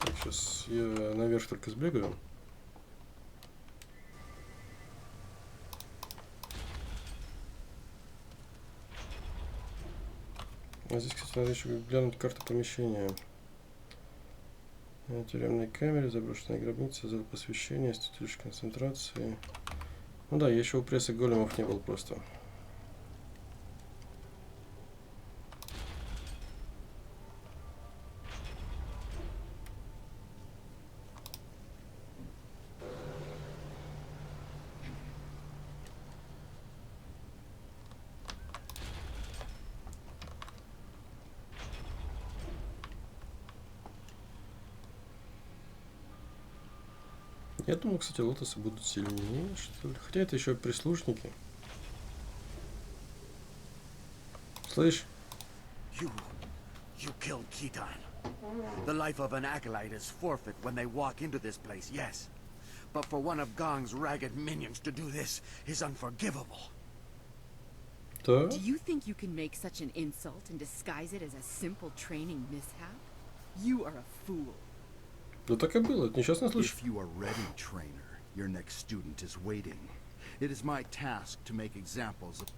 Так, сейчас я наверх только сбегаю. А здесь, кстати, надо еще глянуть карту помещения. Тюремной камере, заброшенная гробница, зал посвящения, святилище концентрации. Ну да, я еще у прессы големов не был просто. Я думаю, кстати, лотосы будут сильнее, что ли. Хотя это еще прислужники. Слышь? You killed Khitan. The life of an acolyte is forfeit when they walk into this place, yes. But for one of Gong's ragged minions to do this is unforgivable. Do you think you can make such an insult and disguise it as a simple training mishap? You are a fool. Да так и было, это несчастный случай. If you are ready, trainer, your next student is waiting. It is my task to make examples of...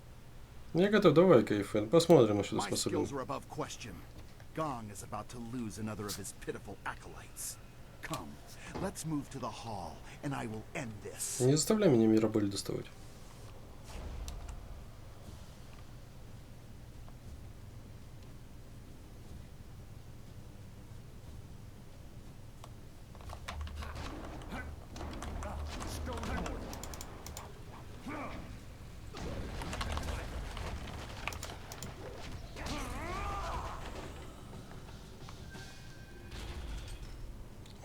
Я готов, давай, Кайфен, посмотрим, на что ты My способен. skills are above question. Gong is about to lose another of his pitiful acolytes. Come, let's move to the hall, and I will end this. Не заставляй меня Мирабель доставать.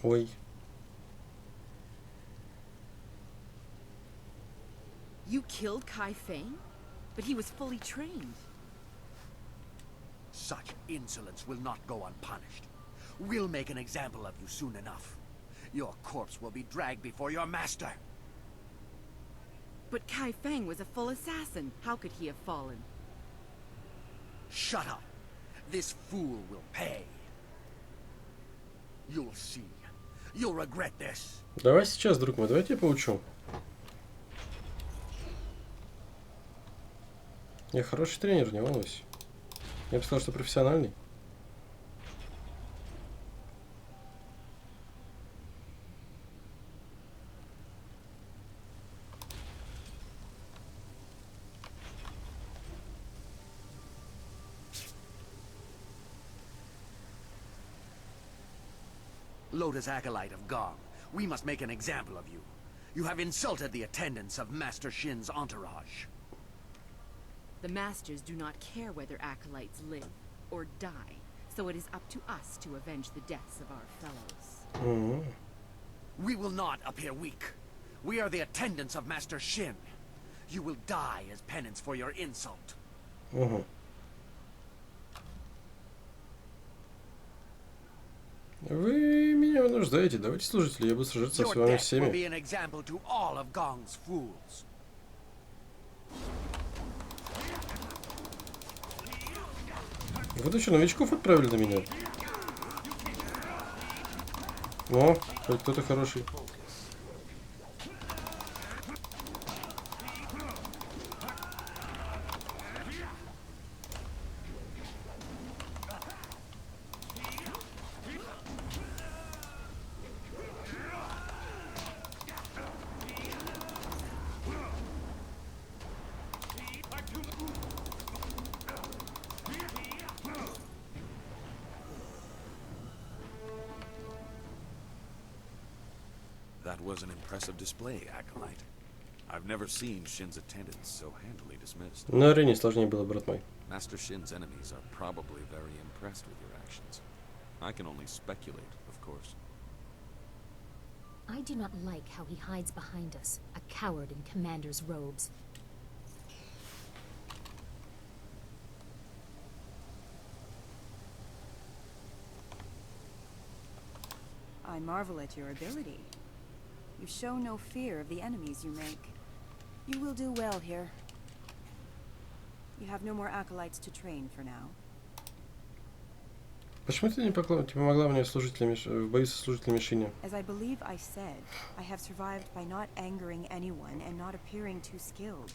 Ой. You killed Kai Feng? But he was fully trained. Such insolence will not go unpunished. We'll make an example of you soon enough. Your corpse will be dragged before your master. But Kai Feng was a full assassin. How could he have fallen? Shut up. This fool will pay. You'll see. You'll regret this. Давай сейчас, друг мой, давай я тебя поучу. Я хороший тренер, не волнуйся. Я бы сказал, что профессиональный. Lotus Acolyte of Gong, we must make an example of you. You have insulted the attendants of Master Shin's entourage. The masters do not care whether acolytes live or die, so it is up to us to avenge the deaths of our fellows. We will not appear weak. We are the attendants of Master Shin. You will die as penance for your insult. Вы меня вынуждаете. Давайте, служители, я буду сражаться с вами всеми. Вот еще новичков отправили на меня. О, хоть кто-то хороший. That was an impressive display, Acolyte. I've never seen Shin's attendants so handily dismissed. На арене сложнее было, брат мой. Master Shin's enemies are probably very impressed with your actions. I can only speculate, of course. I do not like how he hides behind us, a coward in commander's robes. I marvel at your ability. You show no fear of the enemies you make. You will do well here. You have no more acolytes to train for now. Почему ты не помогла мне в бою со служителями Шиня? As I believe I said, I have survived by not angering anyone and not appearing too skilled.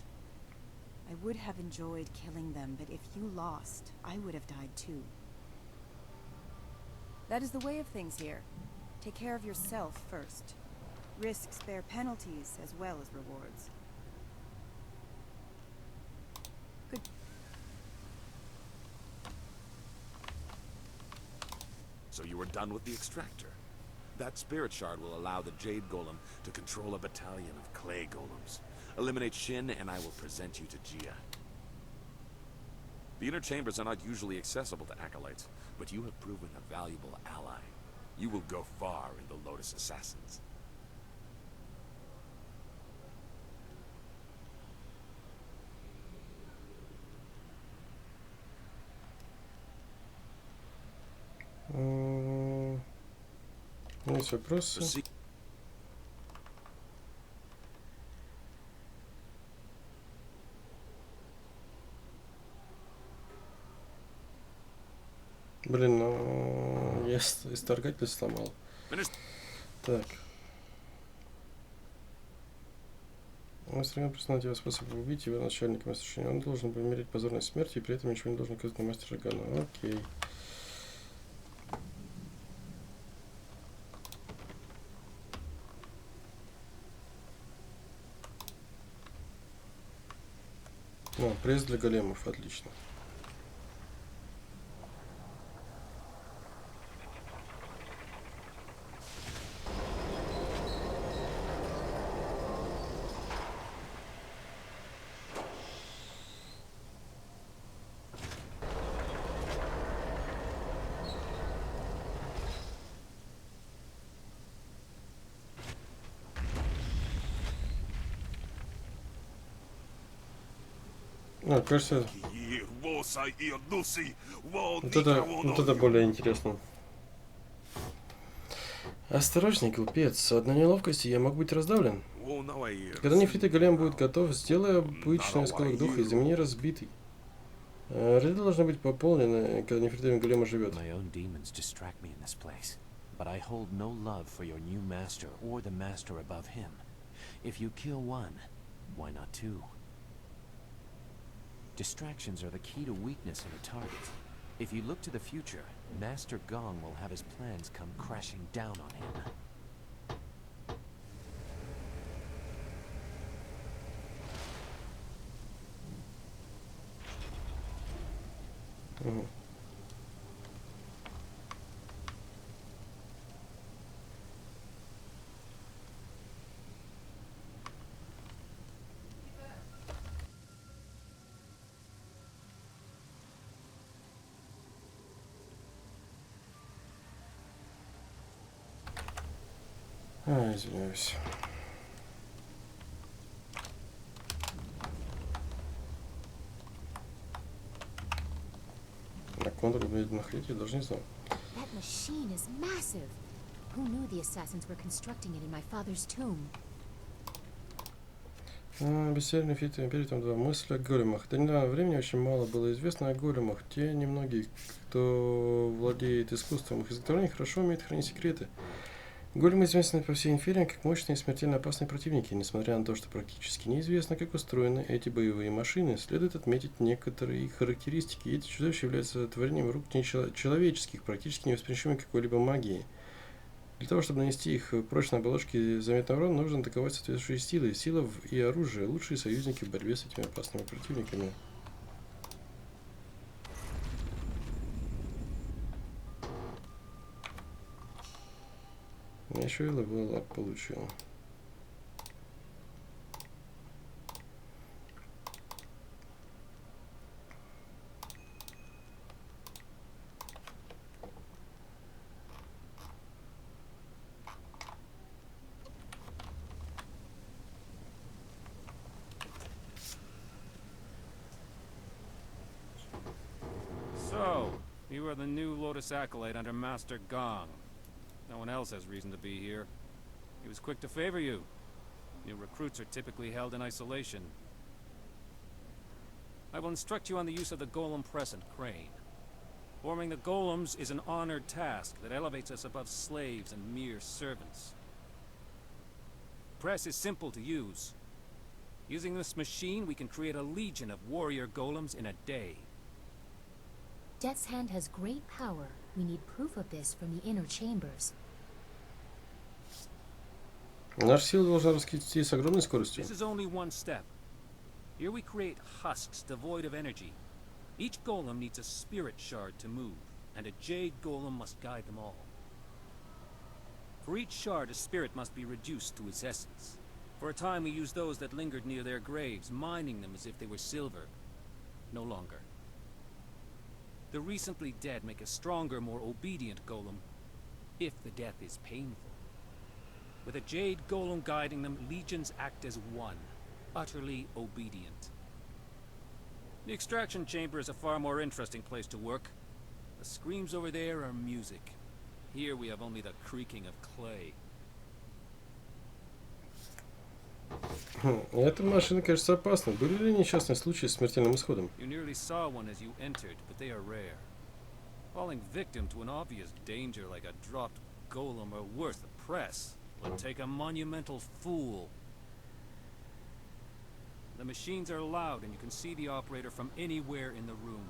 I would have enjoyed killing them, but if you lost, I would have died too. That is the way of things here. Take care of yourself first. Risks bear penalties as well as rewards. Good. So you were done with the extractor. That spirit shard will allow the Jade Golem to control a battalion of clay golems. Eliminate Shin and I will present you to Jia. The inner chambers are not usually accessible to acolytes, but you have proven a valuable ally. You will go far in the Lotus Assassins. Есть вопросы? Блин, ну я исторгатель сломал. Так. Мастер Ган признал его способ убить его начальника Мастер Шин. Он должен был умереть позорной смертью и при этом ничего не должен оказать на Мастера Гана. Окей. О, пресс для големов, отлично. А, кажется, вот это более интересно. Осторожней, глупец. Одной неловкости я мог быть раздавлен. Когда нефритовый голем будет готов, сделай обычный осколок духа из земли разбитый. Ряды должны быть пополнены, когда нефритовый голем оживет. Distractions are the key to weakness in a target. If you look to the future, Master Gong will have his plans come crashing down on him. Извиняюсь. На контур медленных летий даже не знал. That machine is massive. Who knew the assassins were constructing it in my father's tomb? Бессильный фит империи, там два мысли о големах. До недавнего времени очень мало было известно о големах. Те немногие, кто владеет искусством их изготовления, хорошо умеют хранить секреты. Големы известны по всей империи как мощные и смертельно опасные противники. Несмотря на то, что практически неизвестно, как устроены эти боевые машины, следует отметить некоторые их характеристики. Эти чудовища являются творением рук нечеловеческих, практически невосприимчивыми к какой-либо магии. Для того, чтобы нанести их прочной оболочке заметный урон, нужно атаковать соответствующие силы. Сила и оружие – лучшие союзники в борьбе с этими опасными противниками. Я еще и левел получил. So, you are the new Lotus Acolyte under Master Gong. No one else has reason to be here. He was quick to favor you. New recruits are typically held in isolation. I will instruct you on the use of the golem press and crane. Forming the golems is an honored task that elevates us above slaves and mere servants. Press is simple to use. Using this machine, we can create a legion of warrior golems in a day. Death's Hand has great power. We need proof of this from the inner chambers. Наша сила должна расти с огромной скоростью. This is only one step. Here we create husks devoid of energy. Each golem needs a spirit shard to move, and a Jade golem must guide them all. For each shard, a spirit must be reduced to its essence. For a time, we used those that lingered near their graves, mining them as if they were silver. No longer. The recently dead make a stronger, more obedient golem, if the death is painful. With a Jade golem guiding them, legions act as one, utterly obedient. The extraction chamber is a far more interesting place to work. The screams over there are music. Here we have only the creaking of clay. Эта машина, кажется, опасна. Были ли несчастные случаи с смертельным исходом? You nearly saw one as you entered, but they are rare. Falling victim to an obvious danger like a dropped golem or worse, the press, would take a monumental fool. The machines are loud and you can see the operator from anywhere in the room.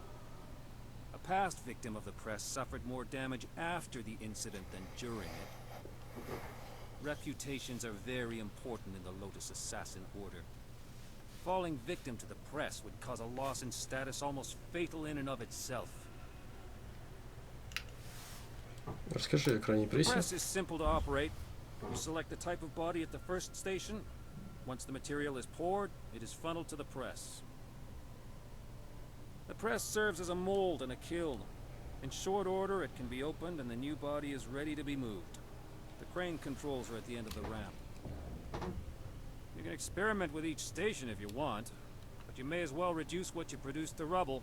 A past victim of the press suffered more damage after the incident than during it. Reputations are very important in the Lotus Assassin Order. Falling victim to the press would cause a loss in status almost fatal in and of itself. Расскажи о крайней The прессе. press is simple to operate. You select the type of body at the first station. Once the material is poured, it is funneled to the press. The press serves as a mold and a kiln. In short order, it can be opened and the new body is ready to be moved. The crane controls are at the end of the ramp. You can experiment with each station if you want, but you may as well reduce what you produce to rubble.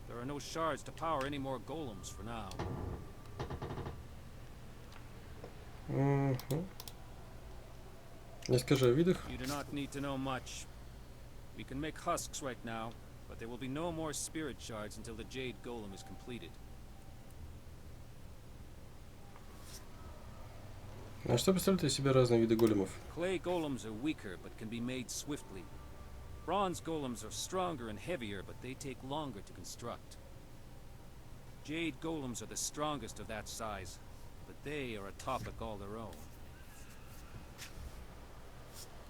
There are no shards to power any more golems for now. Расскажи о видах. You do not need to know much. We can make husks right now, but there will be no more spirit shards until the Jade Golem is completed. А что представляют из себя разные виды големов? Clay golems are weaker, but can be made swiftly. Bronze golems are stronger and heavier, but they take longer to construct. Jade golems are the strongest of that size, but they are a topic all their own.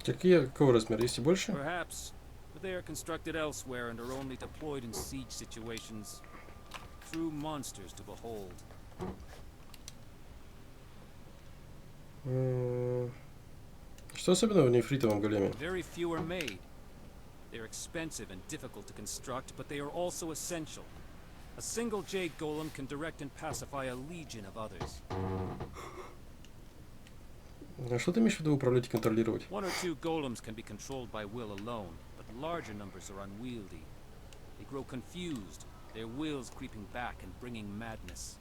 Какого размера? Есть и больше? Perhaps, but they are constructed elsewhere and are only deployed in siege situations. True monsters to behold. Что особенного в нефритовом големе? Very few are made. They're expensive and difficult to construct, but they are also essential. A single Jade Golem can direct and pacify a legion of others. А что ты имеешь в виду управлять и контролировать? One or two golems can be controlled by will alone, but larger numbers are unwieldy. They grow confused, their wills creeping back and bringing madness.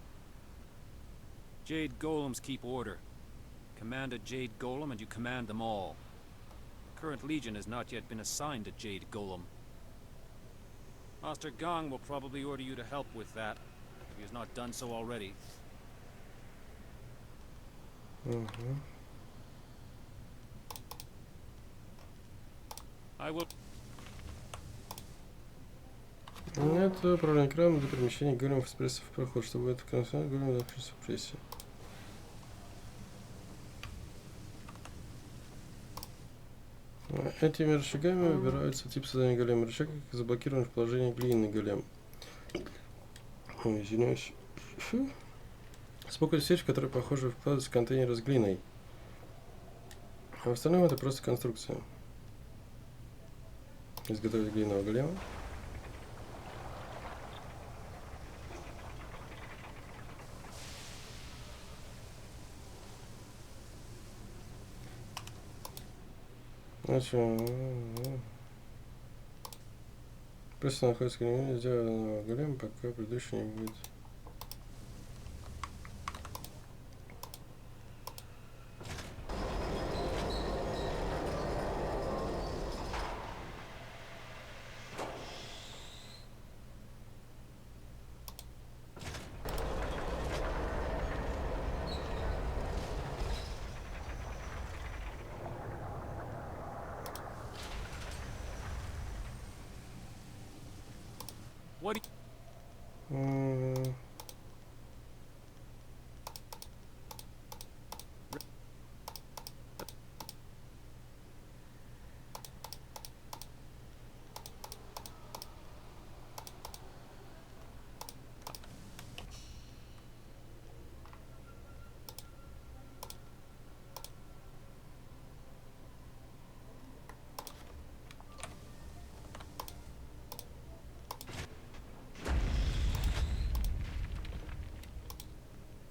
Jade Golems keep order. Command a Jade Golem and you command them all. The current legion has not yet been assigned a Jade Golem. Master Gong will probably order you to help with that, if he has not done so already. I will... Это управление экраном для перемещения големов из прессы в проход, чтобы это конце голем находился в прессе. Этими рычагами выбирается тип создания голема. Рычаг заблокирован в положении глиняный голем. Ой, извиняюсь. Спокойно сеть, в которой, похоже, вкладывается контейнер с глиной. А в остальном это просто конструкция. Изготовить глиняного голема. Просто находится голем, сделанного голема, пока предыдущий не будет. What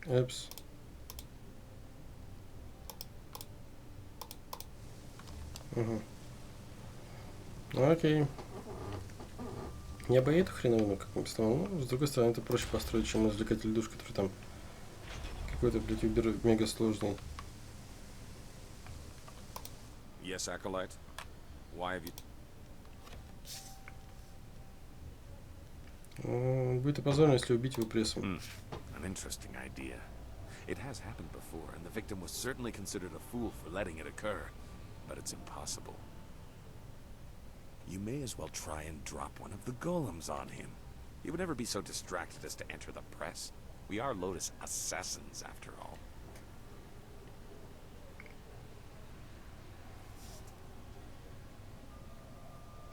Эпс. Угу. Окей. Я бы эту хреновину как-нибудь стал. Ну, с другой стороны, это проще построить, чем извлекатель душ, который там какой-то, блядь, мега сложный. Yes, Acolyte? Why have you... Будет опозорно, если убить его прессом. An interesting idea. It has happened before, and the victim was certainly considered a fool for letting it occur. But it's impossible. You may as well try and drop one of the golems on him. He would never be so distracted as to enter the press. We are Lotus assassins, after all.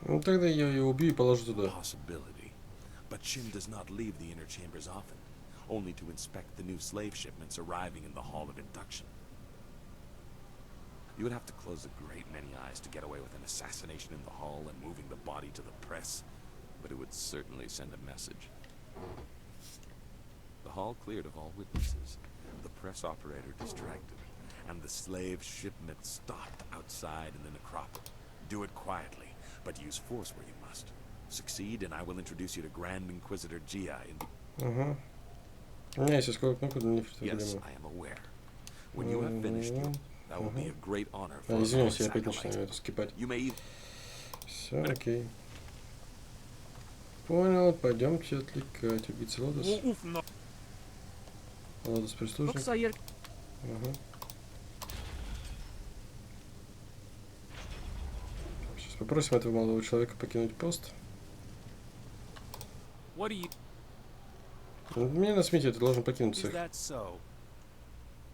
Ну тогда я ее убью и положу туда. Possibility. But Shin does not leave the inner chambers often, only to inspect the new slave shipments arriving in the Hall of Induction. You would have to close a great many eyes to get away with an assassination in the hall and moving the body to the press, but it would certainly send a message. The hall cleared of all witnesses, the press operator distracted, and the slave shipment stopped outside in the necropolis. Do it quietly, but use force where you must. Succeed, and I will introduce you to Grand Inquisitor Jia in the... Yes, I am aware. When you have finished, that will be a great honor for извините, я опять начинаю это скипать. Все, окей. Понял, пойдемте отвлекать. Убийца Лотос. Лотос прислужник. Угу. Сейчас попросим этого молодого человека покинуть пост. Мне на смете, ты должен покинуть всех.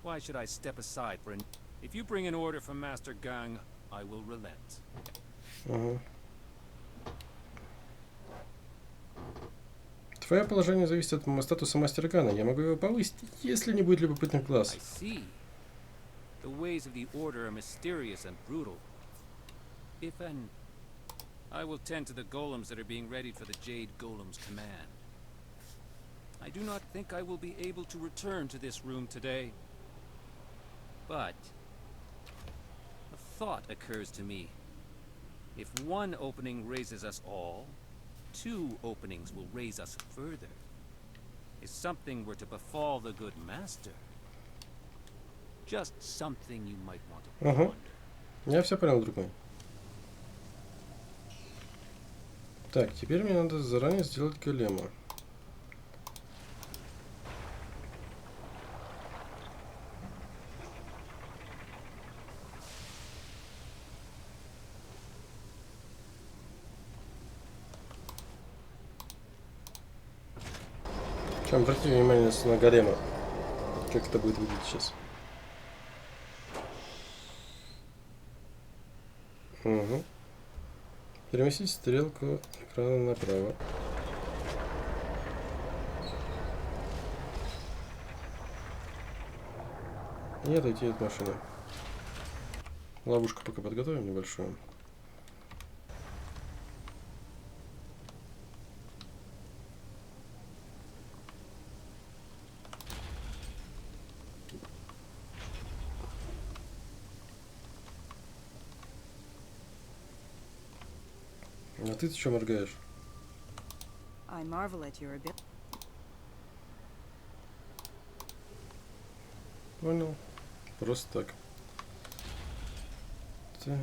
Why should I step aside for an... If you bring an order from Master Gang, I will relent. Твое положение зависит от статуса Мастера Гана. Я могу его повысить, если не будет любопытных глаз. I see. The ways of the order are mysterious and brutal. If an... I will tend to the golems that are being readied for the Jade Golem's command. I do not think I will be able to return to this room today. But a thought occurs to me. If one opening raises us all, 2 openings will raise us further. If something were to befall the good master, just something you might want to ponder. Я все понял, друг мой. Так, теперь мне надо заранее сделать голема. Обратите внимание на голема. Как это будет выглядеть сейчас. Угу. Переместить стрелку экрана направо. И отойти от машины. Ловушку пока подготовим небольшую. А ты что моргаешь? I marvel at your ability. Понял. Просто так. Так.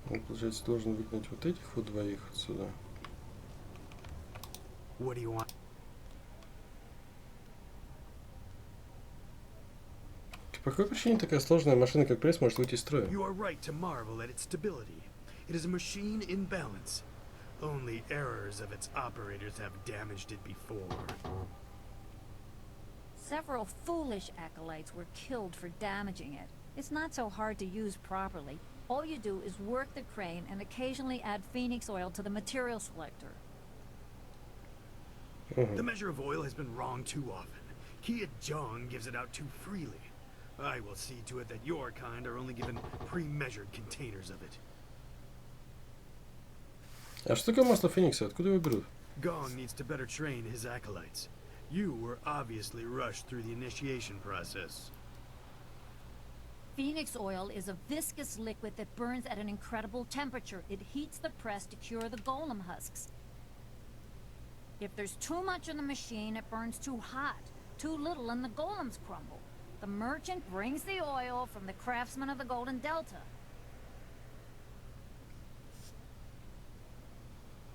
Он, получается, должен выгнать вот этих вот двоих отсюда. What do you want? По какой причине такая сложная машина, как пресс, может выйти из строя? You are right to marvel at its stability. It is a machine in balance. Only errors of its operators have damaged it before. Several foolish acolytes were killed for damaging it. It's not so hard to use properly. All you do is work the crane and occasionally add phoenix oil to the material selector. The measure of oil has been wrong too often. Kia Jong gives it out too freely. I will see to it that your kind are only given pre-measured containers of it. А что такое масло Феникса? Откуда его берут? Gong needs to better train his acolytes. You were obviously rushed through the initiation process. Phoenix oil is a viscous liquid that burns at an incredible temperature. It heats the press to cure the golem husks. If there's too much in the machine, it burns too hot. Too little and the golems crumble. The merchant brings the oil from the craftsman of the Golden Delta.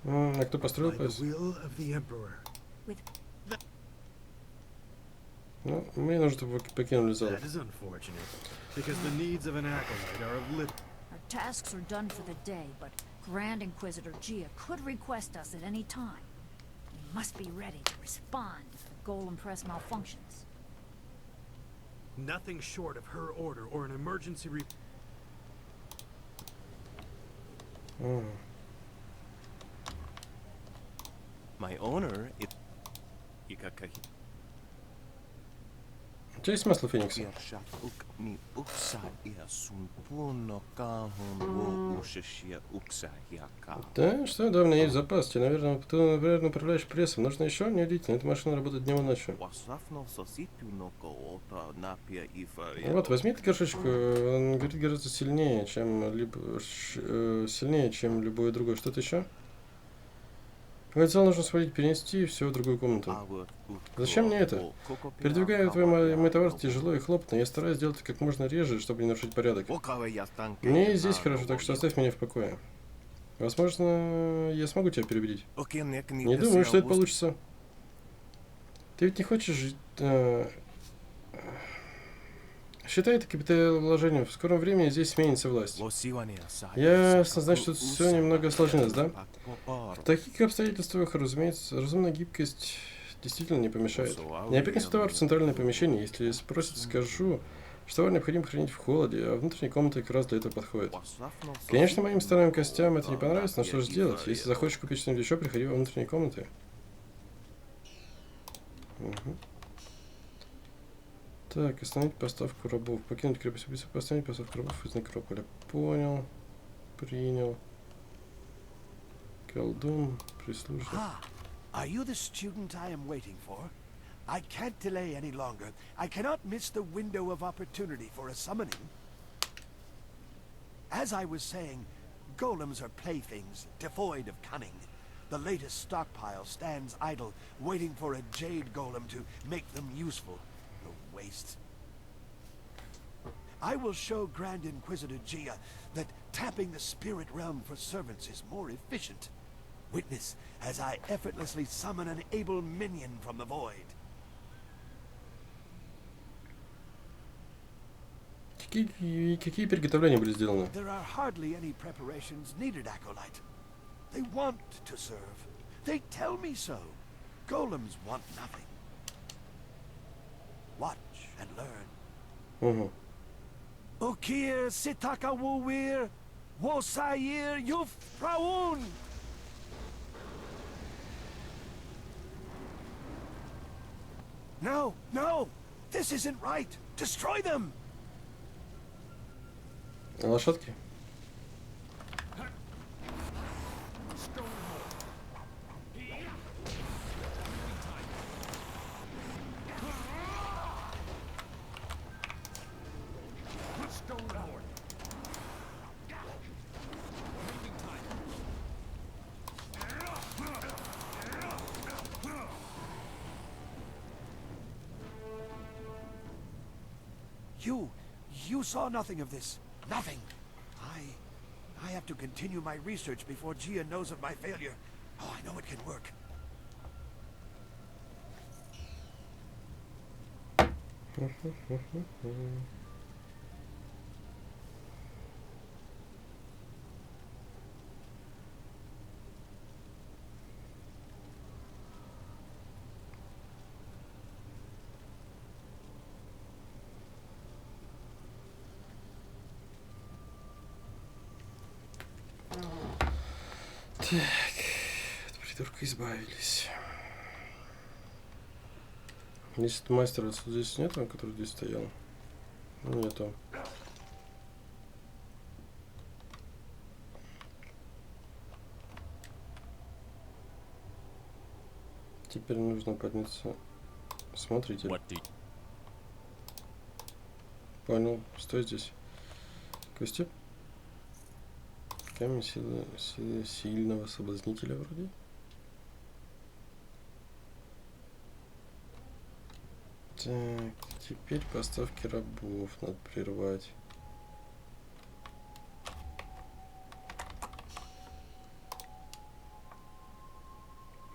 А кто построил By the will of the Emperor, with... Ну, мне нужно, чтобы вы покинули зал. That is unfortunate, because the needs of an acolyte are of little. Our tasks are done for the day, but Grand Inquisitor Gia could request us at any time. We must be ready to respond if the golem press malfunctions. Nothing short of her order or an emergency My owner is... У тебя есть масло Феникса? Да, что, да, у меня есть запас. Ты, наверное, управляешь прессом. Нужно еще? Неудивительно, эта машина работает днем и ночью. Вот, возьми эту горшочку. Он говорит гораздо сильнее, чем любой другой. Что-то еще? Зал нужно свалить, перенести все в другую комнату. Зачем мне это? Передвигая мой товар тяжело и хлопотно. Я стараюсь сделать это как можно реже, чтобы не нарушить порядок. Мне здесь хорошо, так что оставь меня в покое. Возможно, я смогу тебя переубедить. Не думаю, что это получится. Ты ведь не хочешь жить... Считай это капиталовложением. В скором времени здесь сменится власть. Ясно, значит, что все немного осложнилось, да? В таких обстоятельствах, разумеется, разумная гибкость действительно не помешает. Я перенесу товар в центральное помещение. Если спросят, скажу, что товар необходимо хранить в холоде, а внутренняя комната как раз для этого подходит. Конечно, моим старым костям это не понравится, но что же сделать? Если захочешь купить что-нибудь еще, приходи во внутренние комнаты. Угу. Так, остановить поставку рабов. Покинуть крепость убийцы, остановить поставку рабов из некрополя. Понял. Принял. Колдун, прислужник. Are you the student I am waiting for? I can't delay any longer. I cannot miss the window of opportunity for a summoning. As I was saying, golems are playthings, devoid of cunning. The latest stockpile stands idle, waiting for a Jade golem to make them useful. Waste. I will show Grand Inquisitor Gia that tapping the spirit realm for servants is more efficient. Witness as I effortlessly summon an able minion from the void. Какие приготовления были сделаны? There are hardly any preparations needed, acolyte. They want to serve. They tell me so. Golems want nothing. Watch and learn. Okir sitaka wowir, wosayir yuf praun. No, no, this isn't right. Destroy them. Лошадки. You saw nothing of this. Nothing. I have to continue my research before Gia knows of my failure. Oh, I know it can work. Так, от придурка избавились. Если мастера здесь нету, который здесь стоял? Нету. Теперь нужно подняться. Смотрите. Понял. Стой здесь. Костюм. Камень силы сильного соблазнителя вроде. Так, теперь поставки рабов надо прервать.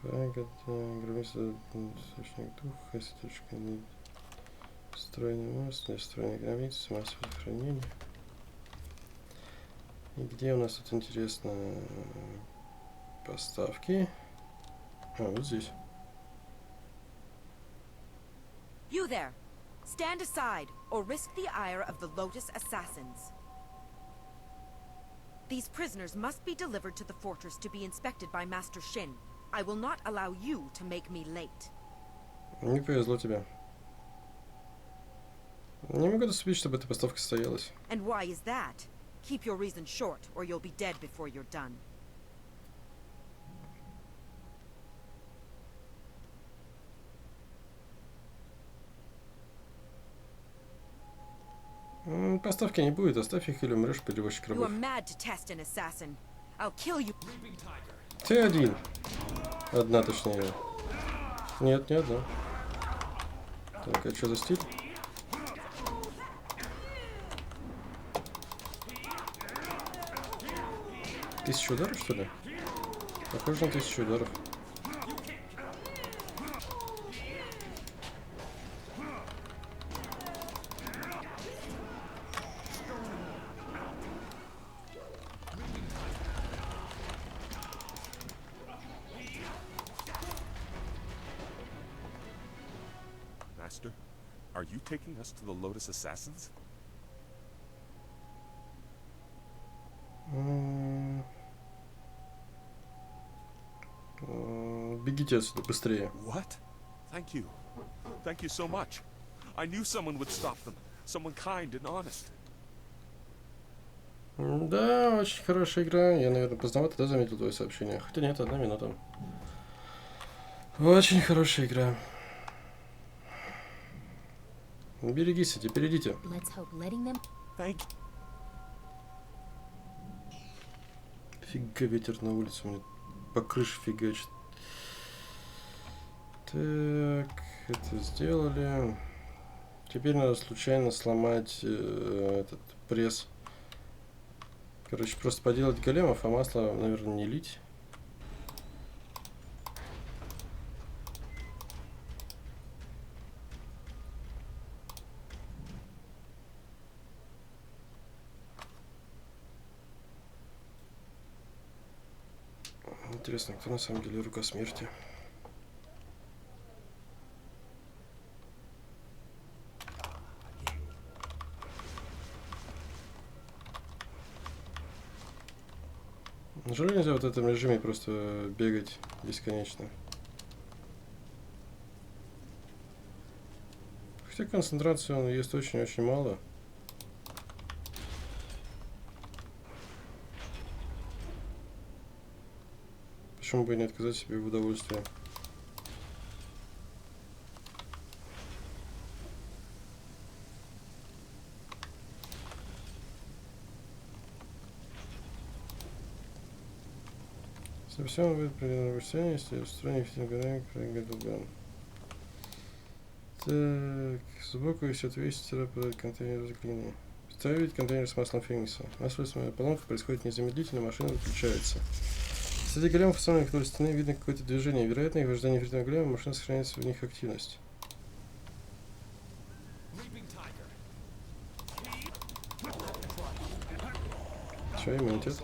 Громится источник духа, источка встроенный мост, нестроенные границы, массовое хранение. И где у нас тут интересно поставки? А, вот здесь. You there! Stand aside, or risk the ire of the Lotus Assassins. These prisoners must be delivered to the fortress to be inspected by Master Shin. I will not allow you to make me late. Не повезло тебе. Не могу доступить, чтобы эта поставка состоялась. And why is that? Keep your reason short, or you'll be dead before you're done. Поставки не будет, оставь их или умрешь, перевозчик You рабов. are mad to test an assassin. I'll kill you. Ты один. Одна, точнее. Нет, не одна. Так, а что за стиль? Тысяча ударов, что ли? Похоже на 1000 ударов. Master, are you taking us to the Lotus Assassins? Бегите отсюда быстрее. What? Thank you. Thank you so much. I knew someone would stop them. Someone kind and honest. Да, очень хорошая игра. Я, наверное, поздновато, да, заметил твое сообщение. Хотя нет, 1 минута. Очень хорошая игра. Берегись, теперь идите. Фига ветер на улице, мне по крыше фигачит. Так, это сделали. Теперь надо случайно сломать этот пресс. Короче, просто поделать големов, а масло, наверное, не лить. Интересно, кто на самом деле рука смерти? Неужели нельзя вот в этом режиме просто бегать бесконечно? Хотя концентрации он ест очень-очень мало. Почему бы и не отказать себе в удовольствии? Совсем будет определенное обучение, если устроение всем годами приготовлен. Так, сбоку висит вестера под контейнер с глиной. Ставить контейнер с маслом феникса. Масло поломка происходит незамедлительно, машина выключается. Среди големов, установленных вдоль стены, видно какое-то движение. Вероятно, их в ожидании вредного голема машина сохраняется в них активность. Что, иммунитет?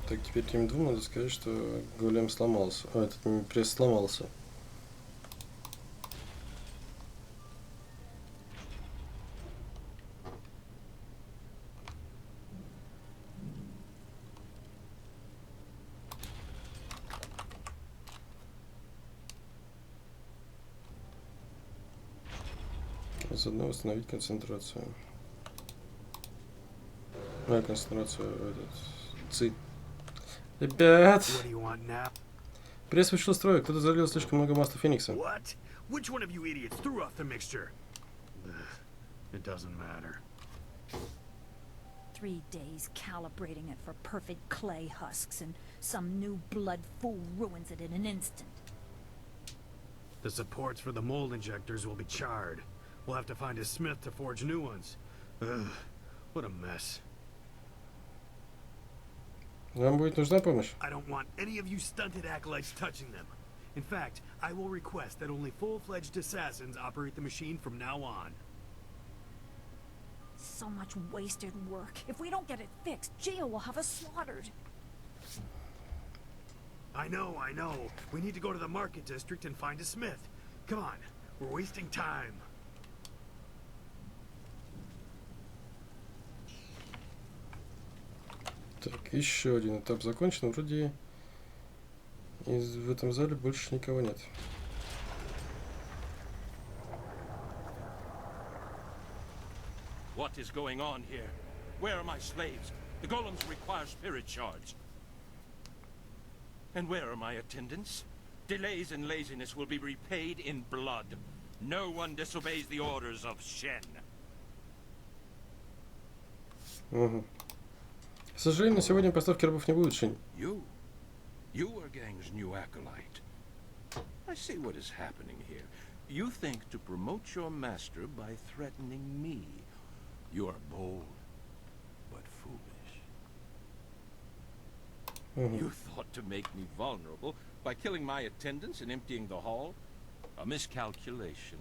Так, теперь тем двум надо сказать, что голем сломался. А, этот пресс сломался. Заодно восстановить концентрацию. Концентрацию этот. Ци. Ребят! Пресс вышел из строя. Кто-то залил слишком много масла Феникса. What? Which one of you idiots threw off the mixture? It doesn't matter. 3 days calibrating it for perfect clay husks, and some new blood fool ruins it in an instant. The supports for the mold injectors will be charred. We'll have to find a smith to forge new ones. Ugh, what a mess. Нам будет нужна помощь. I don't want any of you stunted acolytes touching them. In fact, I will request that only full-fledged assassins operate the machine from now on. So much wasted work. If we don't get it fixed, Gia will have us slaughtered. I know. We need to go to the market district and find a smith. Come on, we're wasting time. Так, еще один этап закончен. Вроде в этом зале больше никого нет. What is going on here? Where are my slaves? The golems require spirit shards. And where are my attendants? Delays and laziness will be repaid in blood. No one disobeys the orders of Shen. Угу. К сожалению, на сегодня поставки рабов не будет, Шинь. You are gang's new acolyte. I see what is happening here. You think to promote your master by threatening me. You are bold, but foolish. You thought to make me vulnerable by killing my attendants and emptying the hall? A miscalculation.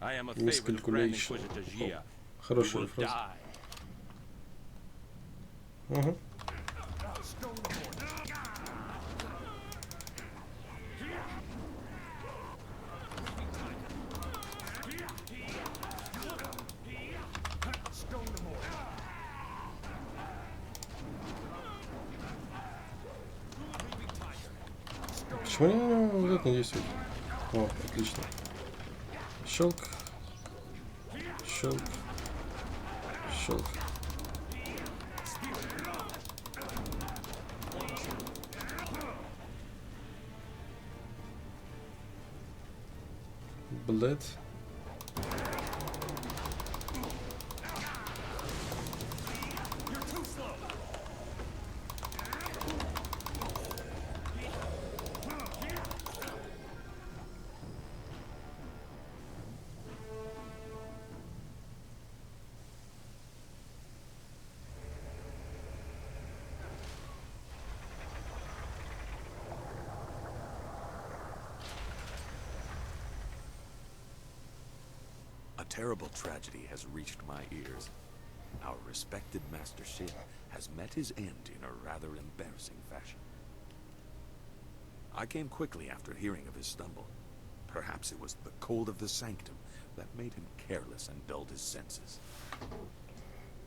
I am a favorite of Grand Inquisitor Gia. Хорошая фраза. Почему вот это не действует? О, отлично. Щелк. Щелк. Щелк. Блэд. A terrible tragedy has reached my ears. Our respected Master Shin has met his end in a rather embarrassing fashion. I came quickly after hearing of his stumble. Perhaps it was the cold of the sanctum that made him careless and dulled his senses.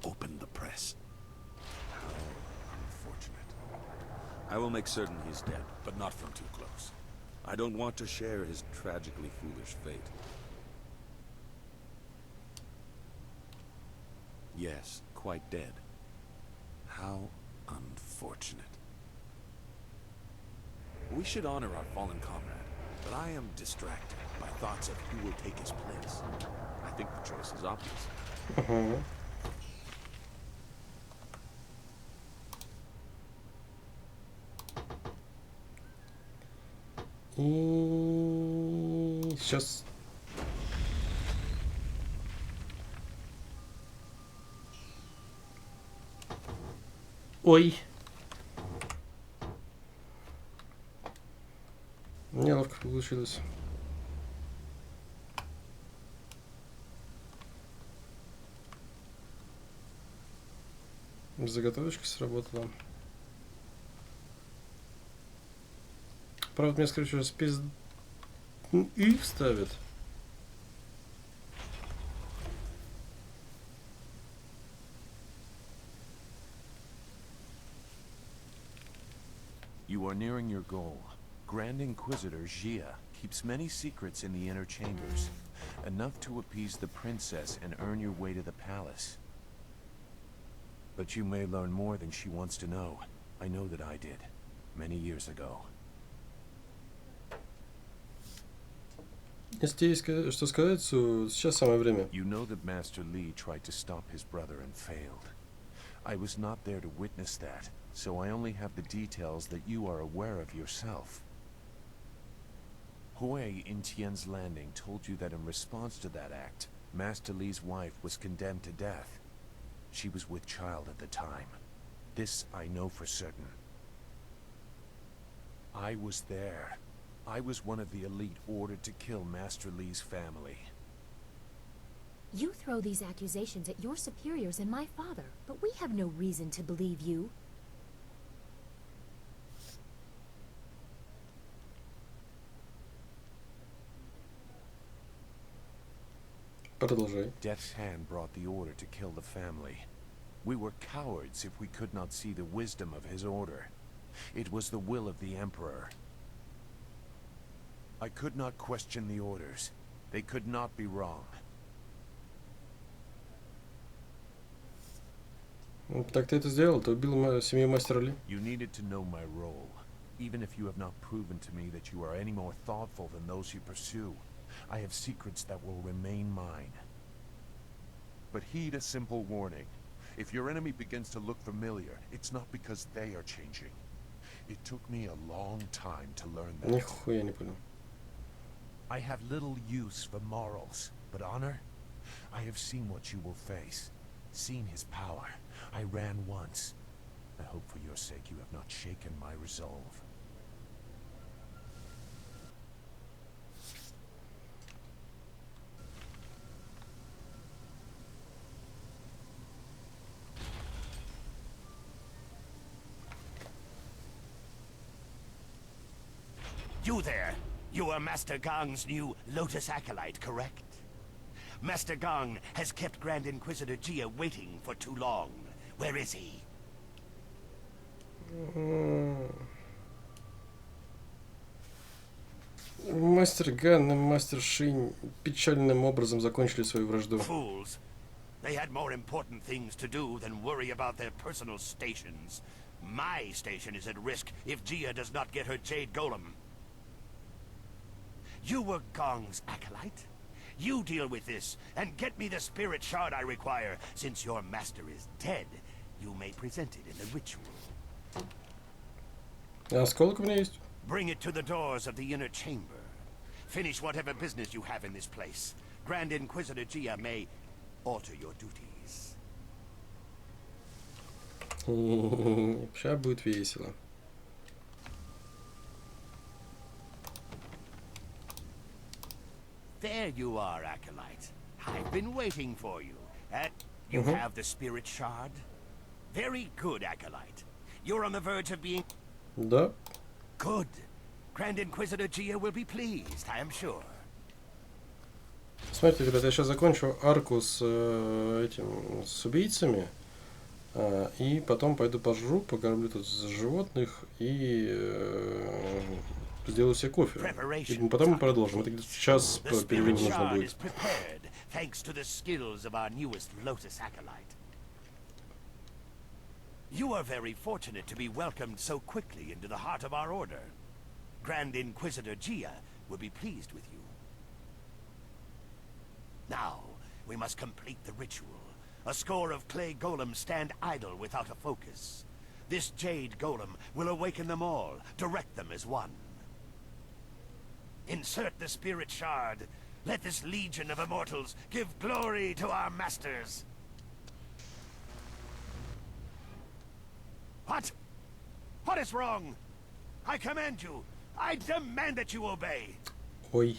Open the press. How unfortunate. I will make certain he's dead, but not from too close. I don't want to share his tragically foolish fate. Yes, quite dead. How unfortunate. We should honor our fallen comrade, but I am distracted by thoughts of who will take his place. I think the choice is obvious. И сейчас. Ой. Неловко получилось. Заготовочка сработала. Правда, мне, скорее всего, спиз... И вставит. You are nearing your goal. Grand Inquisitor Gia keeps many secrets in the inner chambers. Enough to appease the princess and earn your way to the palace. But you may learn more than she wants to know. I know that I did, many years ago. Если есть что сказать, то сейчас самое время. You know that Master Li tried to stop his brother and failed. I was not there to witness that, so I only have the details that you are aware of yourself. Hui in Tian's Landing told you that in response to that act, Master Li's wife was condemned to death. She was with child at the time. This I know for certain. I was there. I was one of the elite ordered to kill Master Li's family. You throw these accusations at your superiors and my father, but we have no reason to believe you. Продолжай. Death's hand brought the order to kill the family. We were cowards if we could not see the wisdom of his order. It was the will of the Emperor. I could not question the orders. They could not be wrong. Так ты это сделал? Ты убил семью мастера Ли? You needed to know my role, even if you have not proven to me that you are any more thoughtful than those you pursue. I have secrets that will remain mine. But heed a simple warning. If your enemy begins to look familiar, it's not because they are changing. It took me a long time to learn that. Нихуя не понял. I have little use for morals, but honor? I have seen what you will face, seen his power. I ran once. I hope for your sake you have not shaken my resolve. You there! You are Master Gong's new Lotus Acolyte, correct? Master Gong has kept Grand Inquisitor Jia waiting for too long. Where is he? Мастер Ган и Мастер Шинь печальным образом закончили свою вражду. Fools. They had more important things to do than worry about their personal stations. My station is at risk if Jia does not get her Jade Golem. You were Gong's acolyte? You deal with this, and get me the spirit shard I require. Since your master is dead, you may present it in the ritual. Осколок у меня есть. Bring it to the doors of the inner chamber. Finish whatever business you have in this place. Grand Inquisitor Jia may alter your duties. Сейчас будет весело. There you are, Acolyte. I've been waiting for you. You have the spirit shard? Very good, Acolyte. You're on the verge of being... Да. Good. Grand Inquisitor Jia will be pleased, I am sure. Смотрите, ребята, я сейчас закончу арку с с убийцами, и потом пойду пожру, покормлю тут животных и сделаю себе кофе. И потом мы продолжим. Это где-то час перерыва нужно будет. Thanks to the skills of our newest Lotus Acolyte. You are very fortunate to be welcomed so quickly into the heart of our order. Grand Inquisitor Jia will be pleased with you. Now, we must complete the ritual. A score of clay golems stand idle without a focus. This Jade Golem will awaken them all, direct them as one. Insert the spirit shard. Let this legion of immortals give glory to our masters. What? What is wrong? I command you. I demand that you obey. Ой.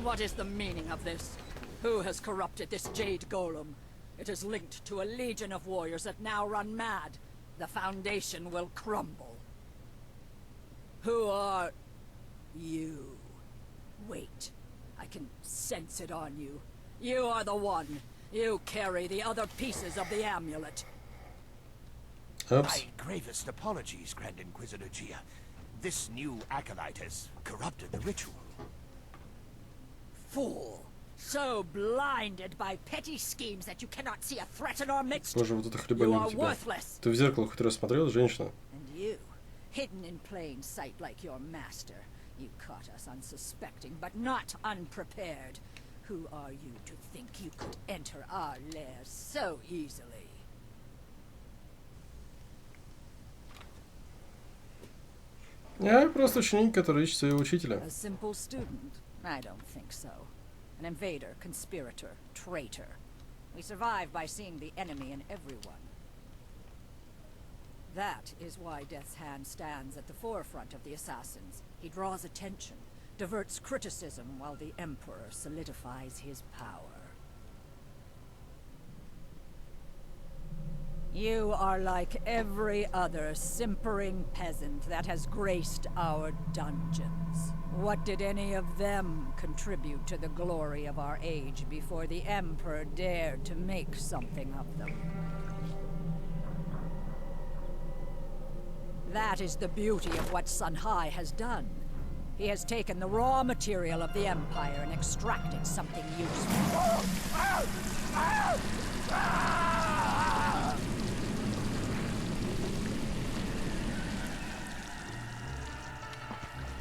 What is the meaning of this? Who has corrupted this Jade Golem? It is linked to a legion of warriors that now run mad. The Foundation will crumble. Who are you? Wait, I can sense it on you. You are the one. You carry the other pieces of the amulet. Oops. My gravest apologies, Grand Inquisitor Gia. This new acolyte has corrupted the ritual. Fool! So blinded by petty schemes that you cannot see a threat in our midst. Боже, вот это хлебальник у тебя. Ты в зеркало хоть раз смотрел, женщина? And you, hidden in plain sight like your master. You caught us unsuspecting, but not unprepared. Who are you to think you could enter our lair so easily? Я просто ученик, который ищет своего учителя. A simple student? I don't think so. An invader, conspirator, traitor. We survive by seeing the enemy in everyone. That is why Death's Hand stands at the forefront of the assassins. He draws attention, diverts criticism while the Emperor solidifies his power. You are like every other simpering peasant that has graced our dungeons. What did any of them contribute to the glory of our age before the Emperor dared to make something of them? That is the beauty of what Sun Hai has done. He has taken the raw material of the Empire and extracted something useful.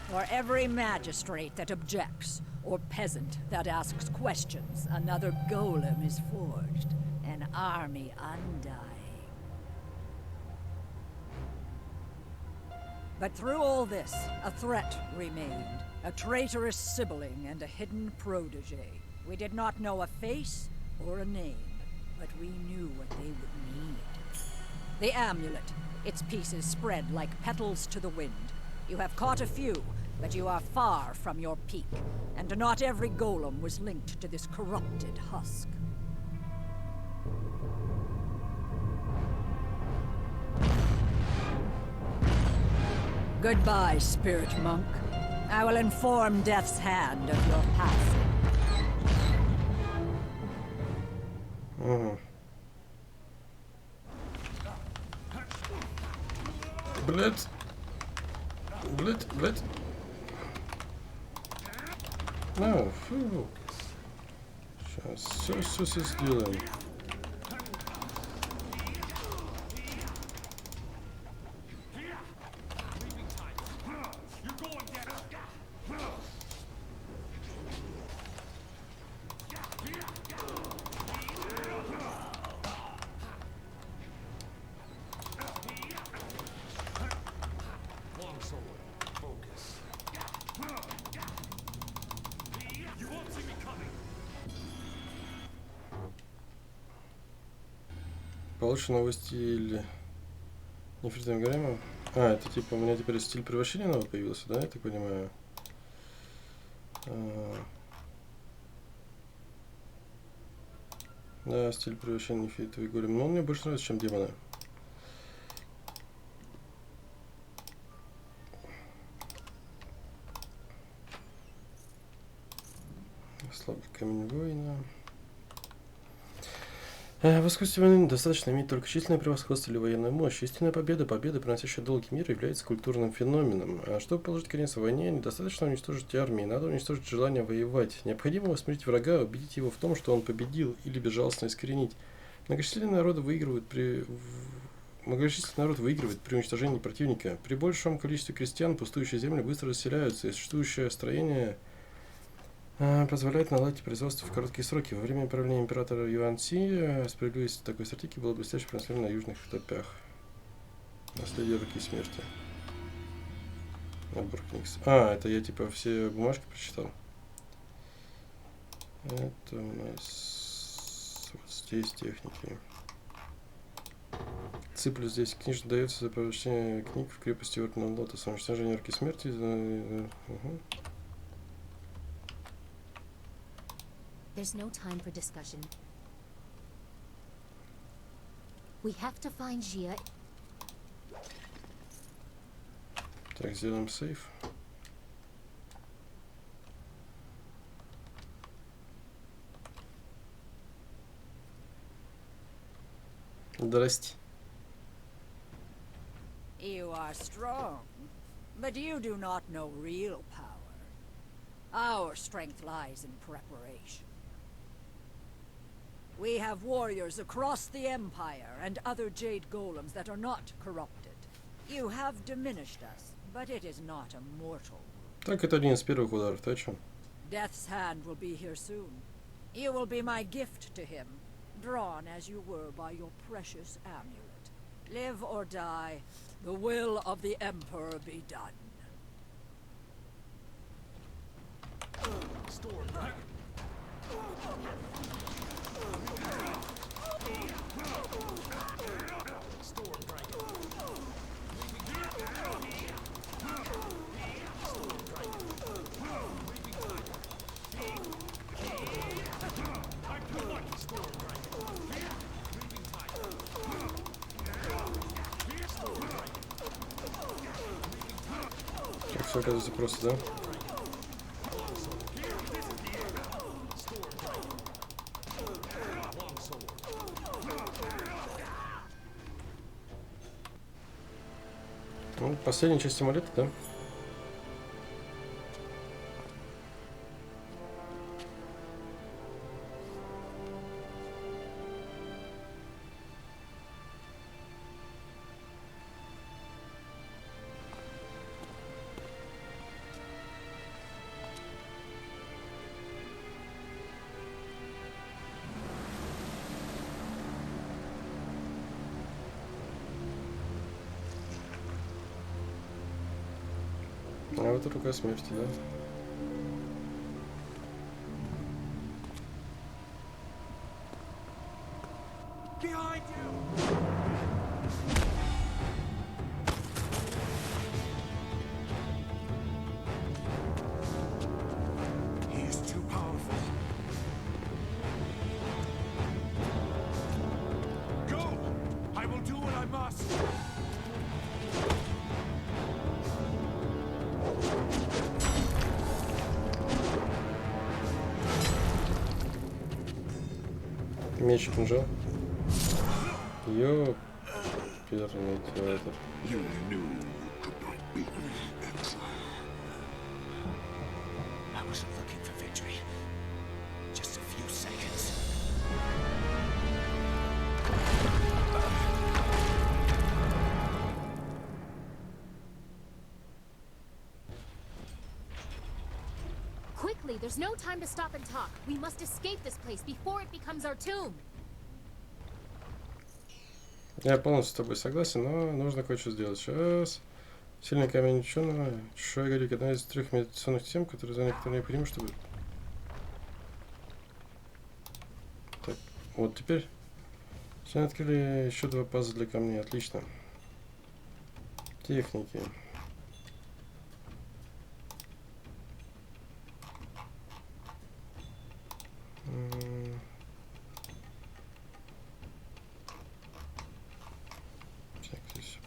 For every magistrate that objects, or peasant that asks questions, another golem is forged, an army undying. But through all this, a threat remained, a traitorous sibling and a hidden protege. We did not know a face or a name, but we knew what they would need. The amulet, its pieces spread like petals to the wind. You have caught a few, but you are far from your peak, and not every golem was linked to this corrupted husk. Goodbye, spirit monk. I will inform Death's Hand of your passing. Блять. Блять. А, фу. Сейчас все сделаем. Получше новый стиль нефритовым гаремом. А, это типа у меня теперь стиль превращения новый появился, да, я так понимаю? Да, стиль превращения нефритовый голем. Но он мне больше нравится, чем демона. Слабый камень воина. В искусстве войны недостаточно иметь только численное превосходство или военную мощь. Истинная победа, приносящая долгий мир, является культурным феноменом. А чтобы положить конец войне, недостаточно уничтожить армии, надо уничтожить желание воевать. Необходимо усмирить врага, убедить его в том, что он победил, или безжалостно искоренить. Многочисленный народ выигрывает при уничтожении противника. При большем количестве крестьян пустующие земли быстро расселяются, и существующее строение позволяет наладить производство в короткие сроки. Во время правления императора Юан Си справедливость такой стратегии была блестяще прославлена на южных топях. Наследие руки смерти. Набор книг. А, это я типа все бумажки прочитал. Это у нас вот здесь техники. Цыплю здесь книжка дается за превращение книг в крепости Ордена Лотоса. Уничтожение руки смерти. Угу. There's no time for discussion. We have to find Gia. Так, сделаем сейф. Здрасте. You are strong, but you do not know real power. Our strength lies in preparation. We have warriors across the Empire and other Jade golems that are not corrupted. You have diminished us, but it is not a mortal. Так, это один из первых ударов, ты о чем? Death's hand will be here soon. You will be my gift to him, drawn as you were by your precious amulet. Live or die, the will of the Emperor be done. Так, все оказывается просто, да? Ну, последняя часть амулета, да? А вот рука смерти, да? Behind you! He is too powerful. Go! I will do what I must! Меч кинжал. Ёперный театр. You knew you could not beat me, exile. I wasn't looking for victory. Just a few seconds. Quickly, there's no time to stop and talk. We must escape this place before it becomes our tomb. Я полностью с тобой согласен, но нужно кое-что сделать. Сейчас. Сильный камень ученого. Чужой горик. Одна из 3 медитационных тем, которые за некоторые необходимы, чтобы... Так, вот теперь. Все открыли еще 2 пазла для камней. Отлично. Техники.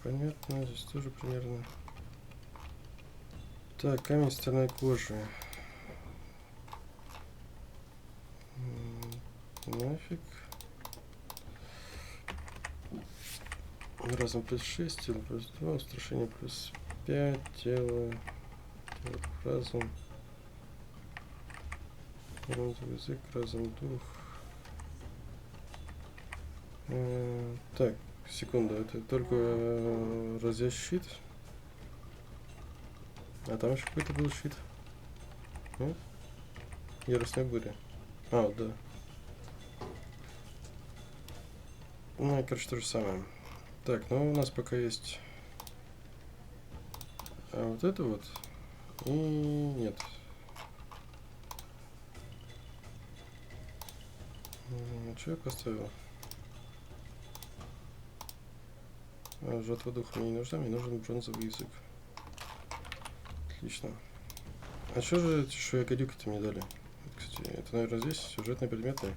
Понятно, здесь тоже примерно. Так, камень стальной кожи. Нафиг. Разум плюс 6, тело плюс 2, устрашение плюс 5, тело разум. Язык, разум, дух. Так. Секунду, это только разъезд щит. А там еще какой-то был щит. Нет? Яростная буря. А, вот, да. Ну, и, короче, то же самое. Так, ну у нас пока есть вот это вот. И нет. Что я поставил? Жатва духа мне не нужна, мне нужен бронзовый язык. Отлично. А что же эти шуя-гадюки-то мне дали? Кстати, Это, наверное, здесь сюжетные предметы.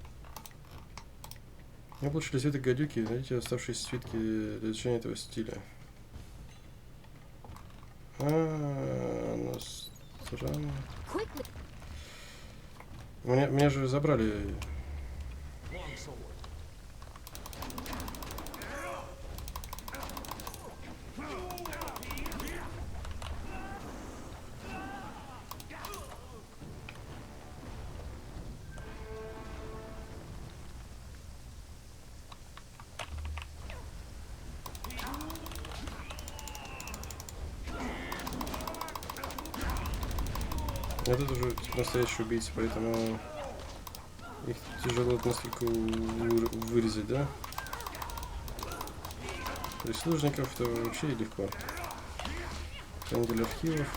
Мне получили свиток гадюки. Найдите оставшиеся свитки для изучения этого стиля. Ну странно. Меня же забрали. Это уже настоящий убийца, поэтому их тяжело несколько вырезать, да? Прислужников то вообще легко. Хранитель архивов.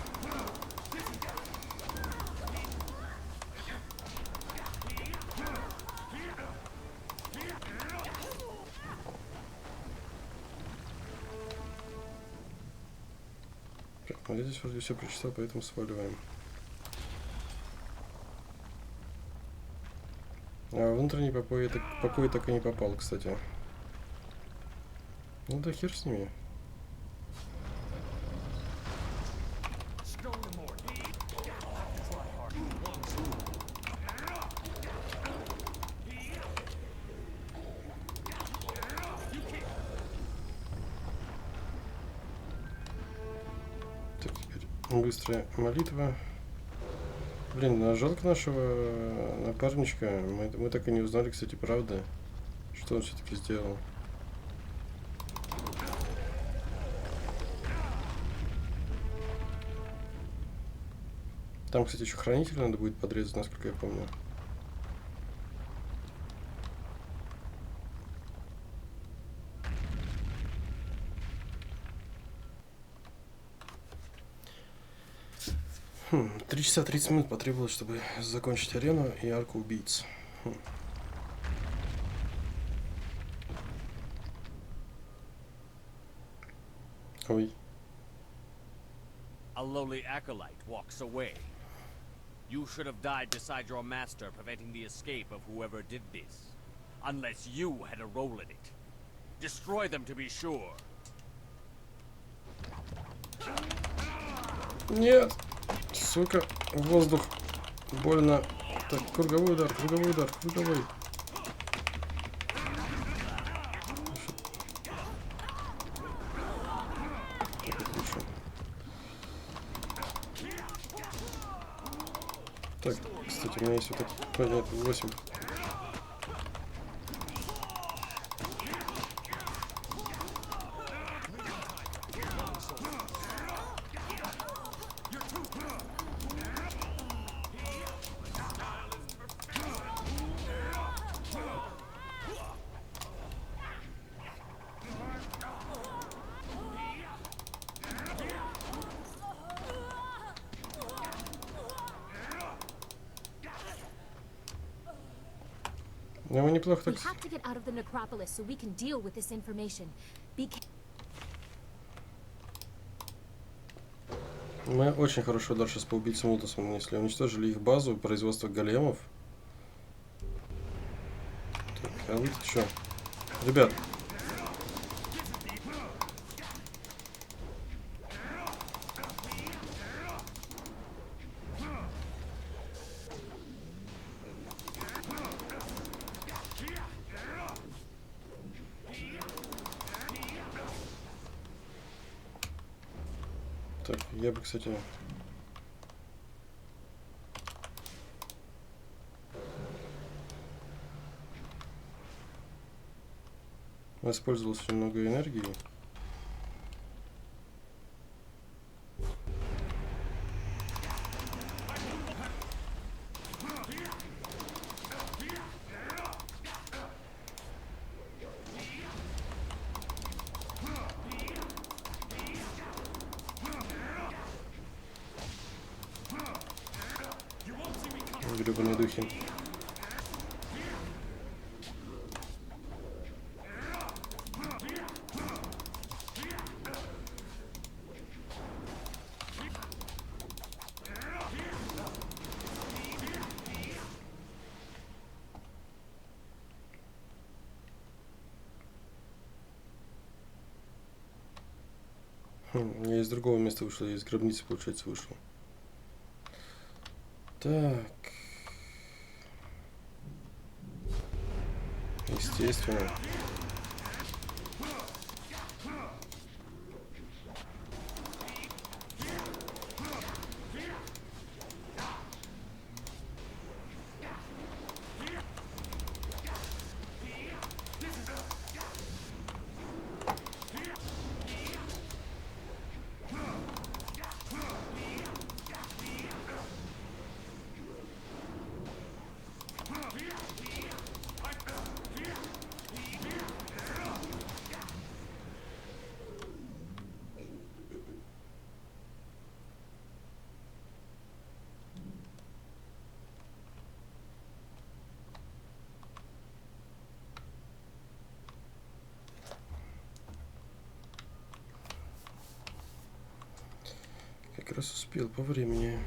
Так, ну я здесь вроде все прочитал, поэтому сваливаем. А внутренний покой так и не попал, кстати. Ну да хер с ними. Так, теперь быстрая молитва. Блин, жалко нашего напарничка. Мы так и не узнали, кстати, правда, что он все-таки сделал. Там, кстати, еще хранитель надо будет подрезать, насколько я помню. Хм, 3 часа 30 минут потребовалось, чтобы закончить арену и арку убийц. Ой. A lowly acolyte walks away. You should have died beside your master, preventing the escape of whoever did this. Unless you had a role in it. Destroy them to be sure. Нет! Сука, воздух. Больно. Так, круговой удар, круговой удар, круговой. Так, кстати, у меня есть вот так, понятно, 8. Ну, мы неплохо так... Мы очень хороший удар сейчас по убийцам Лутосом нанесли. Уничтожили их базу производства големов. Так, а вы что? Ребят. Так, я бы, кстати... воспользовался немного энергии. Гребаные духи. Я из другого места вышел, я из гробницы, получается, вышел. Так. Естественно. Как раз успел по времени.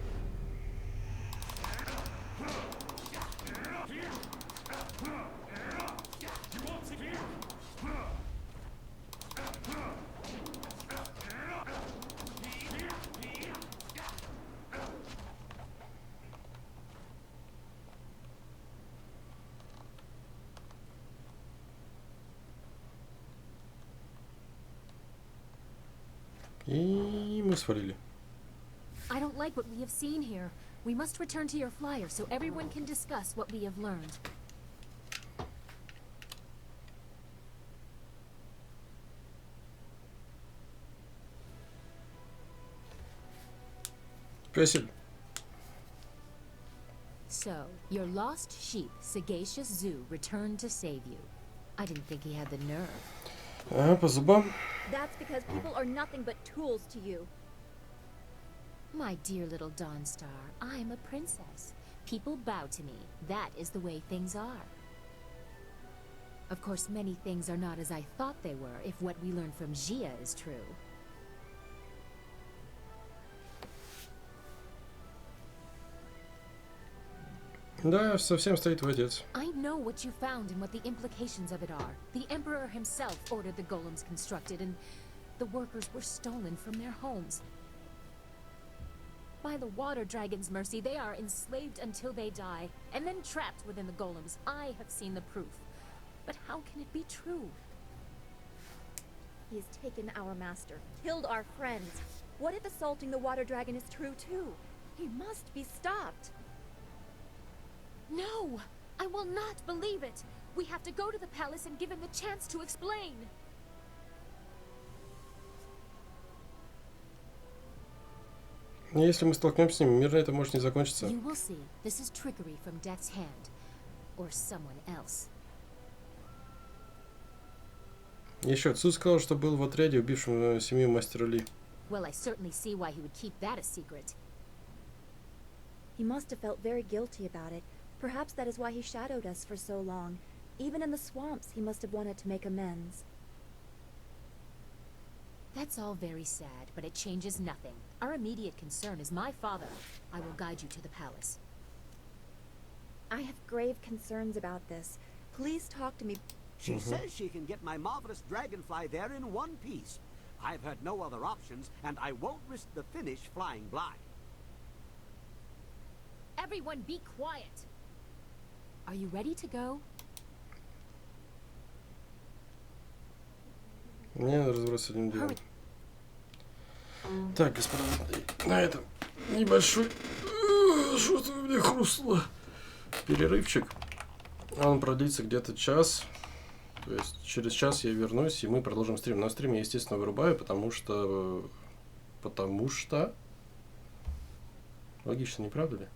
И мы свалили. I don't like what we have seen here. We must return to your flyer so everyone can discuss what we have learned. Спасибо. So, your lost sheep, Sagacious Zoo, returned to save you. I didn't think he had the nerve. По зубам. That's because people are nothing but tools to you. My dear little Dawnstar, I'm a princess. People bow to me. That is the way things are. Of course, many things are not as I thought they were, if what we learned from Gia is true. Да, совсем стоит твой отец. I know what you found and what the implications of it are. The Emperor himself ordered the golems constructed, and the workers were stolen from their homes. By the water dragon's mercy, they are enslaved until they die, and then trapped within the golems. I have seen the proof. But how can it be true? He has taken our master, killed our friends. What if assaulting the water dragon is true too? He must be stopped. No! I will not believe it! We have to go to the palace and give him the chance to explain! Если мы столкнемся с ним, мир на это может не закончиться. You will see. This is trickery from Death's hand. Or someone else. Еще отцу сказал, что был в отряде, убившем семью мастера Ли. Well, I certainly see why he would keep that a secret. He must have felt very guilty about it. Perhaps that is why he shadowed us for so long. Even in the swamps, he must have wanted to make amends. That's all very sad, but it changes nothing. Our immediate concern is my father. I will guide you to the palace. I have grave concerns about this. Please talk to me. She says she can get my marvelous dragonfly there in one piece. I've heard no other options, and I won't risk the finish flying blind. Everyone be quiet! Are you ready to go? Мне надо разобраться с этим делом. Так, господа, на этом небольшой, что-то у меня хрустнуло, перерывчик. Он продлится где-то час. То есть через час я вернусь, и мы продолжим стрим. На стриме я, естественно, вырубаю, потому что... Логично, не правда ли?